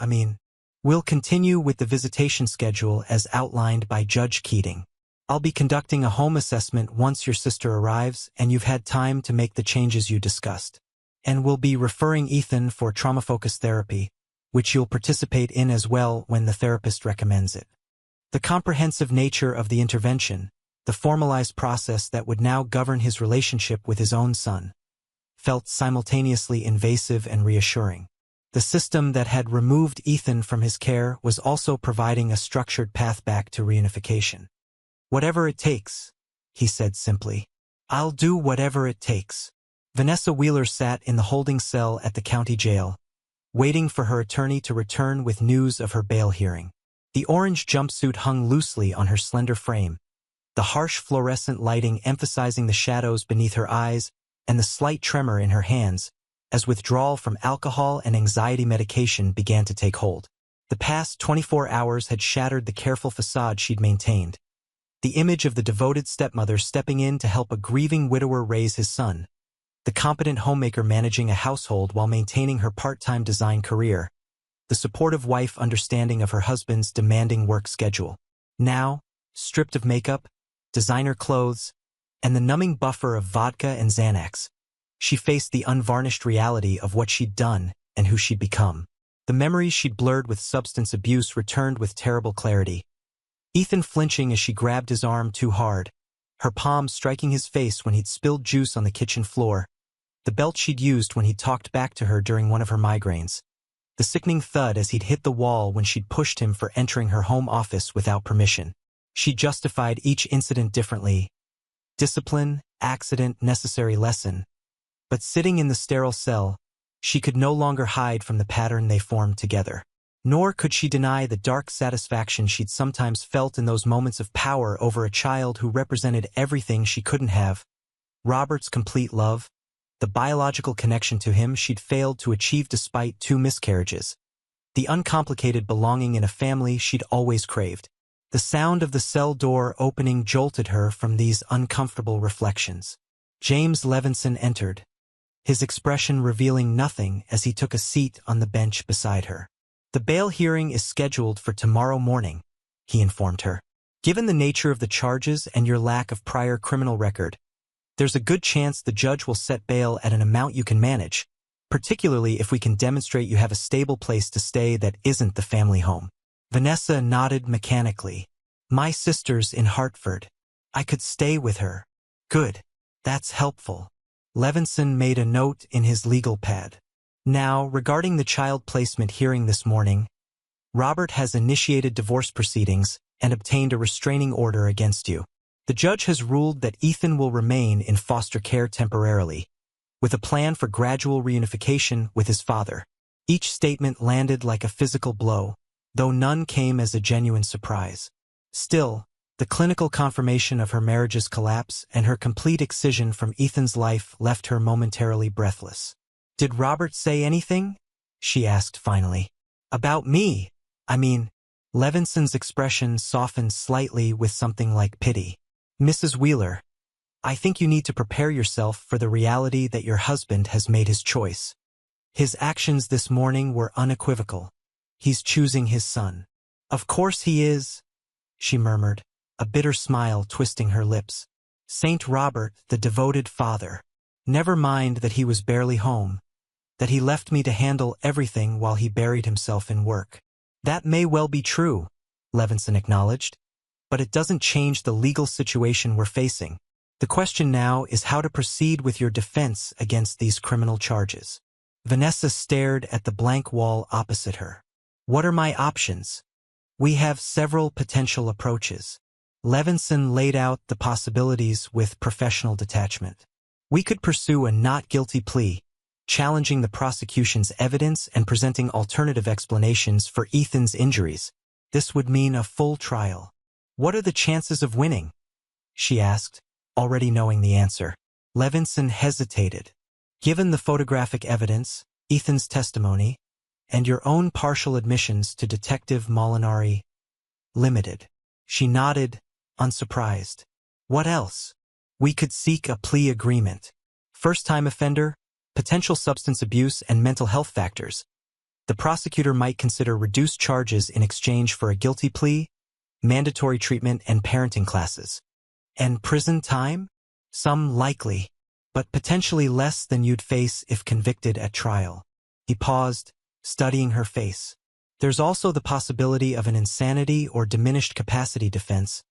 we'll continue with the visitation schedule as outlined by Judge Keating. I'll be conducting a home assessment once your sister arrives and you've had time to make the changes you discussed. And we'll be referring Ethan for trauma-focused therapy, which you'll participate in as well when the therapist recommends it. The comprehensive nature of the intervention, the formalized process that would now govern his relationship with his own son, felt simultaneously invasive and reassuring. The system that had removed Ethan from his care was also providing a structured path back to reunification. Whatever it takes, he said simply. I'll do whatever it takes. Vanessa Wheeler sat in the holding cell at the county jail, waiting for her attorney to return with news of her bail hearing. The orange jumpsuit hung loosely on her slender frame, the harsh fluorescent lighting emphasizing the shadows beneath her eyes and the slight tremor in her hands as withdrawal from alcohol and anxiety medication began to take hold. The past 24 hours had shattered the careful facade she'd maintained. The image of the devoted stepmother stepping in to help a grieving widower raise his son, the competent homemaker managing a household while maintaining her part-time design career, the supportive wife understanding of her husband's demanding work schedule. Now, stripped of makeup, designer clothes, and the numbing buffer of vodka and Xanax, she faced the unvarnished reality of what she'd done and who she'd become. The memories she'd blurred with substance abuse returned with terrible clarity. Ethan flinching as she grabbed his arm too hard, her palm striking his face when he'd spilled juice on the kitchen floor, the belt she'd used when he'd talked back to her during one of her migraines, the sickening thud as he'd hit the wall when she'd pushed him for entering her home office without permission. She justified each incident differently. Discipline, accident, necessary lesson. But sitting in the sterile cell, she could no longer hide from the pattern they formed together. Nor could she deny the dark satisfaction she'd sometimes felt in those moments of power over a child who represented everything she couldn't have. Robert's complete love, the biological connection to him she'd failed to achieve despite 2 miscarriages, the uncomplicated belonging in a family she'd always craved. The sound of the cell door opening jolted her from these uncomfortable reflections. James Levinson entered, his expression revealing nothing as he took a seat on the bench beside her. "The bail hearing is scheduled for tomorrow morning," he informed her. "Given the nature of the charges and your lack of prior criminal record, there's a good chance the judge will set bail at an amount you can manage, particularly if we can demonstrate you have a stable place to stay that isn't the family home." Vanessa nodded mechanically. "My sister's in Hartford. I could stay with her." "Good. That's helpful." Levinson made a note in his legal pad. "Now, regarding the child placement hearing this morning, Robert has initiated divorce proceedings and obtained a restraining order against you. The judge has ruled that Ethan will remain in foster care temporarily, with a plan for gradual reunification with his father." Each statement landed like a physical blow, though none came as a genuine surprise. Still, the clinical confirmation of her marriage's collapse and her complete excision from Ethan's life left her momentarily breathless. "Did Robert say anything?" she asked finally. "About me? I mean," Levinson's expression softened slightly with something like pity. "Mrs. Wheeler, I think you need to prepare yourself for the reality that your husband has made his choice. His actions this morning were unequivocal. He's choosing his son." "Of course he is," she murmured, a bitter smile twisting her lips. "Saint Robert, the devoted father. Never mind that he was barely home, that he left me to handle everything while he buried himself in work." "That may well be true," Levinson acknowledged, "but it doesn't change the legal situation we're facing. The question now is how to proceed with your defense against these criminal charges." Vanessa stared at the blank wall opposite her. "What are my options?" "We have several potential approaches." Levinson laid out the possibilities with professional detachment. "We could pursue a not guilty plea, challenging the prosecution's evidence and presenting alternative explanations for Ethan's injuries. This would mean a full trial." "What are the chances of winning?" she asked, already knowing the answer. Levinson hesitated. "Given the photographic evidence, Ethan's testimony, and your own partial admissions to Detective Molinari, limited." She nodded, unsurprised. "What else?" "We could seek a plea agreement. First-time offender, potential substance abuse and mental health factors. The prosecutor might consider reduced charges in exchange for a guilty plea, mandatory treatment and parenting classes." "And prison time?" "Some likely, but potentially less than you'd face if convicted at trial." He paused, studying her face. "There's also the possibility of an insanity or diminished capacity defense,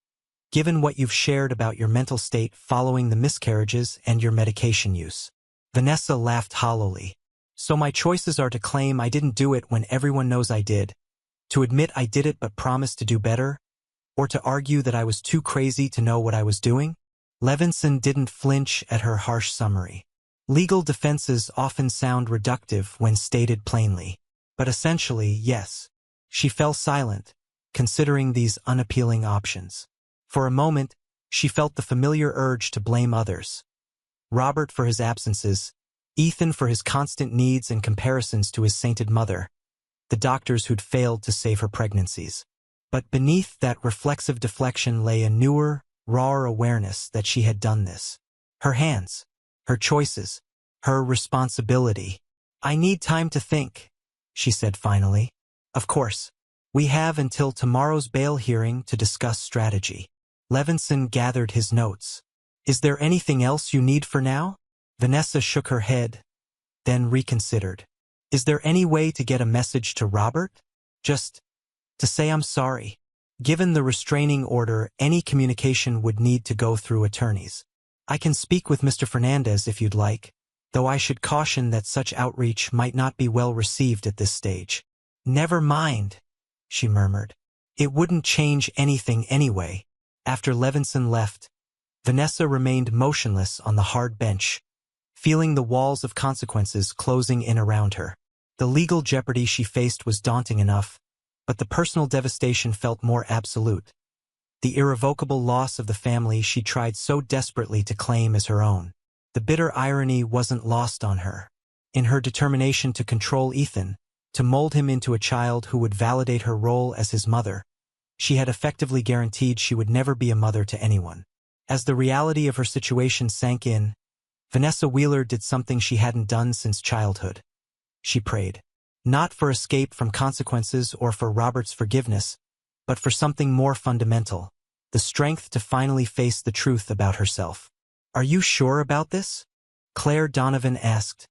given what you've shared about your mental state following the miscarriages and your medication use." Vanessa laughed hollowly. "So my choices are to claim I didn't do it when everyone knows I did, to admit I did it but promise to do better, or to argue that I was too crazy to know what I was doing?" Levinson didn't flinch at her harsh summary. Legal defenses often sound reductive when stated plainly, but essentially, yes. She fell silent, considering these unappealing options. For a moment, she felt the familiar urge to blame others. Robert for his absences, Ethan for his constant needs and comparisons to his sainted mother, the doctors who'd failed to save her pregnancies. But beneath that reflexive deflection lay a newer, rawer awareness that she had done this. Her hands, her choices, her responsibility. "I need time to think," she said finally. "Of course, we have until tomorrow's bail hearing to discuss strategy." Levinson gathered his notes. "Is there anything else you need for now?" Vanessa shook her head, then reconsidered. "Is there any way to get a message to Robert? Just to say I'm sorry." Given the restraining order, any communication would need to go through attorneys. "I can speak with Mr. Fernandez if you'd like, though I should caution that such outreach might not be well received at this stage." "Never mind," she murmured. "It wouldn't change anything anyway." After Levinson left, Vanessa remained motionless on the hard bench, feeling the walls of consequences closing in around her. The legal jeopardy she faced was daunting enough, but the personal devastation felt more absolute. The irrevocable loss of the family she tried so desperately to claim as her own. The bitter irony wasn't lost on her. In her determination to control Ethan, to mold him into a child who would validate her role as his mother, she had effectively guaranteed she would never be a mother to anyone. As the reality of her situation sank in, Vanessa Wheeler did something she hadn't done since childhood. She prayed. Not for escape from consequences or for Robert's forgiveness, but for something more fundamental, the strength to finally face the truth about herself. "Are you sure about this?" Claire Donovan asked,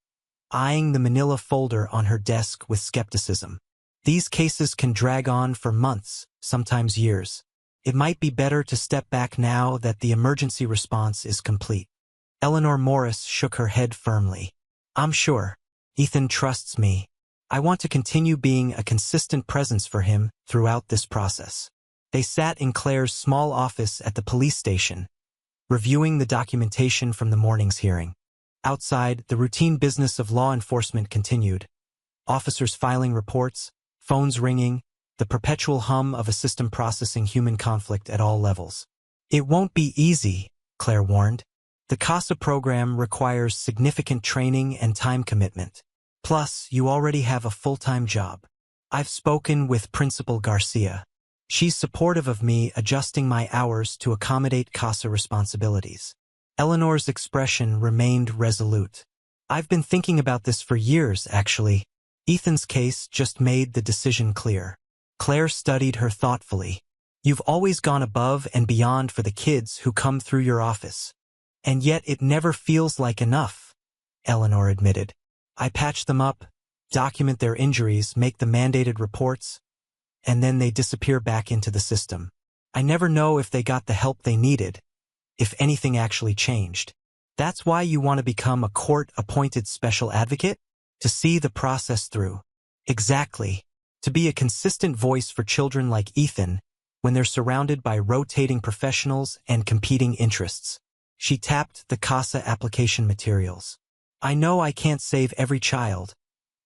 eyeing the manila folder on her desk with skepticism. "These cases can drag on for months, sometimes years. It might be better to step back now that the emergency response is complete." Eleanor Morris shook her head firmly. "I'm sure. Ethan trusts me. I want to continue being a consistent presence for him throughout this process." They sat in Claire's small office at the police station, reviewing the documentation from the morning's hearing. Outside, the routine business of law enforcement continued. Officers filing reports, phones ringing, the perpetual hum of a system processing human conflict at all levels. "It won't be easy," Claire warned. "The CASA program requires significant training and time commitment. Plus, you already have a full-time job. I've spoken with Principal Garcia. She's supportive of me adjusting my hours to accommodate CASA responsibilities." Eleanor's expression remained resolute. "I've been thinking about this for years, actually. Ethan's case just made the decision clear." Claire studied her thoughtfully. "You've always gone above and beyond for the kids who come through your office. And yet it never feels like enough," Eleanor admitted. "I patch them up, document their injuries, make the mandated reports, and then they disappear back into the system. I never know if they got the help they needed, if anything actually changed. That's why you want to become a court-appointed special advocate? To see the process through." "Exactly. To be a consistent voice for children like Ethan when they're surrounded by rotating professionals and competing interests." She tapped the CASA application materials. "I know I can't save every child,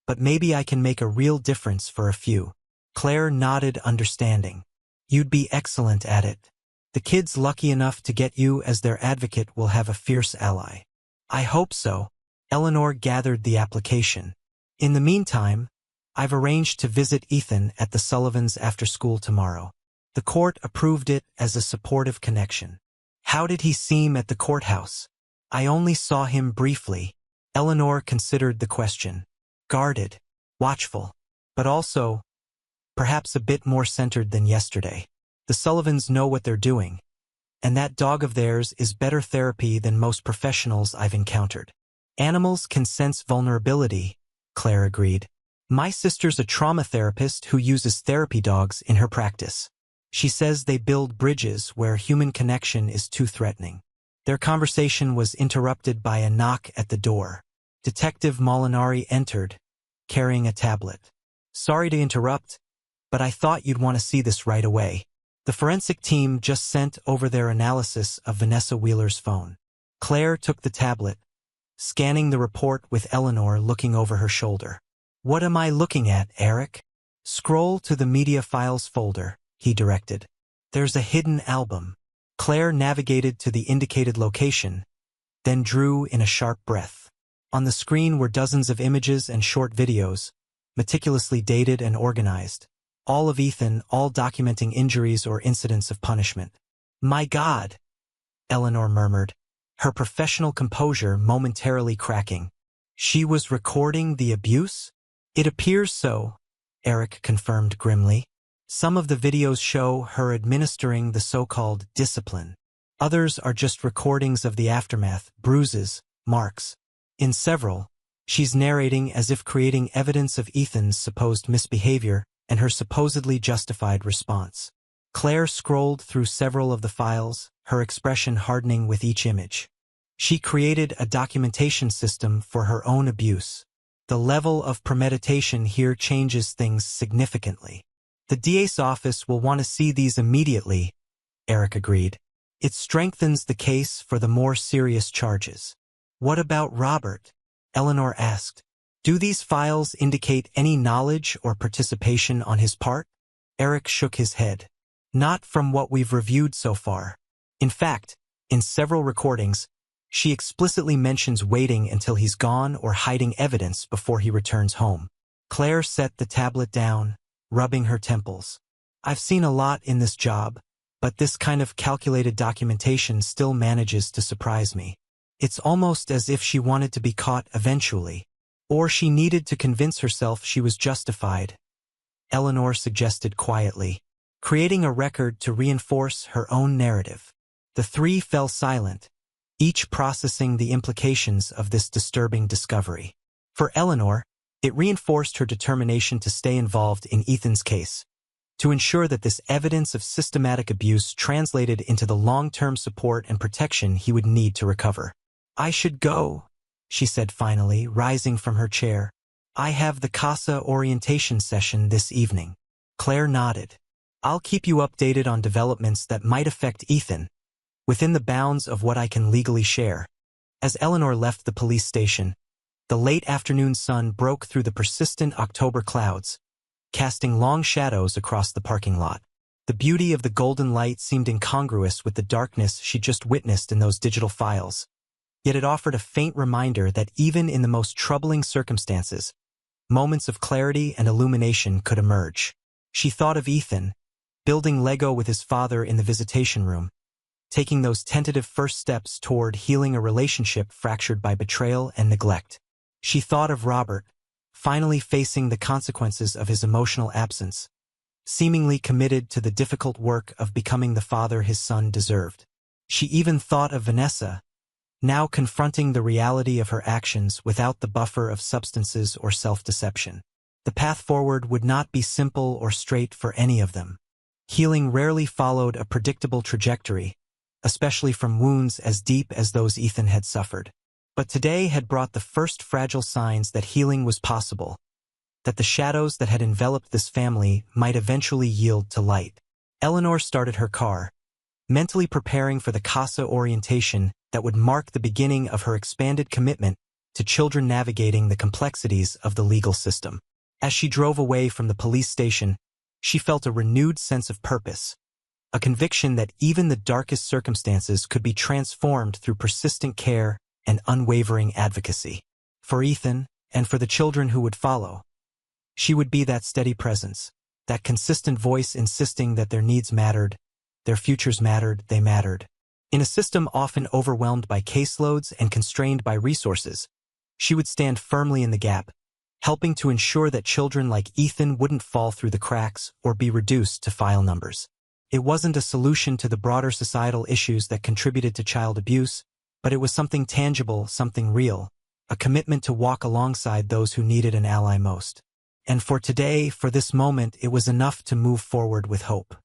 but maybe I can make a real difference for a few." Claire nodded understanding. "You'd be excellent at it. The kids lucky enough to get you as their advocate will have a fierce ally." "I hope so." Eleanor gathered the application. "In the meantime, I've arranged to visit Ethan at the Sullivans after school tomorrow. The court approved it as a supportive connection." "How did he seem at the courthouse?" "I only saw him briefly." Eleanor considered the question. "Guarded, watchful, but also, perhaps a bit more centered than yesterday. The Sullivans know what they're doing, and that dog of theirs is better therapy than most professionals I've encountered." "Animals can sense vulnerability," Claire agreed. "My sister's a trauma therapist who uses therapy dogs in her practice. She says they build bridges where human connection is too threatening." Their conversation was interrupted by a knock at the door. Detective Molinari entered, carrying a tablet. "Sorry to interrupt, but I thought you'd want to see this right away. The forensic team just sent over their analysis of Vanessa Wheeler's phone." Claire took the tablet, scanning the report with Eleanor looking over her shoulder. "What am I looking at, Eric?" "Scroll to the media files folder," he directed. "There's a hidden album." Claire navigated to the indicated location, then drew in a sharp breath. On the screen were dozens of images and short videos, meticulously dated and organized. All of Ethan, all documenting injuries or incidents of punishment. "My God," Eleanor murmured, her professional composure momentarily cracking. "She was recording the abuse?" "It appears so," Eric confirmed grimly. "Some of the videos show her administering the so-called discipline. Others are just recordings of the aftermath, bruises, marks. In several, she's narrating as if creating evidence of Ethan's supposed misbehavior and her supposedly justified response." Claire scrolled through several of the files, her expression hardening with each image. She created a documentation system for her own abuse. The level of premeditation here changes things significantly. "The DA's office will want to see these immediately," Eric agreed. "It strengthens the case for the more serious charges." "What about Robert?" Eleanor asked. Do these files indicate any knowledge or participation on his part? Eric shook his head. Not from what we've reviewed so far. In fact, in several recordings, she explicitly mentions waiting until he's gone or hiding evidence before he returns home. Claire set the tablet down, rubbing her temples. I've seen a lot in this job, but this kind of calculated documentation still manages to surprise me. It's almost as if she wanted to be caught eventually, or she needed to convince herself she was justified. Eleanor suggested quietly, creating a record to reinforce her own narrative. The three fell silent, each processing the implications of this disturbing discovery. For Eleanor, it reinforced her determination to stay involved in Ethan's case, to ensure that this evidence of systematic abuse translated into the long-term support and protection he would need to recover. I should go, she said finally, rising from her chair. I have the CASA orientation session this evening. Claire nodded. I'll keep you updated on developments that might affect Ethan, within the bounds of what I can legally share. As Eleanor left the police station, the late afternoon sun broke through the persistent October clouds, casting long shadows across the parking lot. The beauty of the golden light seemed incongruous with the darkness she'd just witnessed in those digital files. Yet it offered a faint reminder that even in the most troubling circumstances, moments of clarity and illumination could emerge. She thought of Ethan, building Lego with his father in the visitation room, taking those tentative first steps toward healing a relationship fractured by betrayal and neglect. She thought of Robert, finally facing the consequences of his emotional absence, seemingly committed to the difficult work of becoming the father his son deserved. She even thought of Vanessa, now confronting the reality of her actions without the buffer of substances or self-deception. The path forward would not be simple or straight for any of them. Healing rarely followed a predictable trajectory, especially from wounds as deep as those Ethan had suffered. But today had brought the first fragile signs that healing was possible, that the shadows that had enveloped this family might eventually yield to light. Eleanor started her car, mentally preparing for the CASA orientation that would mark the beginning of her expanded commitment to children navigating the complexities of the legal system. As she drove away from the police station, she felt a renewed sense of purpose, a conviction that even the darkest circumstances could be transformed through persistent care and unwavering advocacy. For Ethan, and for the children who would follow, she would be that steady presence, that consistent voice insisting that their needs mattered, their futures mattered, they mattered. In a system often overwhelmed by caseloads and constrained by resources, she would stand firmly in the gap, helping to ensure that children like Ethan wouldn't fall through the cracks or be reduced to file numbers. It wasn't a solution to the broader societal issues that contributed to child abuse, but it was something tangible, something real, a commitment to walk alongside those who needed an ally most. And for today, for this moment, it was enough to move forward with hope.